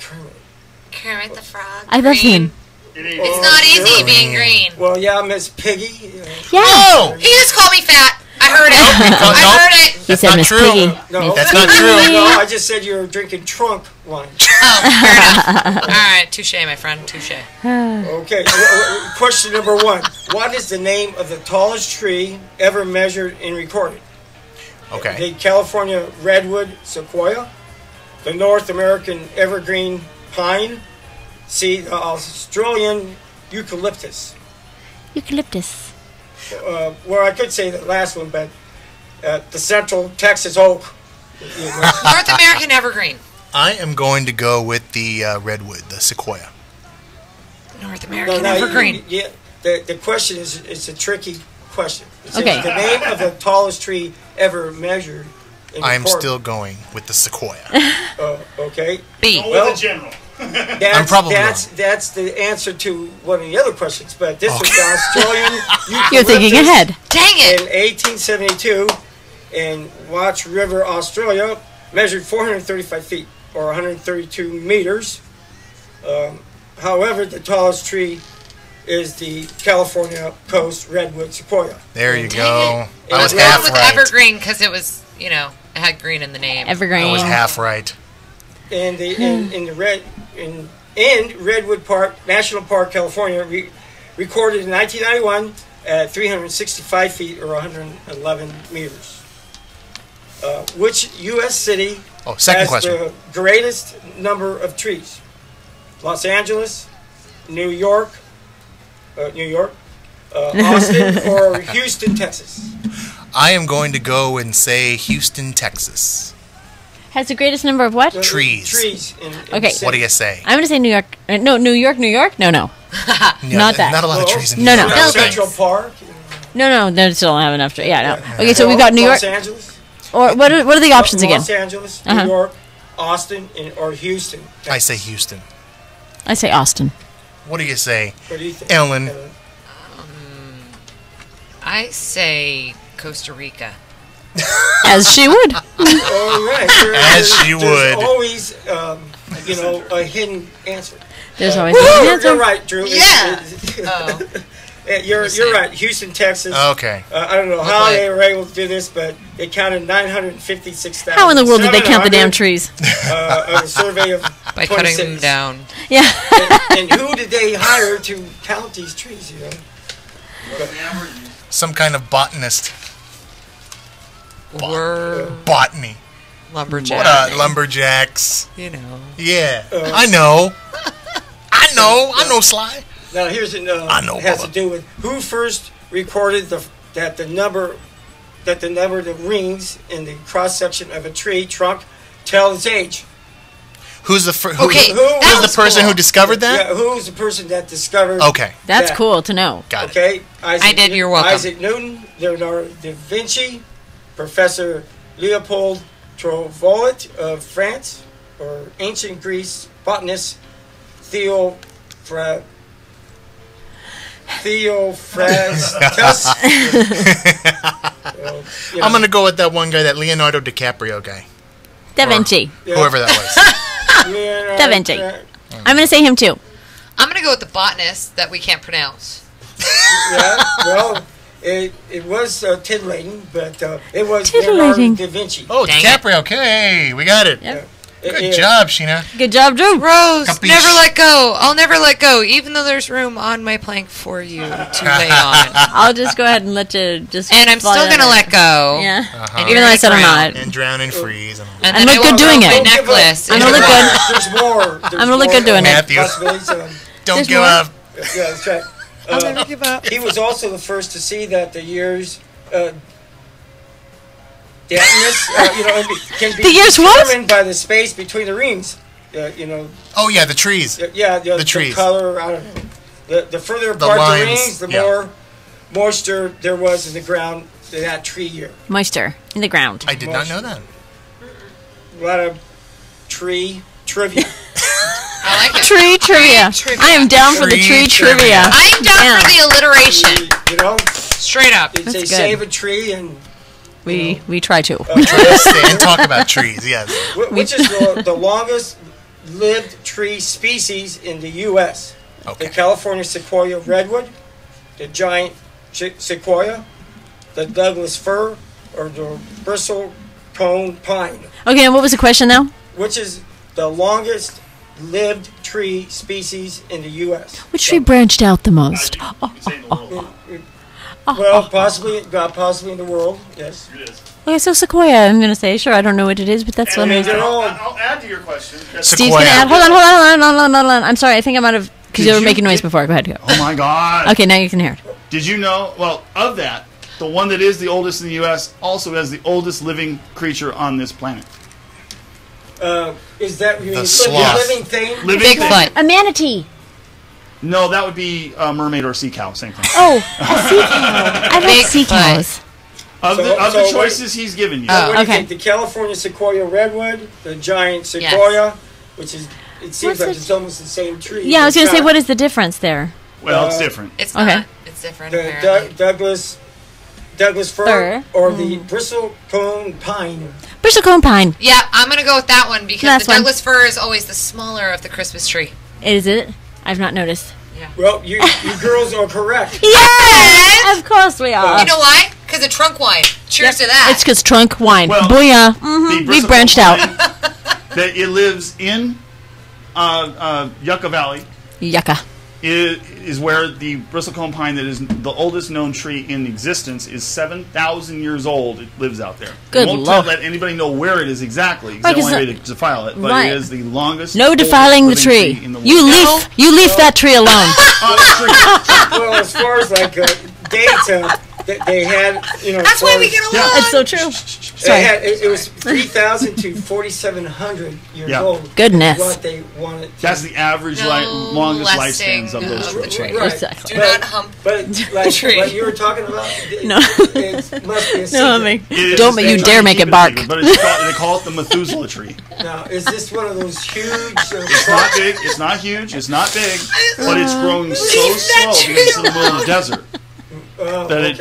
the Frog. I love him. It's not easy being green. Well, yeah, Miss Piggy. Yeah. Oh! He just called me fat. I heard it. I heard it. He said Miss Piggy. No, that's not true. No, I just said you were drinking trunk wine. Oh, fair enough. All right, touche, my friend, touche. Okay, question number 1. What is the name of the tallest tree ever measured and recorded? Okay. The California redwood sequoia, the North American evergreen pine, C, the Australian eucalyptus. Eucalyptus. Well, I could say the last one, but the Central Texas oak. North American evergreen. I am going to go with the redwood, the sequoia. North American evergreen. The question is, it's a tricky question. It's the name of the tallest tree ever measured. I'm still going with the sequoia. Okay. B. Well, the general. I'm probably that's the answer to one of the other questions, but this was the Australian eucalyptus. You're thinking ahead. Dang it! In 1872, in Watch River, Australia, measured 435 feet, or 132 meters. However, the tallest tree is the California coast redwood sequoia. There you go. I was going with evergreen because it was, it had green in the name. Evergreen. I was half right. And in Redwood Park, National Park, California, recorded in 1991 at 365 feet or 111 meters. Which U.S. city has the greatest number of trees? Los Angeles, New York, Austin, or Houston, Texas? I am going to go and say Houston, Texas. Has the greatest number of what? Trees. Trees. In Okay. What do you say? I'm going to say New York. No, New York. No. Not that. Not a lot of trees in New No. York. Central Park. No, they still don't have enough trees. Yeah, no. Okay, so we've got New York. Los Angeles. Or what are the options again? Los Angeles, New York, Austin, or Houston. I say Houston. I say Austin. What do you say, What do you think? Ellen? I say Costa Rica. As she would. All right. As she would. There's always, a hidden answer. There's always a hidden answer. You're right, Drew. Yeah. You're right. Houston, Texas. Okay. I don't know how they were able to do this, but they counted 956,000. How in the world did they count the damn trees? A survey of By 26. cutting them down. Yeah. And who did they hire to count these trees? Some kind of botanist. Or botany. Lumberjacks. Lumberjacks. You know. Yeah. I know. I know, Sly. Now here's it has to do with who first recorded that the number of the rings in the cross section of a tree trunk tell its age. Who's the Who's the person who discovered that? Yeah, who's the person that discovered? Okay, that's cool to know. Got it. Okay, I did. You're welcome. Isaac Newton, Leonardo da Vinci, Professor Leopold Trouvelot of France, or ancient Greece botanist Theophrastus. I'm going to go with that one guy, that Leonardo DiCaprio guy. Da Vinci. Whoever that was. Da Vinci. I'm going to say him too. I'm going to go with the botanist that we can't pronounce. Yeah, well, it was titillating, but it was Leonardo da Vinci. Oh, DiCaprio. Okay, we got it. Yep. Good job, Sheena. Good job, Drew. Rose, never let go. I'll never let go, even though there's room on my plank for you to lay on. I'll just go ahead and let you just. And I'm still going to let go. Yeah. Even though I said I'm not. And drown and freeze. And I look good doing it. My necklace. I'm going to look good. There's more. I'm going to look good doing Matthew. it. Don't give up. Yeah, that's right. I'll never give up. He was also the first to see that the years. Dampness, can be determined by the space between the rings. Oh yeah, the trees. The trees. The color, I don't know. The further apart the rings, the more moisture there was in the ground that tree year. Moisture in the ground. I did not know that. A lot of tree trivia. I like it. Tree trivia. I am down for the tree trivia. I'm down for the alliteration. Straight up. They save a tree and. We try to. We try to stay and talk about trees, yes. Which is the longest lived tree species in the U.S.? Okay. The California sequoia redwood, the giant sequoia, the Douglas fir, or the bristlecone pine. Okay, and what was the question now? Which is the longest lived tree species in the U.S.? Which tree branched out the most? Well, possibly in the world, yes. It is. Okay, so sequoia, I'm going to say. Sure, I don't know what it is, but that's what I'm going to say. I'll add to your question. Steve's going to add. Hold on. I'm sorry, I think I might have, because you were making noise before. Go ahead. Go. Oh, my God. Okay, now you can hear it. Did you know, of that, the one that is the oldest in the U.S. also has the oldest living creature on this planet. Is that the sloth. Living thing? Bigfoot. A manatee. No, that would be a mermaid or a sea cow. Same thing. Oh, a sea cow. I like sea cows. Of the choices he's given you. What do you think? The California sequoia redwood, the giant sequoia, which is, it seems like it's almost the same tree. Yeah, I was going to say, what is the difference there? Well, it's different. It's not. It's different, the Douglas fir or the bristlecone pine. Bristlecone pine. Yeah, I'm going to go with that one because the Douglas fir is always the smaller of the Christmas tree. Is it? I've not noticed. Yeah. Well, you girls are correct. Yes! Of course we are. You know why? Because of trunk wine. Cheers to that. It's because trunk wine. Well, booyah. We've branched out. That it lives in Yucca Valley. Yucca. Is where the bristlecone pine that is the oldest known tree in existence is 7,000 years old. It lives out there. Good Lord. Won't let anybody know where it is exactly. Because they want to defile it. But it is the longest. No defiling the tree. In the world. You leave that tree alone. Well, as far as dates, they had, That's why we get along. That's so true. Sorry. It was 3,000 to 4,700 years old. Goodness. What they wanted. That's the average longest lifespans of those trees. Right. Exactly. Do not hump like tree. Like you were talking about, No. it must be a secret. Don't you dare make it bark. But they call it the Methuselah tree. Now, is this one of those huge? It's not big. It's not huge. It's not big. But it's growing so slow because it's in the middle of the desert. That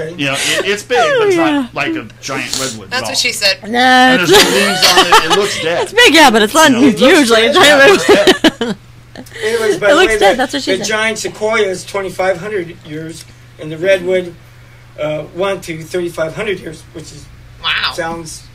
it's big, but it's not like a giant redwood. That's what she said. No. And there's no leaves on it. It looks dead. It's big, yeah, but it's not huge like a giant redwood. Anyways, by It the looks way, dead, that's what she the said. giant sequoia is 2,500 years, and the redwood 1 to 3,500 years, which is sounds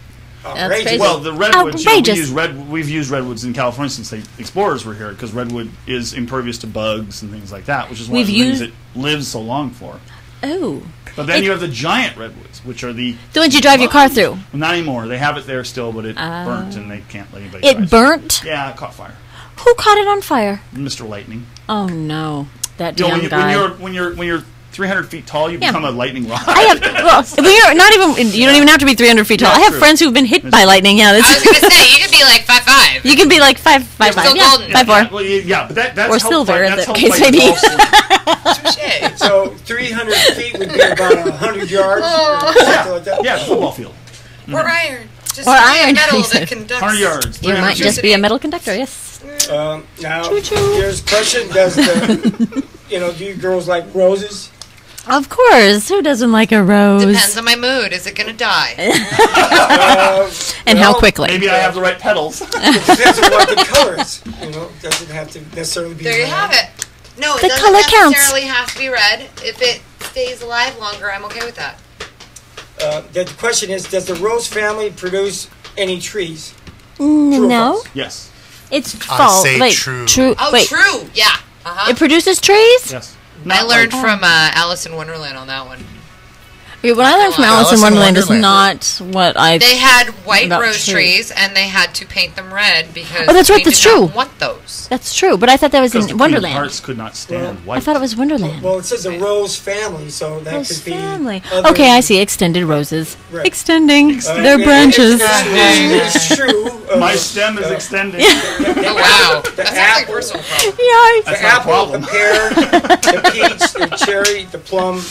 outrageous. crazy. Well, the redwoods, Outrageous. we've used redwoods in California since the explorers were here, because redwood is impervious to bugs and things like that, which is one of the things it lives so long for. Oh. But then you have the giant redwoods, which are the ones you drive your car through. Not anymore. They have it there still, but it burnt, and they can't let anybody. It burnt? Yeah, it caught fire. Who caught it on fire? Mr. Lightning. Oh no, that You know, damn guy. when you're 300 feet tall, you become a lightning rod. I have. Well, you're not even. You don't even have to be 300 feet tall. I have friends who've been hit by lightning. Yeah, I was going to say, you could be like 5'5". You can be like 5'5". Still Yeah, golden. 5'4". Well, yeah, but that's or silver, as the case may be. So 300 feet would be about 100 yards, or something like that. Yeah, football field. Or iron. Just Or iron. metal that conducts. 100 yards. You might just be a metal conductor. Yes. Now, here's a question: does the, do you girls like roses? Of course. Who doesn't like a rose? Depends on my mood. Is it going to die? And how quickly? Maybe I have the right petals. It depends on what the color is. Doesn't have to necessarily be. There you have it. No, it The doesn't color necessarily counts. have to be red. If it stays alive longer, I'm okay with that. The question is: does the rose family produce any trees? True or No. false? Yes. It's I false. say Wait, true. Oh, Wait. true. Yeah. Uh-huh. It produces trees? Yes. I learned from Alice in Wonderland on that one. Okay, what I learned from Alice in Wonderland is not what I. They had white about rose trees, and they had to paint them red because Oh, that's right, we that's did not true. want those. That's true, but I thought that was Because the in Queen of Wonderland. Hearts could not stand white. I thought it was Wonderland. Well, it says a rose family, so that Rose could be. family. other- Okay, I see. Extended roses. Right. Extending their branches. It's true. My stem is extending. Oh, wow. That sounds like a apple. personal problem. Yikes. That's The not a apple, problem. the pear, the peach, the cherry, the plum.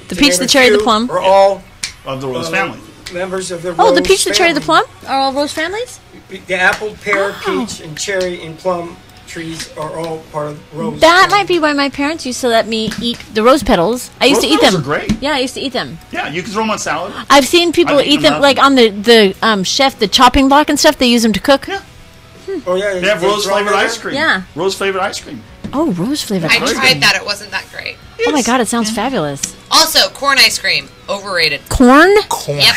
The peach, the cherry, the plum. Are all Of the rose family. members of the Oh, rose the peach, the cherry, the family. plum are all rose families? The apple, pear, Wow. peach, and cherry and plum trees are all part of rose. That family. might be why my parents used to let me eat the rose petals. I used Rose to eat petals them. are great. Yeah, I used to eat them. Yeah, you can throw them on salad. I've seen people I've eat eaten them them like on the chef, the chopping block and stuff. They use them to cook. Yeah. Oh yeah, They have rose flavored ice cream. Yeah. Rose flavored ice cream. Oh, rose flavored I ice tried cream. that. It wasn't that great. Oh my god, it sounds fabulous. Also, corn ice cream. Overrated. Corn? Corn. Yep.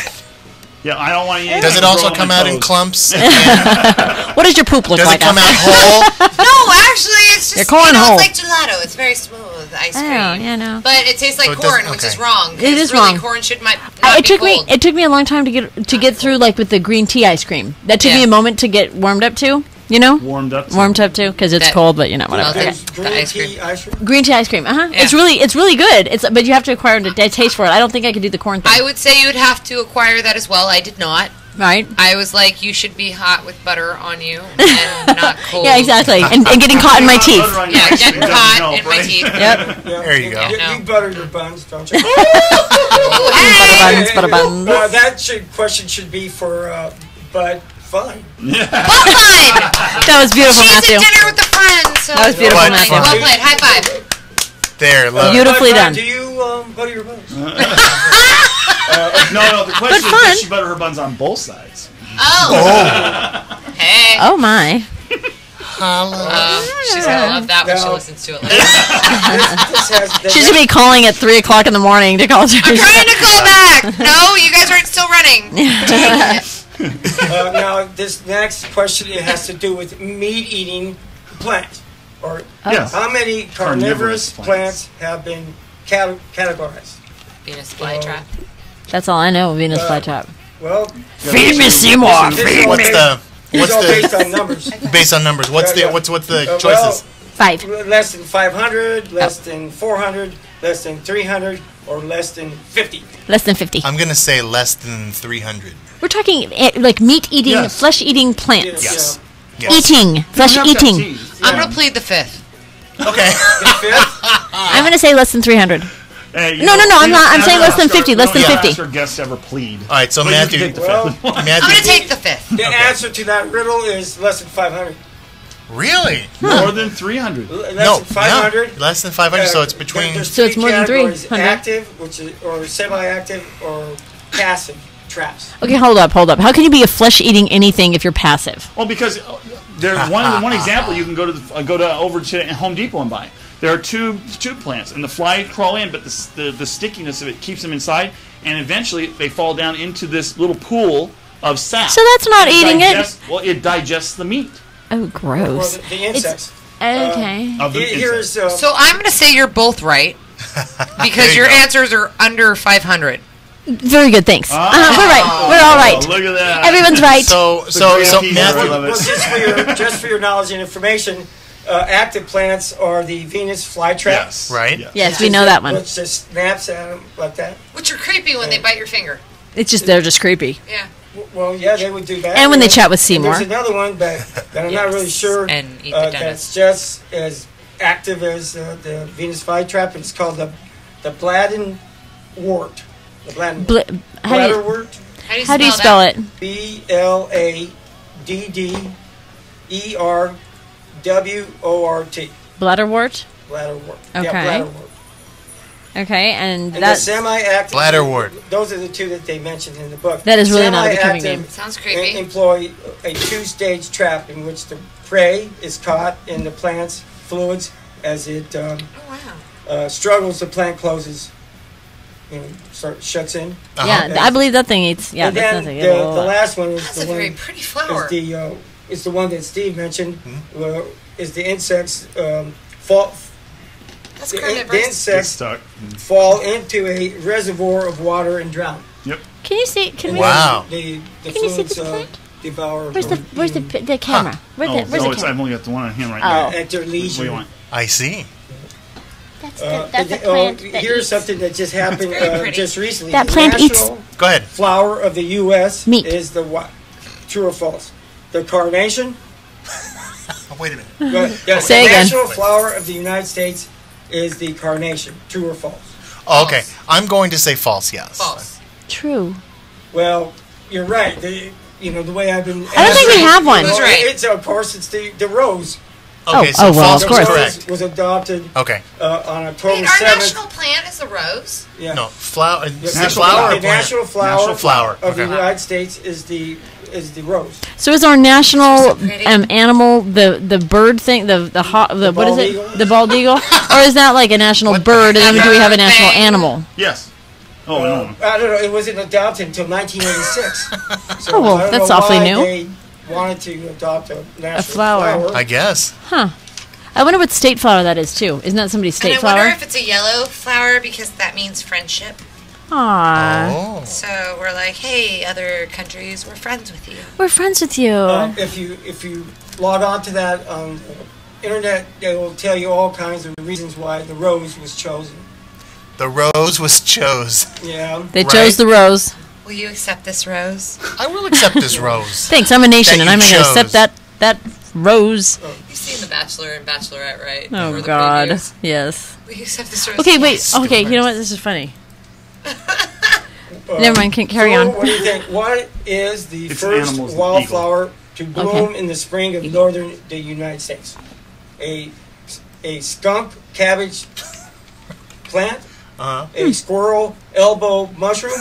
Yeah, I don't want to eat. Does it also come out in clumps? What does your poop look Does like? it come out Asa? whole? No, actually, it's Your just cornhole. it's like gelato. It's very smooth ice cream. Oh, yeah, no. But it tastes like So it corn, doesn't- which okay. is wrong. It is really, wrong. Corn should not be It took cold. me a long time to get through, like with the green tea ice cream. That took me Yeah. a moment to get warmed up to. You know, warmed up too, because it's That- cold. But you know, whatever. Well, Okay. the ice cream. Green tea ice cream. Yeah. It's really good. But you have to acquire a taste for it. I don't think I could do the corn thing. I would say you'd have to acquire that as well. I did not. Right. I was like, you should be hot with butter on you and not cold. Yeah, exactly. And getting caught in my teeth. Yeah, getting caught in my teeth. Yep. There you go. You butter your buns, don't you? Butter buns. That question should be for Bud Fun. That was beautiful, She's Matthew. at dinner with a friend. So That was beautiful, Bud Matthew. Fun. Well played. High five. There, love. Beautifully Bud Fun, done. Do you butter your buns? No, the question is, does she butter her buns on both sides? Oh. Hey. Oh my. She's gonna love that when she listens to it later. She should be calling at 3:00 in the morning to call. I'm trying to call back. No, you guys aren't still running. Now, this next question it has to do with meat-eating plants. Or Yes. how many carnivorous plants have been categorized? Venus flytrap. That's all I know. Venus flytrap. Well, Feed me, Seymour. This is all What's based- the this is all based on numbers. based on numbers? What's the Yeah, what's the well, choices? 5. Less than 500, less than 400, less than 300, or less than 50. Less than 50. I'm going to say less than 300. We're talking like meat-eating, flesh-eating plants. Yes. Eating. Flesh-eating. I'm going to plead the 5th. Okay. I'm going to say less than 300. No, I'm not. I'm saying less than 50. Less than 50. Ask our guests ever plead. All right, so Matthew. I'm going to take the 5th. The answer to that riddle is less than 500. Really? More than 300. Less than 500. No, less than 500, so it's between... So it's more than 300. Active, which is, or semi-active, or passive traps. Okay, hold up. How can you be a flesh-eating anything if you're passive? Well, because there's one example you can go to over to Home Depot and buy. There are tube plants, and the fly crawl in, but the stickiness of it keeps them inside, and eventually they fall down into this little pool of sap. So that's not eating it. Well, it digests the meat. Oh, gross. Well, the insects. Okay. So I'm going to say you're both right because your answers are under 500. Very good, thanks. We're right. We're all right. Look at that. Everyone's right. So Matthew, well, just for your knowledge and information, active plants are the Venus flytrap. Yes. Right? Yes, we know that one. Which just snaps at them like that. Which are creepy when they bite your finger. They're just creepy. Yeah. Well, yeah, they would do that. And when they chat with Seymour. There's another one that I'm not really sure that's just as active as the Venus flytrap. It's called the bladdenwort. The bladdenwort. Bladderwort. How do you spell it? BLADDERWORT. Bladderwort? Bladderwort. Okay. Yeah, bladderwort. Okay, and that's the semi-active. Bladderwort. Those are the two that they mentioned in the book. That is really not a becoming name. Sounds creepy. Employ a two-stage trap in which the prey is caught in the plant's fluids as it struggles. The plant closes. Shuts in. Yeah, I believe that thing eats. Yeah, and then the last one is that's a very pretty flower. Is the one that Steve mentioned. Is the insects fall? The insects fall into a reservoir of water and drown. Yep. Can you see? Can we? Wow. The can you see the plant? Devour. Where's the camera? Where's the camera? I've only got the one on hand right now. At their leisure. What do you want? I see. That's a plant. Here's something that just happened just recently. That plant eats. Go ahead. Flower of the U.S. Meat. Is the what? True or false? The carnation. Wait a minute. Say the again. national flower of the United States is the carnation. True or false? Oh, okay, I'm going to say false. Yes. False. True. Well, you're right. The way I've been. I don't think we have one. Who's right? It's of course it's the rose. Okay, so false of course. Correct. Was adopted. Okay. On October 7th. Our national plant is the rose. Yeah. No, flower. The National flower of the United States is the rose. So is our national animal the bird thing, the what is it? Eagle? The bald eagle, or is that like a national bird? And then do we have a national animal? Yes. Oh no. I don't know. It wasn't adopted until 1986. So Oh, well, I don't that's know awfully why new. They wanted to adopt a national flower. I guess. Huh. I wonder what state flower that is too. Isn't that somebody's state flower? I wonder if it's a yellow flower because that means friendship. Aww. Oh. So we're like, hey, other countries, we're friends with you. We're friends with you. If you log on to that internet, they will tell you all kinds of reasons why the rose was chosen. The rose was chose. Yeah. They chose the rose. Will you accept this rose? I will accept this rose. Thanks. I'm a nation, and I'm going to accept that rose. You've seen The Bachelor and Bachelorette, right? Oh God. Previews? Yes. Will you accept this rose? Okay, wait. Okay, you know what? This is funny. Never mind. Carry on. What do you think? What is the first wildflower to bloom in the spring of northern the United States? A skunk cabbage plant, a squirrel elbow mushroom,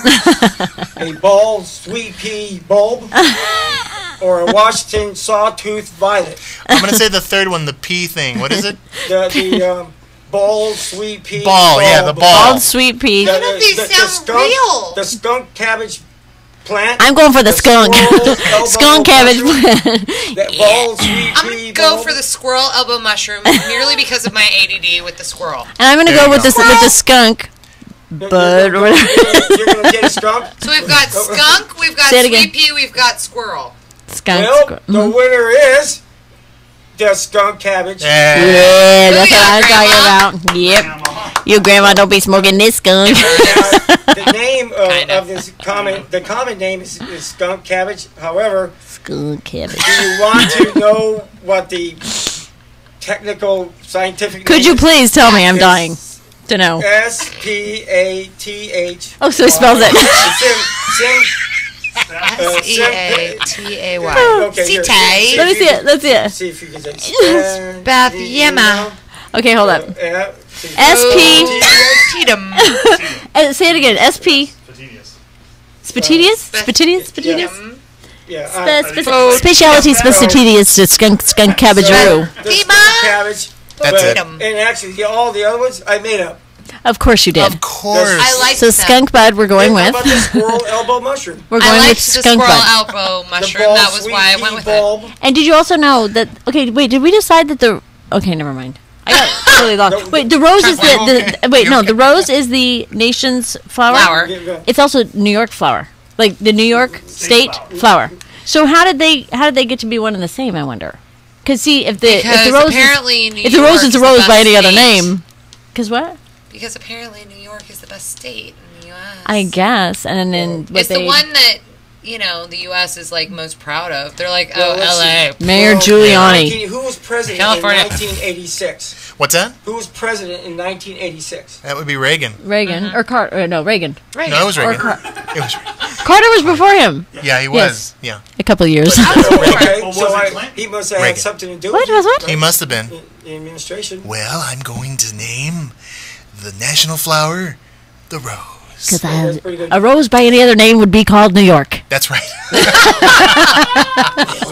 a bald sweet pea bulb, or a Washington sawtooth violet. I'm going to say the third one, the pea thing. What is it? The bald sweet pea. Ball, yeah, the ball. Bald sweet pea. None of these sound real. The skunk cabbage plant. I'm going for the skunk. Skunk cabbage plant. I'm going to go for the squirrel elbow mushroom merely because of my ADD with the squirrel. And I'm going to go with the skunk. Bud or whatever. You're going to get a skunk? So we've got skunk, we've got sweet pea, we've got squirrel. Skunk. Well, the winner is the skunk cabbage. Yeah, that's what I was talking about. Yep. Your grandma don't be smoking this skunk. The name of this the common name is skunk cabbage. However, skunk cabbage. Do you want to know what the technical scientific Could you please tell me? I'm dying to know. SPATH. Oh, so he spells it. SEATAY. Okay, let me see it. Let's see it. See if you can say Beth Yema. Okay, hold up. SP. Say it again. SP. Spatinius? Spatinius? Yeah. Speciality Spatinius to skunk cabbage-roo. Cabbage. That's it. And actually, all the other ones I made up. Of course you did. Of course. I like so skunk bud we're going with. How about the squirrel elbow mushroom? We're going with skunk bud. Elbow mushroom. That was why I went with it. And did you also know that? Okay, wait. Did we decide that the? Okay, never mind. I got really lost. Wait, the rose is the rose is the nation's flower. It's also New York flower, like the New York State flower. So how did they get to be one and the same? I wonder. Because see, if the rose is a rose by any other name, because what? Because apparently New York is the best state in the U.S. I guess, and then it's the one that the U.S. is like most proud of. They're like, L.A. Mayor Giuliani. Who was president California. in 1986? What's that? Who was president in 1986? That would be Reagan. Or Carter? No, Reagan. No, it was Reagan. It was Reagan. Carter was before him. Yeah, he was. Yeah, a couple of years. Okay, so he must have had something to do with it. What? He must have been. In administration. Well, I'm going to name the national flower the rose. Because a rose by any other name would be called New York. That's right.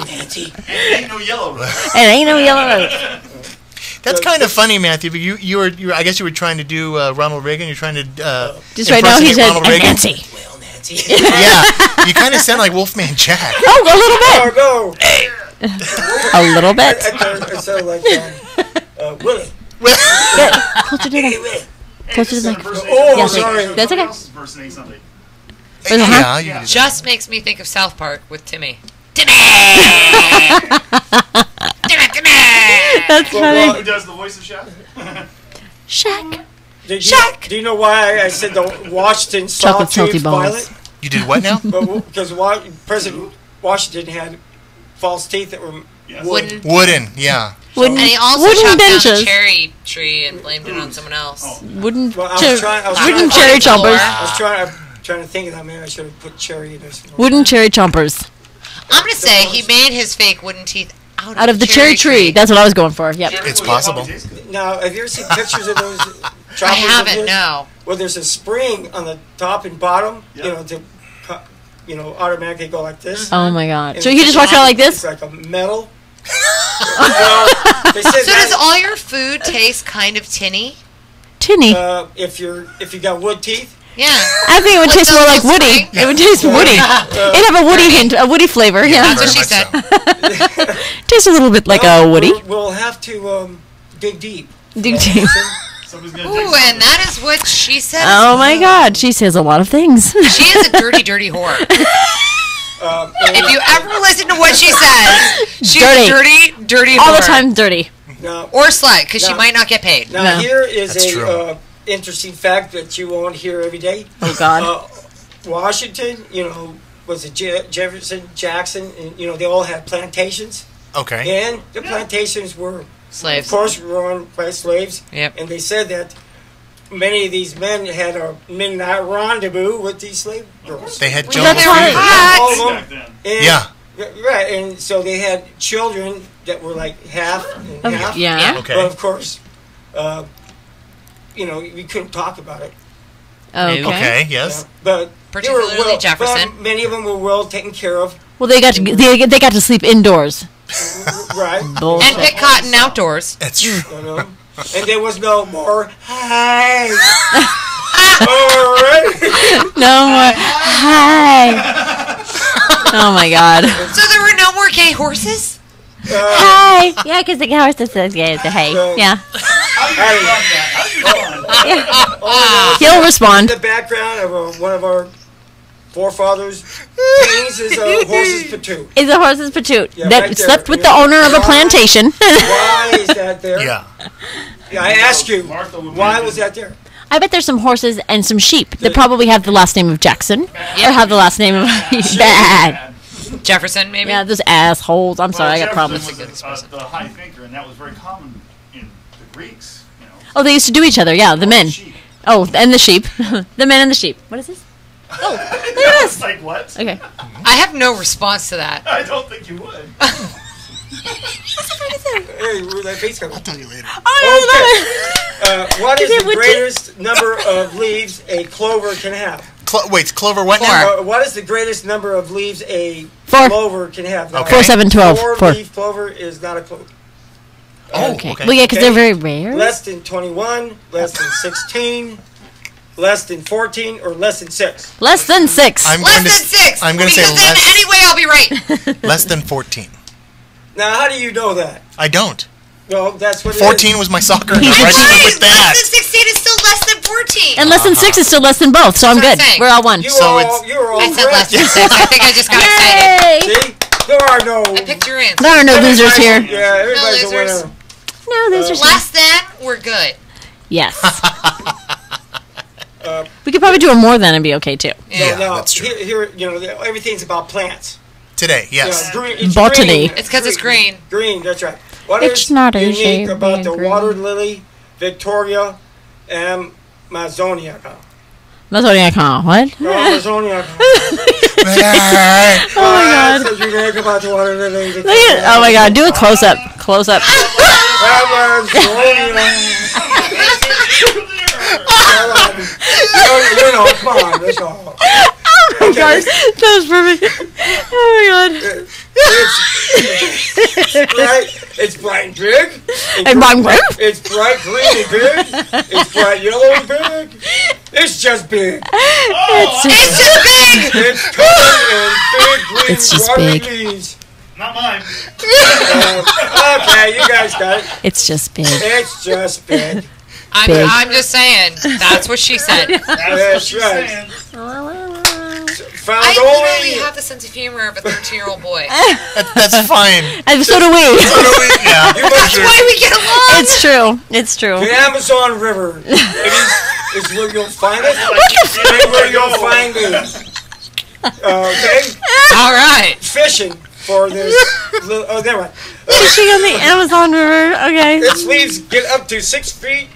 Nancy. It ain't no yellow rose. It ain't no yellow rose. That's kind of funny, Matthew. But you were I guess you were trying to do Ronald Reagan. You're trying to just right now he said Nancy. Well, Nancy. Yeah, you kind of sound like Wolfman Jack. Oh, a little bit. No. A little bit. I sound like Willie. Closer to the Closer to the microphone. Oh, sorry. That's okay. Yeah, just makes me think of South Park with Timmy. That's funny. Who does the voice of Shaq? Shaq. Do you know why I said the Washington Chocolate Sawtooth salty balls. Violet? You did what now? Because President Washington had false teeth that were wooden. Yeah. Wooden, and he also wooden chopped benches. down a cherry tree and blamed it on someone else. Wooden cherry chompers. I was trying to think of that. Maybe I should have put cherry in this. Wooden cherry chompers. I'm going to say he made his fake wooden teeth out of the cherry tree. That's what I was going for. Yep. It's possible. Now, have you ever seen pictures of those chompers? I haven't, no. Well, there's a spring on the top and bottom, to automatically go like this. Oh my God! So you just walk around like this? It's like a metal. So does all your food taste kind of tinny? Tinny. If you got wood teeth. Yeah. I think it would taste more like woody. It would taste woody. It'd have a woody hint, a woody flavor. Yeah. That's what she said. Tastes a little bit like a woody. We'll have to dig deep. Dig deep. Ooh, and that is what she says. Oh my God, she says a lot of things. She is a dirty, dirty whore. If you ever listen to what she says, she's a dirty, dirty whore. All the time dirty. Or slut, because she might not get paid. Now, here is a interesting fact that you won't hear every day. Oh, God. Washington, was it Jefferson, Jackson, and, they all had plantations. Okay. And the plantations were, slaves. Of course, run by slaves. Yep. And they said that many of these men had a midnight rendezvous with these slave girls. They had all of them. Yeah. Right, and so they had children that were like half and half. Yeah. Okay. But of course, we couldn't talk about it. Okay. Yes. But particularly Jefferson. But many of them were well taken care of. Well, they got to sleep indoors. Right. And pick cotton outdoors. That's true. And there was no more hi. All right. No more hi. Oh my God. So there were no more gay horses? Hi. Yeah, because the horse says gay. Hey. Yeah. He'll respond. The background of one of our forefathers. Paintings is a horse's patoot. Is a horse's patoot Yeah, that right there. slept with the owner of a plantation. Why is that there? Yeah. I ask you, why was that there? I bet there's some horses and some sheep that probably have the last name of Jackson or have the last name of Bad. Jefferson, maybe? Yeah, those assholes. I'm sorry, I got problems. Jefferson was the high thinker, and that was very common in the Greeks. You know. Oh, they used to do each other. Yeah, the men. Oh, and the sheep. The men and the sheep. What is this? Oh, look at this. Like what? Okay. I have no response to that. I don't think you would. Hey, where's that face coming? I'll tell you later. What is the greatest number of leaves a clover can have? Wait, clover what now? What is the greatest number of leaves a 4. clover can have? Now, 4, 7, 12. 4. 4-leaf clover is not a clover. Okay. Well, yeah, because they're very rare. Less than 21, less than 16, less than 14, or less than 6. Less than 6. I'm Less than 6. I'm going to say because then less. anyway I'll be right. Less than 14. Now, how do you know that? I don't. Well, that's what 14 was my soccer. He's I right. with that. Less than 16 is still less than 14. And less than 6 is still less than both, so I'm good. We're all one. You were all I said less correct. than 6. I think I just got excited. See? There are no... I picked your answer. There are no losers here. Yeah, everybody's No a losers. winner. No, losers. Less than, we're good. Yes. We could probably do a more than and be okay, too. Yeah, that's true. Here, you know, everything's about plants. Today, yes. Yeah, green, it's Botany. green. It's because it's green. Green, that's right. What It's is not a unique shade about the being green. water lily, Victoria, Amazoniaca? Mazoniaca, what? Amazoniaca. Oh my god. What's unique about the water lily, Look at, oh my god, do a close up. Close up. You know, come on, that's all. Oh my god, that was perfect. Oh my god. It's bright and big. And bright. It's bright green and big. It's bright yellow and big. It's just big. It's just big. It's covered in big green It's just watery big. leaves. Not mine. Okay, you guys got it. It's just big. It's just big. Big. I'm just saying. That's what she said. That's right. Found I only. literally have the sense of humor of a 13-year-old boy. That's fine. And so do we. Yeah. That's why we get along. It's true. It's true. The Amazon River is where you'll find it. And where you'll find it. Okay? All right. Fishing for this. Oh, never mind. Fishing on the Amazon River. Okay. Its leaves get up to 6 feet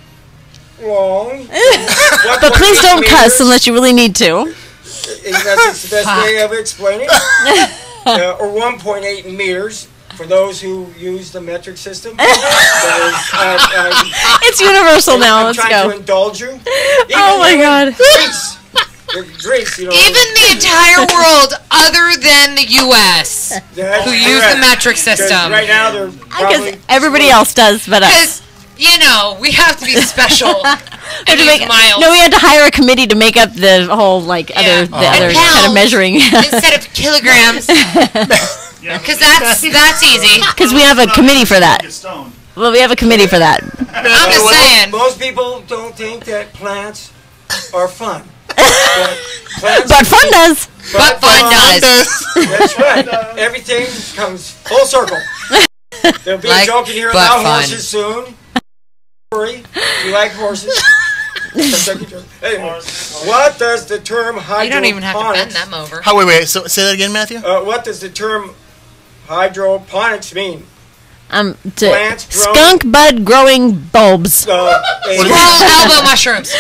long. But please don't cuss unless you really need to. That's the best way of explaining. Or 1.8 meters for those who use the metric system. It's universal now. Let's I'm trying go. to indulge you. Oh my god. Greece, you know. Even the entire world, other than the U.S., who use the metric system. Right now, they're Because everybody else does, but us. You know, we have to be special. We had to hire a committee to make up the whole other kind of measuring instead of kilograms. Because that's easy. Because we have a committee for that. Well, we have a committee for that. I'm just saying. Most people don't think that plants are fun. But fun does. But fun does. That's right. Everything comes full circle. There'll be a joke in here about horses soon. Worry, you like horses. Anyway, what does the term hydroponics... You don't even have to bend them over. Wait. So, say that again, Matthew? What does the term hydroponics mean? Skunk bud growing bulbs. Squirrel elbow mushrooms.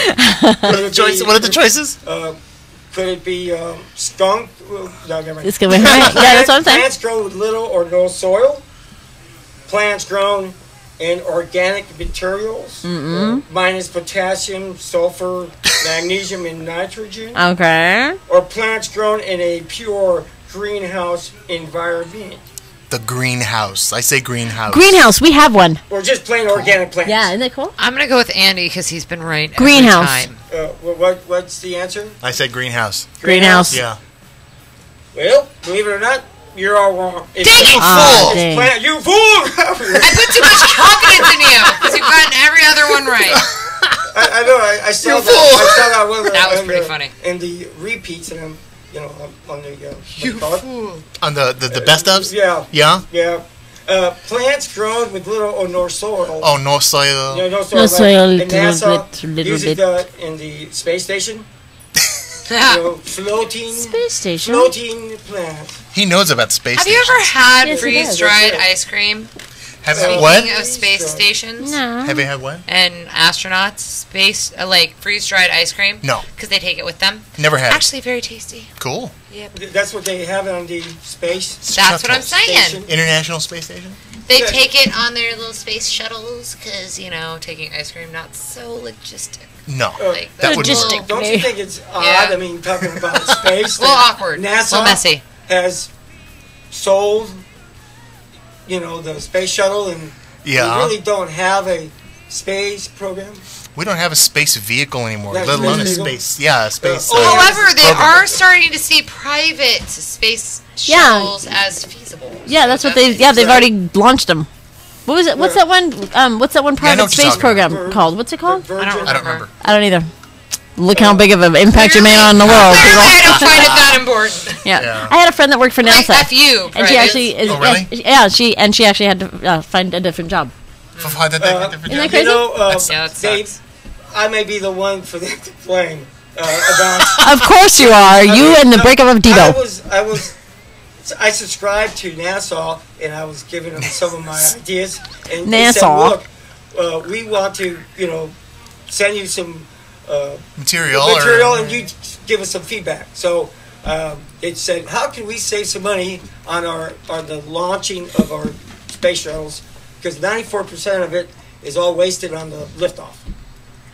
What are the choices? Could it be skunk? No, never mind. It's gonna be right. Yeah, that's what I'm saying. Plants grow with little or no soil. Plants grown in organic materials, minus potassium, sulfur, magnesium, and nitrogen. Okay. Or plants grown in a pure greenhouse environment. The greenhouse. I say greenhouse. Greenhouse. We have one. Or just plain organic plants. Yeah, isn't that cool? I'm going to go with Andy because he's been right Greenhouse. every time. What's the answer? I said greenhouse. Greenhouse. Yeah. Well, believe it or not, you're all wrong. Dang it, fool! You fool! I put too much confidence in you because you've gotten every other one right. I know. I saw that. I saw that one. That was pretty funny. And the repeats, and I'm you know, on the what do you call it? On the best ofs? Yeah. Yeah? Yeah. Plants grown with little or no soil. Oh, no soil. Yeah, no soil. No soil, And NASA little uses bit. that in the space station. You know, floating Space station. Floating plants. He knows about space Have you stations. ever had Yes, he freeze-dried does. ice cream? Have Speaking what? of space stations No. Have you had what? and astronauts, space like freeze-dried ice cream. No. Because they take it with them. Never had it. Actually, very tasty. Cool. Yep. That's what they have on the space. That's what I'm saying. International Space Station? They take it on their little space shuttles because, you know, taking ice cream not so logistic. No. Like, that would Logistic. Don't you think it's odd? Yeah. I mean, talking about space. A little that awkward. NASA A little messy. has sold, you know, the space shuttle, and Yeah. we really don't have a space program. We don't have a space vehicle anymore, Yeah, let alone a space vehicle. space. Yeah, a space. However, they program. are starting to see private space shuttles as feasible. Yeah, that's what they've. Yeah, they've already launched them. What was it? What's that one? What's that one Yeah, I know private what you're space talking program about. called? What's it called? I don't remember. I don't either. Look how big of an impact you made on the world, people. I don't find it that important. Yeah. I had a friend that worked for Like, NASA. F you, and she private. actually is. Oh, really? Yeah, she actually had to find a different job. Isn't that crazy? You know, Yeah, that they, sucks. I may be the one for them to blame about. Of course you are. You and the breakup of Debo. I subscribed to NASA, and I was giving them some of my ideas. And NASA. they said, look, we want to, you know, send you some material, and you give us some feedback. So it said, how can we save some money on the launching of our space shuttles? Because 94% of it is all wasted on the liftoff.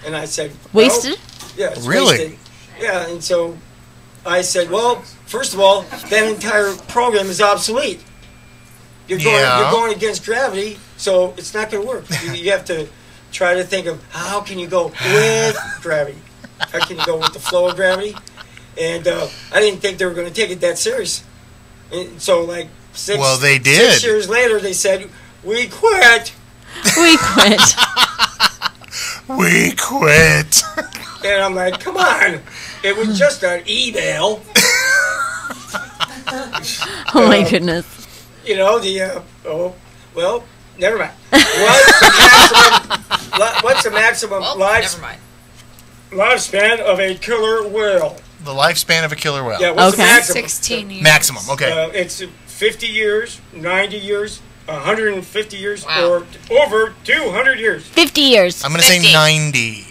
And I said, well, Wasted? Yeah, it's Really? wasted. Yeah, and so I said, well, first of all, that entire program is obsolete. You're going against gravity, so it's not going to work. You have to try to think of how can you go with gravity? How can you go with the flow of gravity? And I didn't think they were going to take it that serious. And so, like, Well, they did. 6 years later, they said, we quit. We quit. We quit. And I'm like, come on. It was just an email. Oh my goodness. You know, well, never mind. What's the maximum lifespan of a killer whale? The lifespan of a killer whale. Yeah, what's the maximum? 16 years. Maximum, okay. It's 50 years, 90 years, 150 years, or over 200 years. 50 years. I'm going to say 90.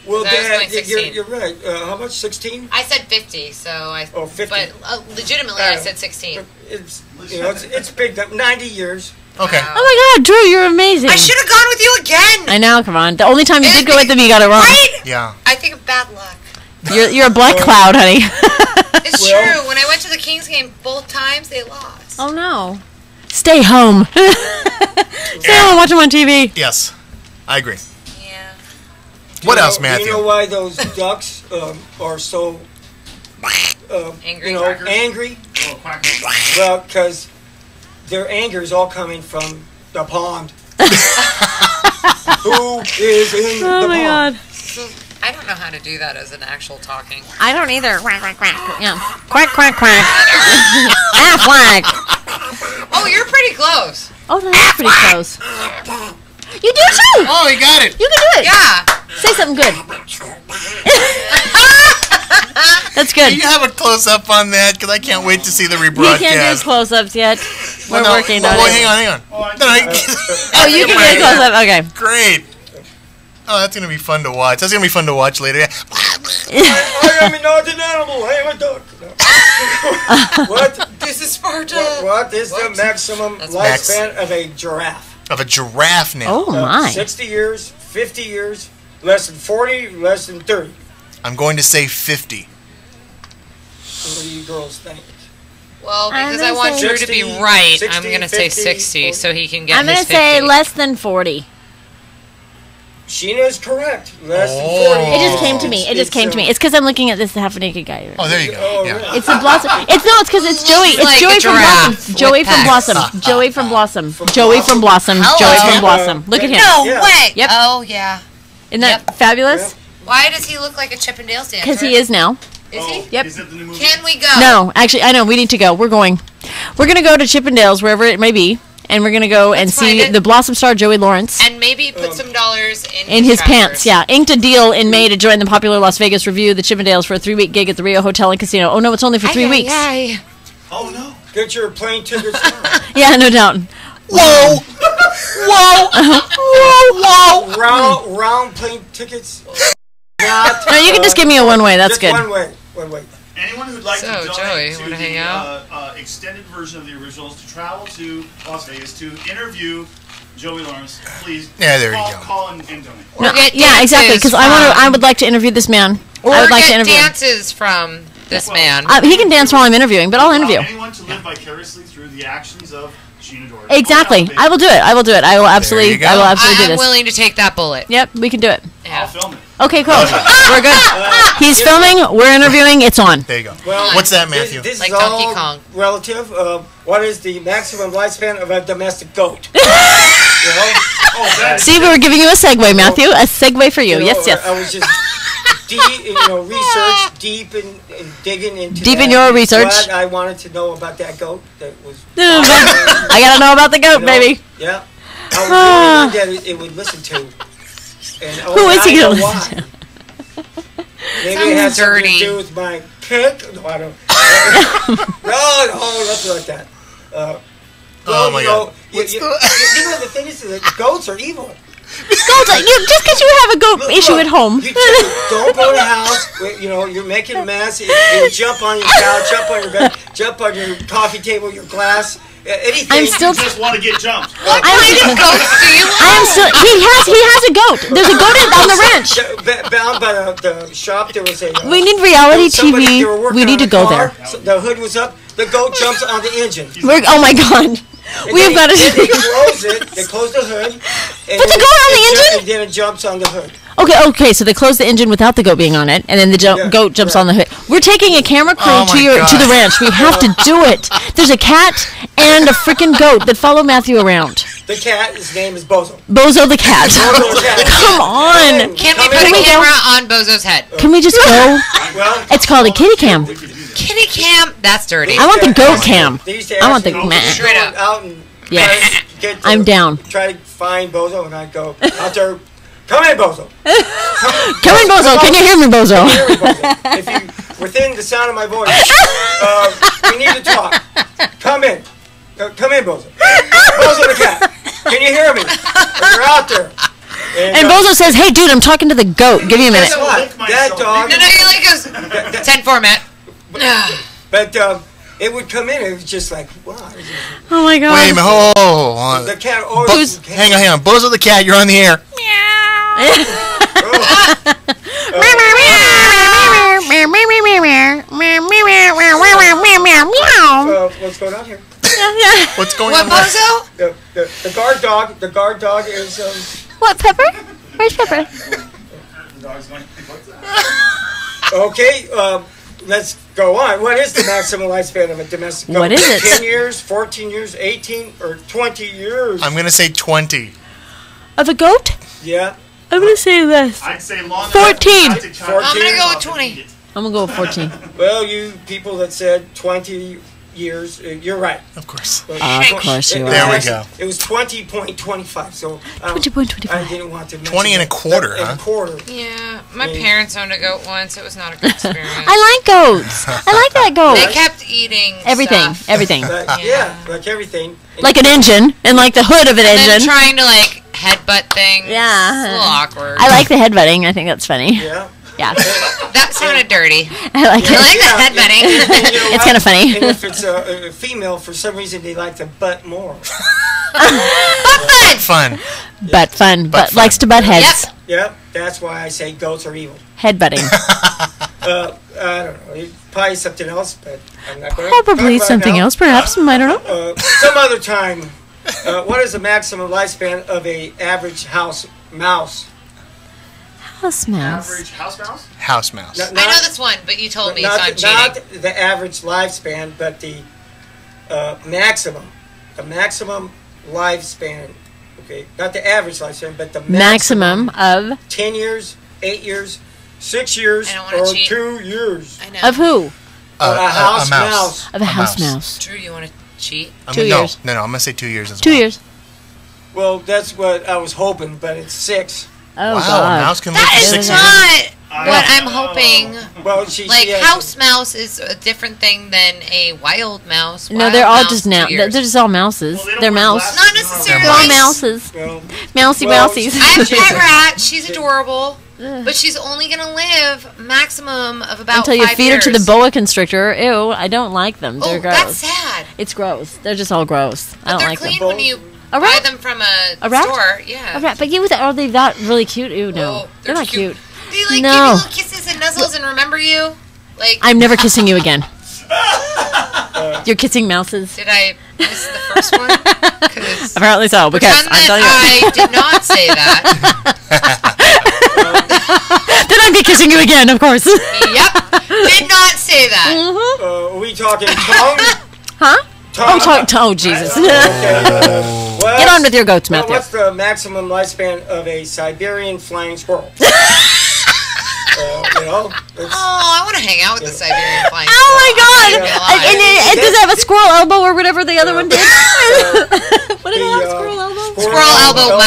Well, So I was going Dad, 16. you're right. how much? 16? I said 50, so I. 50. But legitimately, I said 16. It's it's big. 90 years. Okay. Oh my God, Drew, you're amazing. I should have gone with you again. I know, come on. The only time you did go with them, you got it wrong. Right? Yeah. I think of bad luck. You're a black cloud, honey. It's true. When I went to the Kings game, both times they lost. Oh no. Stay home. Stay home, watch them on TV. Yes, I agree. Yeah. What else, Matthew? Do you know why those ducks are so angry? Angry? Well, because their anger is all coming from the pond. Who is in the pond? Oh my God. I don't know how to do that as an actual talking. I don't either. Quack, quack, quack. Yeah. Quack, quack, quack. Quack. Oh, you're pretty close. Oh, that's pretty close. You do too. Oh, he got it. You can do it. Yeah. Say something good. That's good. Can you have a close up on that? Because I can't wait to see the We rebroadcast. can't do close-ups yet. We're Well, no, working well, on it. hang on. Oh, you can do a close-up. Okay. Great. Oh, that's going to be fun to watch. That's going to be fun to watch later. Yeah. I am not an animal. I am a duck. What? This is Sparta. What is the maximum lifespan of a giraffe? Of a giraffe now. Oh, my. 60 years, 50 years, less than 40, less than 30. I'm going to say 50. What do you girls think? Well, because I'm I want gonna Drew say to be 60, right, 60, I'm going to say 50, 60 so he can get I'm his going to 50. say less than 40. Sheena is correct. Less than 40. It just came to me. It just came to me. It's because I'm looking at this half-naked guy. Oh, there you go. Yeah. It's the Blossom. It's because it's Joey. It's like Joey a from giraffe Blossom. Joey with from packs. Blossom. Joey from Blossom. Joey from Blossom. Joey from Blossom. Look at him. No Yeah. way. Yep. Oh, yeah. Isn't that fabulous? Why does he look like a Chippendales dancer? Because he is now. Is he? Yep. Is it the new movie? Can we go? No, actually, I know. We need to go. We're going. We're going to go to Chippendales, wherever it may be, and we're going to go and see the Blossom star Joey Lawrence. And maybe put some dollars in his pants, yeah. Inked a deal in May to join the popular Las Vegas Revue, the Chippendales, for a 3-week gig at the Rio Hotel and Casino. Oh, no, it's only for 3 weeks. Oh, no. Get your plane tickets now. Yeah, no doubt. Whoa! Whoa! Round plane tickets. Not, no, you can just give me a one-way. That's just good. One way. Anyone who'd like to donate Joey, to wanna hang out? the extended version of the originals to travel to Las Vegas to interview Joey Lawrence, please call and donate. No, yeah, exactly. Because I would like to interview this man. Or I would like get to interview dances from this man. He can dance while I'm interviewing, but I'll interview. Anyone to live vicariously through the actions of Sheena Doherty. Exactly. I will do it. I will do absolutely do this. I'm willing to take that bullet. Yep, we can do it. I'll film it. Okay, cool. We're good. He's filming. We're interviewing. It's on. There you go. Well, what's that, Matthew? This like is Donkey all Kong. Relative. What is the maximum lifespan of a domestic goat? See, we were giving you a segue, Matthew. A segue for you. Yes. I was just research deep in digging into in your research. What I wanted to know about that goat. That was. I gotta know about the goat, baby. Yeah. I was really that it would listen to. And who is he gonna listen to? Maybe it has something to do with my pick. No, I don't. no, nothing like that. Oh my God! You know the thing is that goats are evil. Goats, just because you have a goat issue at home. You don't go to the house. You're making a mess. You jump on your couch, jump on your bed, jump on your coffee table, your glass. Anything. I'm still you just want to get jumped. What kind of goats do you want? I am still. He has a goat. There's a goat on the ranch. Bound by the shop, there was a. We need reality TV. We need to go there. So the hood was up. The goat jumps on the engine. Oh my God. We've got to. They close it. They close the hood. Put the goat on the engine. And then it jumps on the hood. Okay. So they close the engine without the goat being on it, and then the goat jumps on the hood. We're taking a camera crew to the ranch. We have to do it. There's a cat and a freaking goat that follow Matthew around. The cat, his name is Bozo. Bozo the cat. Come on. Can we put a camera on Bozo's head? Can we just go? Well, it's called a kitty cam. Kitty cam? That's dirty. I want the goat cam. I want the straight up. Out and I'm down. Try to find Bozo, and I'd go out there. Come in, Bozo. Come in, Bozo. Can you hear me, Bozo? If you within the sound of my voice, we need to talk. Come in. Come in, Bozo. Bozo the cat. Can you hear me? You're out there. And Bozo says, "Hey, dude, I'm talking to the goat. Give me a minute." Guess what? That dog. No, you like us. 10 format. But it would come in. It was just like, wow. Oh my God. Wait a minute. Hold on. The cat. Hang on. Bozo the cat, you're on the air. What's going on here? What's going on? What, Bozo? The guard dog. The guard dog is. What, Pepper? Where's Pepper? Okay. Let's go on. What is the maximum lifespan of a domestic goat? What is it? 10 years, 14 years, 18, or 20 years? I'm going to say 20. Of a goat? Yeah. I'm going to say less. I'd say long 14. I'm going to go with 20. I'm going to go with 14. Well, you people that said 20 years, you're right. Of course. Of course you are. There we go. It was 20.25. So 20.25. I didn't want to mention 20 and a quarter, huh? A quarter. Yeah, my parents owned a goat once. It was not a good experience. I like goats. I like that goat. They kept eating everything. stuff. Everything. Yeah, like everything. Like an engine and like the hood of an engine. And then trying to like headbutt things. Yeah. It's a little awkward. I like the headbutting. I think that's funny. Yeah. Yeah. That sounded dirty. I like it. I like the headbutting. It's kind of funny. And if it's a female, for some reason they like to butt more. Butt fun. Butt fun. But likes to butt heads. Yep. That's why I say goats are evil. Headbutting. I don't know. Probably something else, but I'm not going to. Probably something else, perhaps. I don't know. Some other time. What is the maximum lifespan of a average house mouse? House mouse. Average house mouse? House mouse. I know this one, but you told me, so I'm cheating. Not the average lifespan, but the maximum. The maximum lifespan. Okay, not the average lifespan, but the maximum of 10 years, 8 years, 6 years or 2 years. I know. Of who? A house mouse. Of a house mouse. Drew, you want to cheat? 2 years. No, I'm gonna say 2 years as well. 2 years. Well, that's what I was hoping, but it's 6. Oh, wow, God. a mouse can live That for is 6 not years. what I'm hoping. Well, house mouse is a different thing than a wild mouse. No, they're all just now. They're just all mouses. They're mouse. Not necessarily. They're all mouses. Mousy mousies. I have a pet rat. She's adorable, but she's only gonna live maximum of about Until you 5 feed years. her to the boa constrictor. Ew, I don't like them. They're gross. That's sad. It's gross. They're just all gross. I don't They're like them. clean when you buy them from a rat? store. Yeah. A rat, but are they that really cute? Ew, no, they're not cute. They give you No, little kisses and nuzzles and remember you. Like I'm never kissing you again. You're kissing mouses. Did I miss the first one? Apparently so, because I'm telling you. I did not say that. Then I'd be kissing you again, of course. Yep. Did not say that. Are we talking tongue? Huh? Oh, Jesus. Get on with your goats, Matthew. What's the maximum lifespan of a Siberian flying squirrel? I want to hang out with the Siberian flying squirrel. Oh, my God. And does it have a squirrel elbow or whatever the other one did? What did it have? Squirrel elbow? Squirrel elbow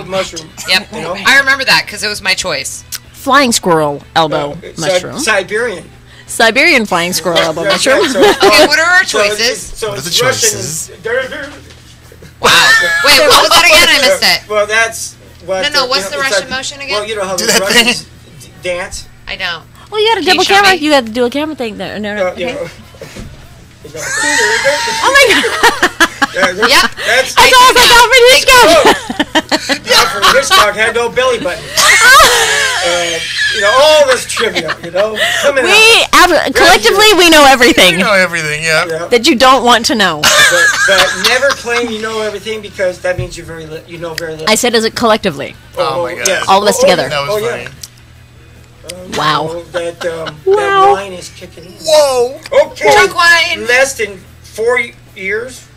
mushroom. Yep. I remember that because it was my choice. Flying squirrel elbow mushroom. Siberian flying squirrel elbow mushroom. Okay, what are our choices? What are the choices? Wow. Wait, what was that again? I missed it. Well, that's what. No, what's the Russian motion again? Well, you know how the Russians dance. I don't. Well, you had a double camera. You had to do a camera thing there. No. Okay. Oh my God. Yep. That's all I got for Hitchcock. Alfred Hitchcock had no belly button. All this trivia, collectively, we know everything. We know everything, yeah. That you don't want to know. But never claim you know everything because that means you know very little. I said as it collectively. Oh my God. Yes. All of us together. That was funny. Wow. That wine is kicking in. Whoa. Okay. Drunk wine. Less than 4 years.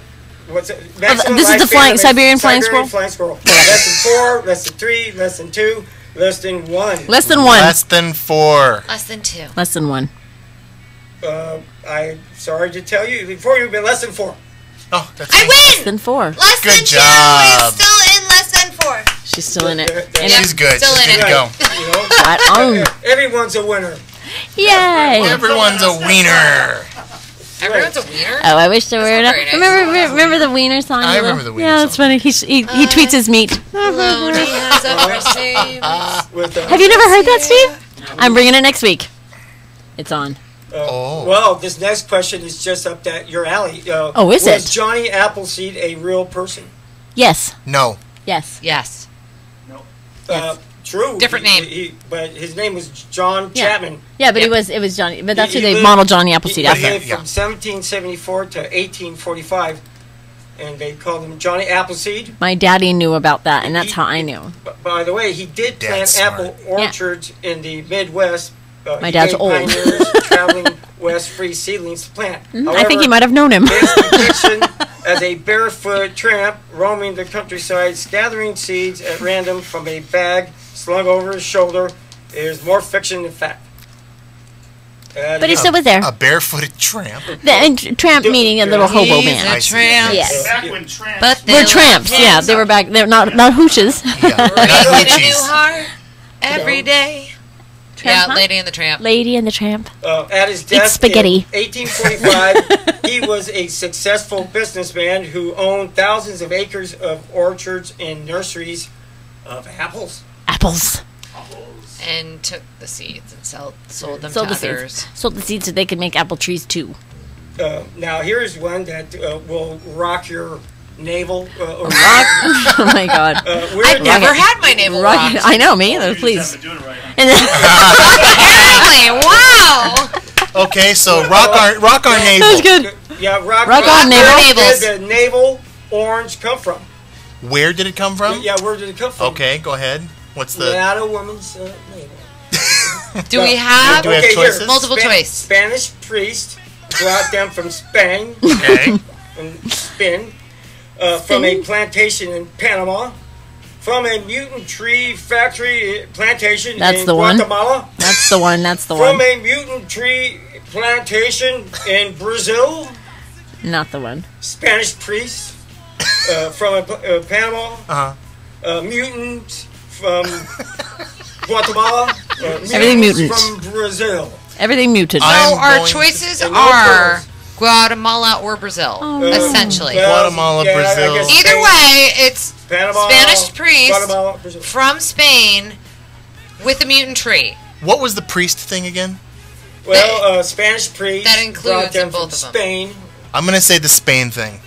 What's it? This is the Siberian flying squirrel? Less than 4, less than 3, less than 2, less than 1. Less than 1. Less than 4. Less than 2. Less than 1. I'm sorry to tell you, before you've been less than 4. Oh, that's I win! Less than 4. Less Good than 2 job. is still in less than 4. She's still in it. She's good. Still She's in good it. to go. Right on. Everyone's a winner. Yay! Everyone's a wiener. Everyone's a wiener? Oh, I wish there were. very nice. Remember the wiener song? I remember the wiener Yeah, that's funny. He tweets his meat. Lonely as a first name. Have you never heard that, Steve? I'm bringing it next week. It's on. Well, this next question is just up your alley. Is it? Was Johnny Appleseed a real person? Yes. No. Yes. Yes. True. Different name. But his name was John Chapman. Yeah, but it was Johnny. But that's who they modeled Johnny Appleseed after. He lived from 1774 to 1845, and they called him Johnny Appleseed. My daddy knew about that, and that's how I knew. By the way, he did plant apple orchards in the Midwest. My dad's old. Pioneers traveling west free seedlings to plant. However, I think you might have known him. his depiction as a barefoot tramp roaming the countryside, gathering seeds at random from a bag slung over his shoulder is more fiction than fact. But he still was there. A barefooted tramp. Tramp meaning a little hobo man. He's a tramp. Yes. Back when tramps. But They're tramps. Yeah, they were back. They're not hooches. Yeah. Not Making a new hoochies. heart every day. Tramp, huh? Lady and the Tramp. Lady and the Tramp. At his death spaghetti. in 1845, he was a successful businessman who owned thousands of acres of orchards and nurseries of apples. Apples. And took the seeds and sold them Sold to the others. seeds. Sold the seeds so they could make apple trees too. Now here's one that will rock your navel. Oh my God! I've never had my navel rocked. I know, me either. Please. Apparently, wow. Okay, so rock our navel. That was good. Yeah, rock our navel. Where did the navel orange come from? Where did it come from? Yeah, where did it come from? Okay, go ahead. What's the? Not a woman's navel. Do we have choices? Multiple choice? Spanish priest brought them from Spain. Okay. And Spain. From a plantation in Panama. from a mutant tree factory plantation That's in the one. Guatemala. That's the one. That's the From one. a mutant tree plantation in Brazil. Not the one. Spanish priest from Panama. Uh-huh. Mutant from Guatemala. Everything mutant. From Brazil. Everything muted. So our choices are Guatemala or Brazil, essentially. Guatemala, Brazil. Either way, it's Panama, Spanish priest Guatemala, Brazil. from Spain with a mutant tree. What was the priest thing again? Well, Spanish priest That includes brought them both from of them. Spain. I'm going to say the Spain thing.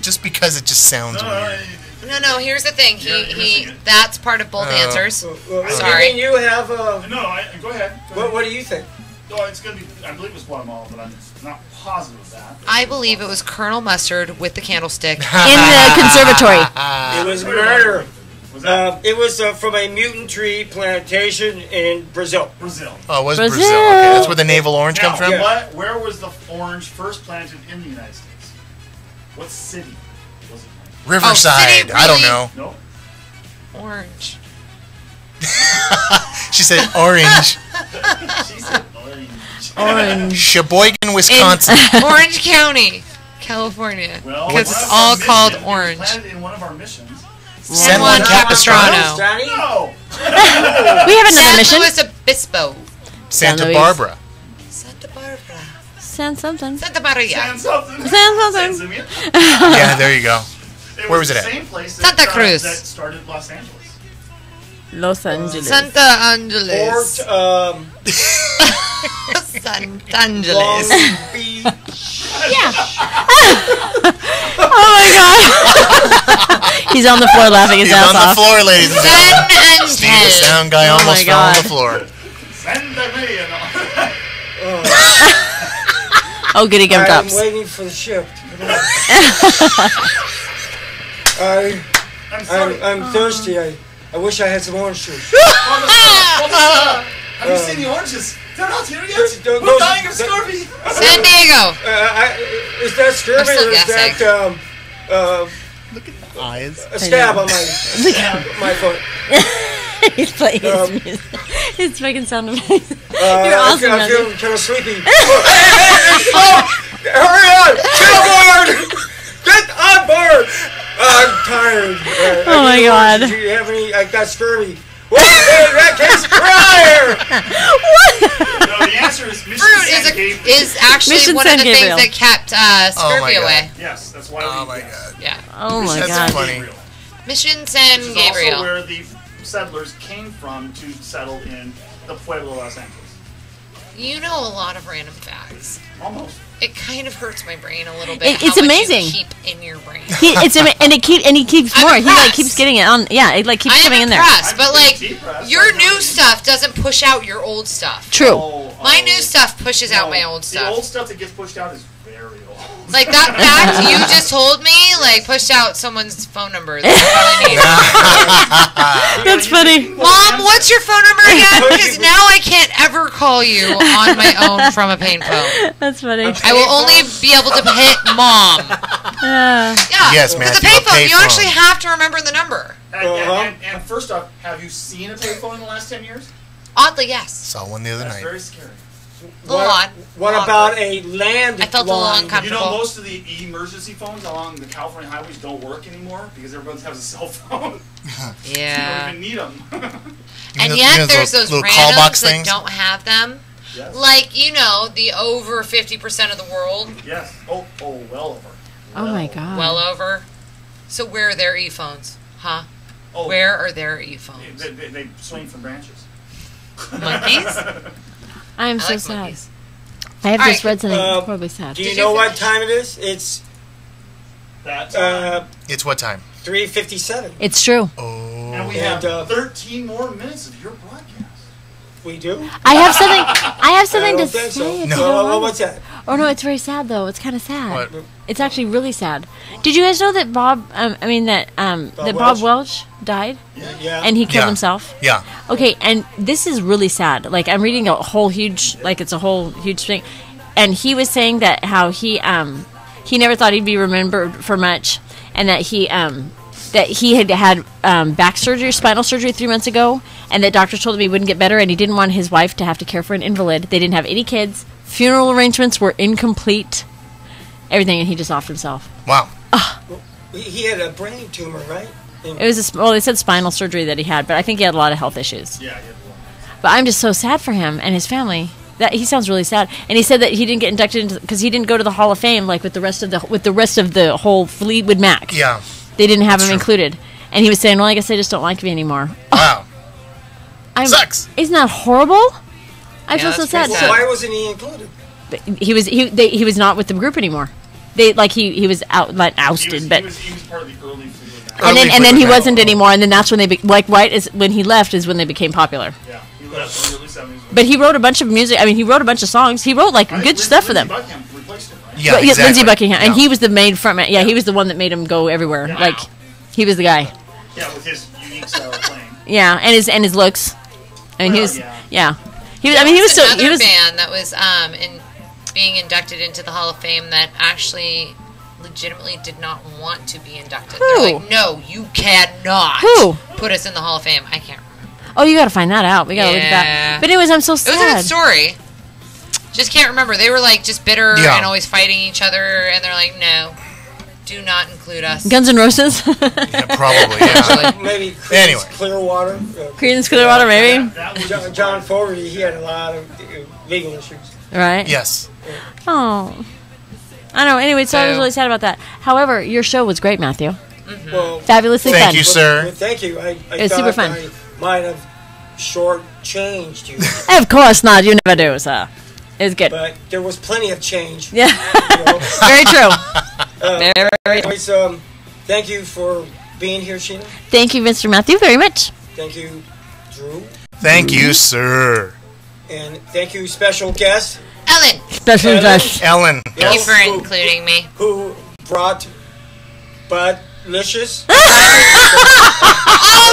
Just because it just sounds weird. No, here's the thing. He that's part of both answers. Sorry. Sorry. You have No, go ahead. What do you think? No, it's going to be, I believe it was Guatemala, but I'm not positive of that. I believe it was Colonel Mustard with the candlestick. In the conservatory. It was murder. It was from a mutant tree plantation in Brazil. Oh, it was Brazil. Okay, that's where the navel orange comes from? Where was the orange first planted in the United States? What city was it planted? Riverside. I don't know. No. Orange. She said orange. She said orange. Orange. Sheboygan, Wisconsin. Orange County, California. Well, Because it's all called orange. Planted in one of our missions. San Juan Capistrano. No. We have another mission. San Luis Obispo. Santa Luis. Barbara. Santa Barbara. San something. Santa Maria. San something. San something. Yeah, there you go. Where was it the at? same place Santa Cruz. That started Los Angeles. Los Angeles. Santa Angeles. Port, Santa Angeles. Long Beach. Yeah. Oh my god. He's on the floor laughing his He's ass on off. the floor, ladies and gentlemen. and Steve, the sound guy, Oh almost my fell on God. the floor. Santa Maria. Oh, goody I'm gumdrops. waiting for the ship. I'm thirsty. I wish I had some orange juice. Have you seen the oranges? They're not here yet. Those- We're dying of scurvy. San Diego. Is that scurvy still or is guessing. that Eyes. a stab on my foot? He's playing his music. His fucking sound effects. You're I'm awesome, feeling Matthew. kind of sleepy. Hurry on! Get on board! Get on board! I'm tired. Oh my God. Do you have any? I got scurvy. What? That kid's crying! No, the answer is Mission Fruit San Gabriel. is actually Mission one San of the Gabriel. things that kept Oh my scurvy God. away. Yes, that's why. Oh we my guessed. god. Yeah. Oh my Mission That's god. funny. Gabriel. Mission San Which is Gabriel. also where the settlers came from to settle in the Pueblo, Los Angeles. You know a lot of random facts. Almost. It kind of hurts my brain a little bit. It's how much amazing. You keep in your brain. He keeps I'm more. He like impressed. keeps getting it on. Yeah, it like keeps I am coming in there. impressed, but like impressed. your new stuff doesn't push out your old stuff. True. My new stuff pushes out my old The old stuff. stuff that gets pushed out is very old. Like that fact you just told me, like pushed out someone's phone number. That I probably need. That's funny. Mom, what's your phone number again? Because now I can't ever call you on my own from a payphone. That's funny. I will only be able to hit mom. Yeah. Yeah. Yes, With the Matthew, a payphone, you payphone. actually have to remember the number. And first off, have you seen a payphone in the last 10 years? Oddly, yes. Saw one the other That's night. very scary. A little odd. What about a land I felt a little line? You uncomfortable. know, most of the emergency phones along the California highways don't work anymore because everyone has a cell phone. Yeah. You don't even need them. And yet there's those little call box randoms that things. don't have them. Yes. Like, you know, the over 50% of the world. Yes. Oh, well over. Oh my god. Well over. So where are their e-phones? Huh? Oh. Where are their e-phones? They swing from branches. Monkeys? I am I so like sad. monkeys. I have All just right. read something horribly sad. Do you Did know you what finish? time it is? It's That It's what time? 3:57. It's true. and we And, have 13 more minutes of your broadcast. We do? I have something. I have something I to don't think say. so. if you No. don't mind. What's that? Oh no, it's very sad though. It's kind of sad. What? It's actually really sad. Did you guys know that Bob? That Bob Welch died Yeah. and he killed Yeah. himself? Yeah. Okay, and this is really sad. Like I'm reading a whole huge, like it's a whole huge thing, and he was saying that how he never thought he'd be remembered for much, and that that he had back surgery, spinal surgery 3 months ago, and that doctors told him he wouldn't get better, and he didn't want his wife to have to care for an invalid. They didn't have any kids. Funeral arrangements were incomplete. Everything, and he just offed himself. Wow. He had a brain tumor, right? It was they said spinal surgery that he had, but I think he had a lot of health issues. Yeah. But I'm just so sad for him and his family. That he sounds really sad, and he said that he didn't get inducted into because he didn't go to the Hall of Fame like with the rest of the whole Fleetwood Mac. Yeah, they didn't have him included, and he was saying, "Well, I guess they just don't like me anymore." Wow, sucks. Isn't that horrible? I feel so sad. Well, why wasn't he included? He was not with the group anymore. He was ousted, but. He was part of the early Fleetwood Mac. And then he wasn't anymore, and then that's when they when he left is when they became popular. Yeah, he left in the early 70s. But he wrote a bunch of music. I mean, he wrote a bunch of songs. He wrote good stuff for them. Buckingham replaced him, right? Yeah, exactly. Lindsey Buckingham, and he was the main frontman. Yeah, he was the one that made him go everywhere. Yeah. Like, he was the guy. Yeah, with his unique style of playing. Yeah, and his looks. I mean, he was. Yeah. He was. There I mean, he was so. Another He was. band that was being inducted into the Hall of Fame that actually legitimately did not want to be inducted. Who? They're like, no, you cannot. Who? Put us in the Hall of Fame. I can't remember. Oh, you got to find that out. We got to look at that. But anyways, I'm so sad. It was a good story. Just can't remember. They were like just bitter and always fighting each other, and they're like, no, do not include us. Guns N' Roses. Yeah, probably. Yeah. Maybe Creedence Clearwater. Creedence Clearwater, maybe. John Fogerty, he had a lot of legal issues. Right. Yes. Oh. I know. Anyway, so I was really sad about that. However, your show was great, Matthew. Mm-hmm. Well, fabulously fun. Thank you, sir. Well, thank you. I it was super fun. I might have shortchanged you. Of course not. You never do, sir. It was good. But there was plenty of change. Yeah. Very true. Very true. Thank you for being here, Sheena. Thank you, Mr. Matthew, very much. Thank you, Drew. Thank you, sir. And thank you, special guest. Ellen. Special guest. Ellen. Thank you for including me. Who brought Budlicious? Oh,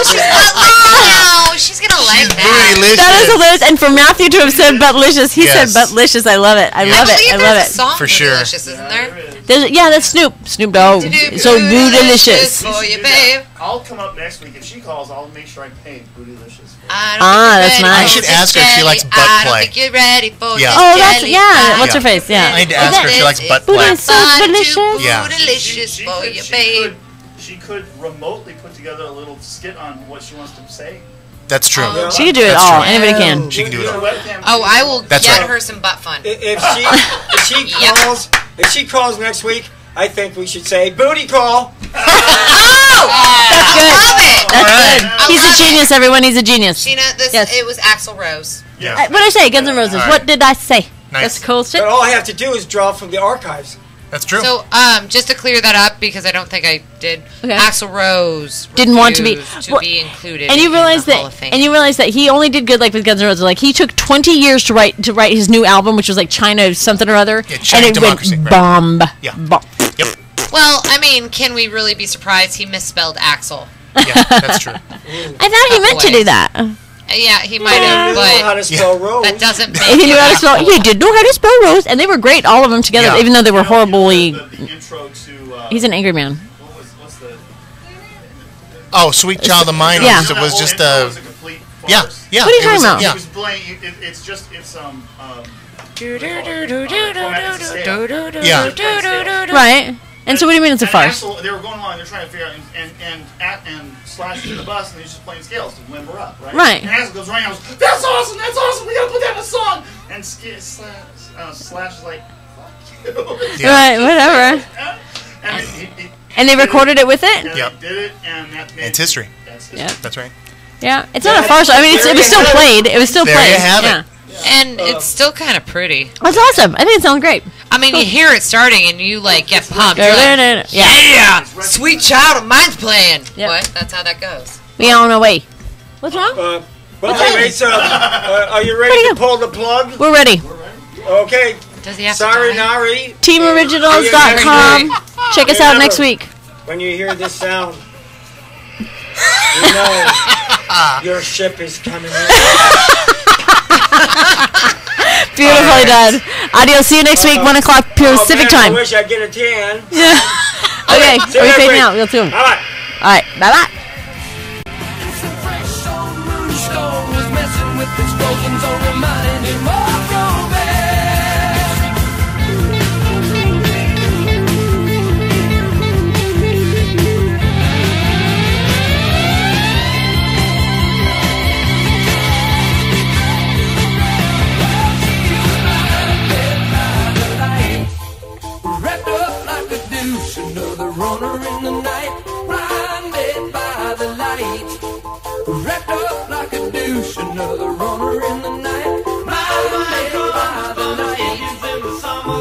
she's not like that now. She's gonna like that. That is hilarious. And for Matthew to have said Butlicious, he said Butlicious. I love it. I love it. I love it. Song for sure. Delicious, isn't there? That's Snoop Dogg. So Bootylicious. For you, babe. I'll come up next week if she calls. I'll make sure I pay Bootylicious. That's nice. I should ask her if she likes butt play. I don't think you're ready for yeah. Oh, that's What's her face? Yeah. I need to ask her if she likes butt play. Booty so delicious. Yeah. Delicious for you, babe. She could remotely put together a little skit on what she wants to say. That's true. She can do it all. Anybody can. She can do it all. Oh, I will get her some butt fun. If she calls next week, I think we should say booty call. That's good. I love it. That's good. He's a genius, everyone. He's a genius. Sheena, it was Axl Rose. Yeah. What did I say? Guns N' Roses. Right. What did I say? Nice. That's cool shit. But all I have to do is draw from the archives. That's true. So, just to clear that up, because I don't think I did, Axl Rose didn't want to be included. And you realize that he only did good like with Guns N' Roses. Like he took 20 years to write his new album, which was like China something or other, China and it Democracy, went right. bomb. Yeah. Bomb. Yep. Well, I mean, can we really be surprised he misspelled Axel? Yeah, that's true. I thought he meant to do that. Yeah, he might have, but how to spell Rose. that doesn't make He knew how to spell. He did know how to spell Rose, and they were great, all of them together, Yeah. even though they were horribly. The intro to. He's an angry man. What's the? Oh, Sweet Child of Mine. Yeah. It was just a complete Yeah. farce. Yeah. What are you it talking was, about? Yeah. It was playing. It's Yeah. Right. And so what do you mean it's a farce? They were going along. They're trying to figure out and Slash to the bus, and he's just playing scales to limber up, right? Right. And Axl goes running. I was, that's awesome. We gotta put that in a song. And Slash is like, fuck you. Right. Whatever. And, And they recorded it with it. Yeah, Yep. they did it, and that made It's history. That's Yeah. That's right. Yeah. It's not a farce. I mean, it was still played. It was still There played. you have it. Yeah. And it's still kind of pretty. That's awesome. I think it sounds great. I mean, you hear it starting, and you like get pumped. Yeah. You're like, yeah, Sweet Child of Mine's playing. Yep. What? That's how that goes. We on our way. What's wrong? Well, anyways, are you ready to pull the plug? We're ready. Okay. Does he have Sorry, to not ready. TeamOriginals.com. Check us out next week. When you hear this sound, you know your ship is coming in. Beautifully done. Adios. See you next week, 1 o'clock Pacific time. I wish I'd get a tan. Yeah. Okay. See you Are we next fading week. out? We'll do them. All right. right, bye-bye. Another runner in the night, blinded by the light. Wrapped up like a douche, another runner in the night, blinded by the light.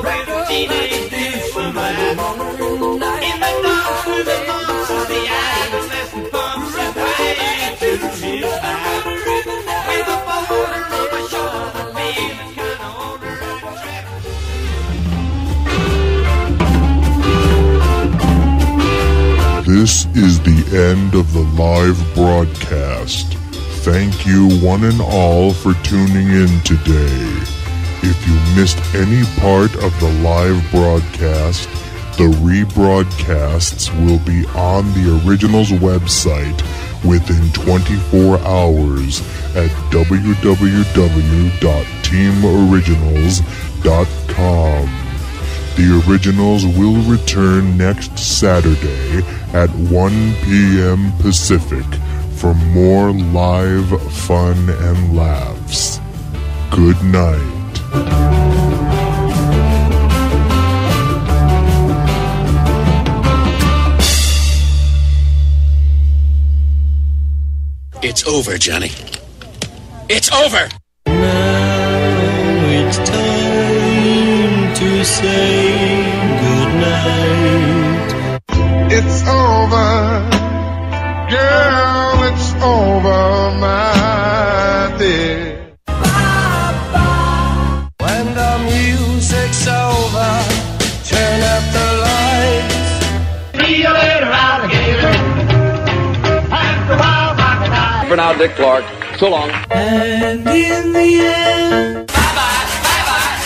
Wrapped up like a douche, another runner in the night, in the dark with the bumps of the eyes, less than bumps and way to his back. With a boulder on my shoulder, feeling kinda older at track. This is the end of the live broadcast. Thank you one and all for tuning in today. If you missed any part of the live broadcast, the rebroadcasts will be on the original's website within 24 hours at www.teamoriginals.com. The originals will return next Saturday at 1 p.m. Pacific for more live fun and laughs. Good night. It's over, Johnny. It's over! Now it's time to say goodnight. It's over, girl, it's over, my dear. When the music's over, turn up the lights. See you later, alligator. After a while, crocodile. For now, Dick Clark. So long. And in the end, bye-bye, bye-bye.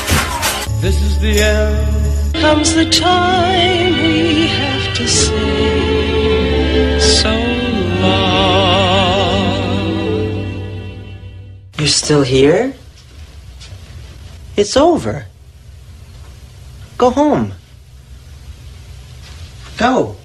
This is the end. Comes the time we have to say so long. You're still here? It's over. Go home. Go.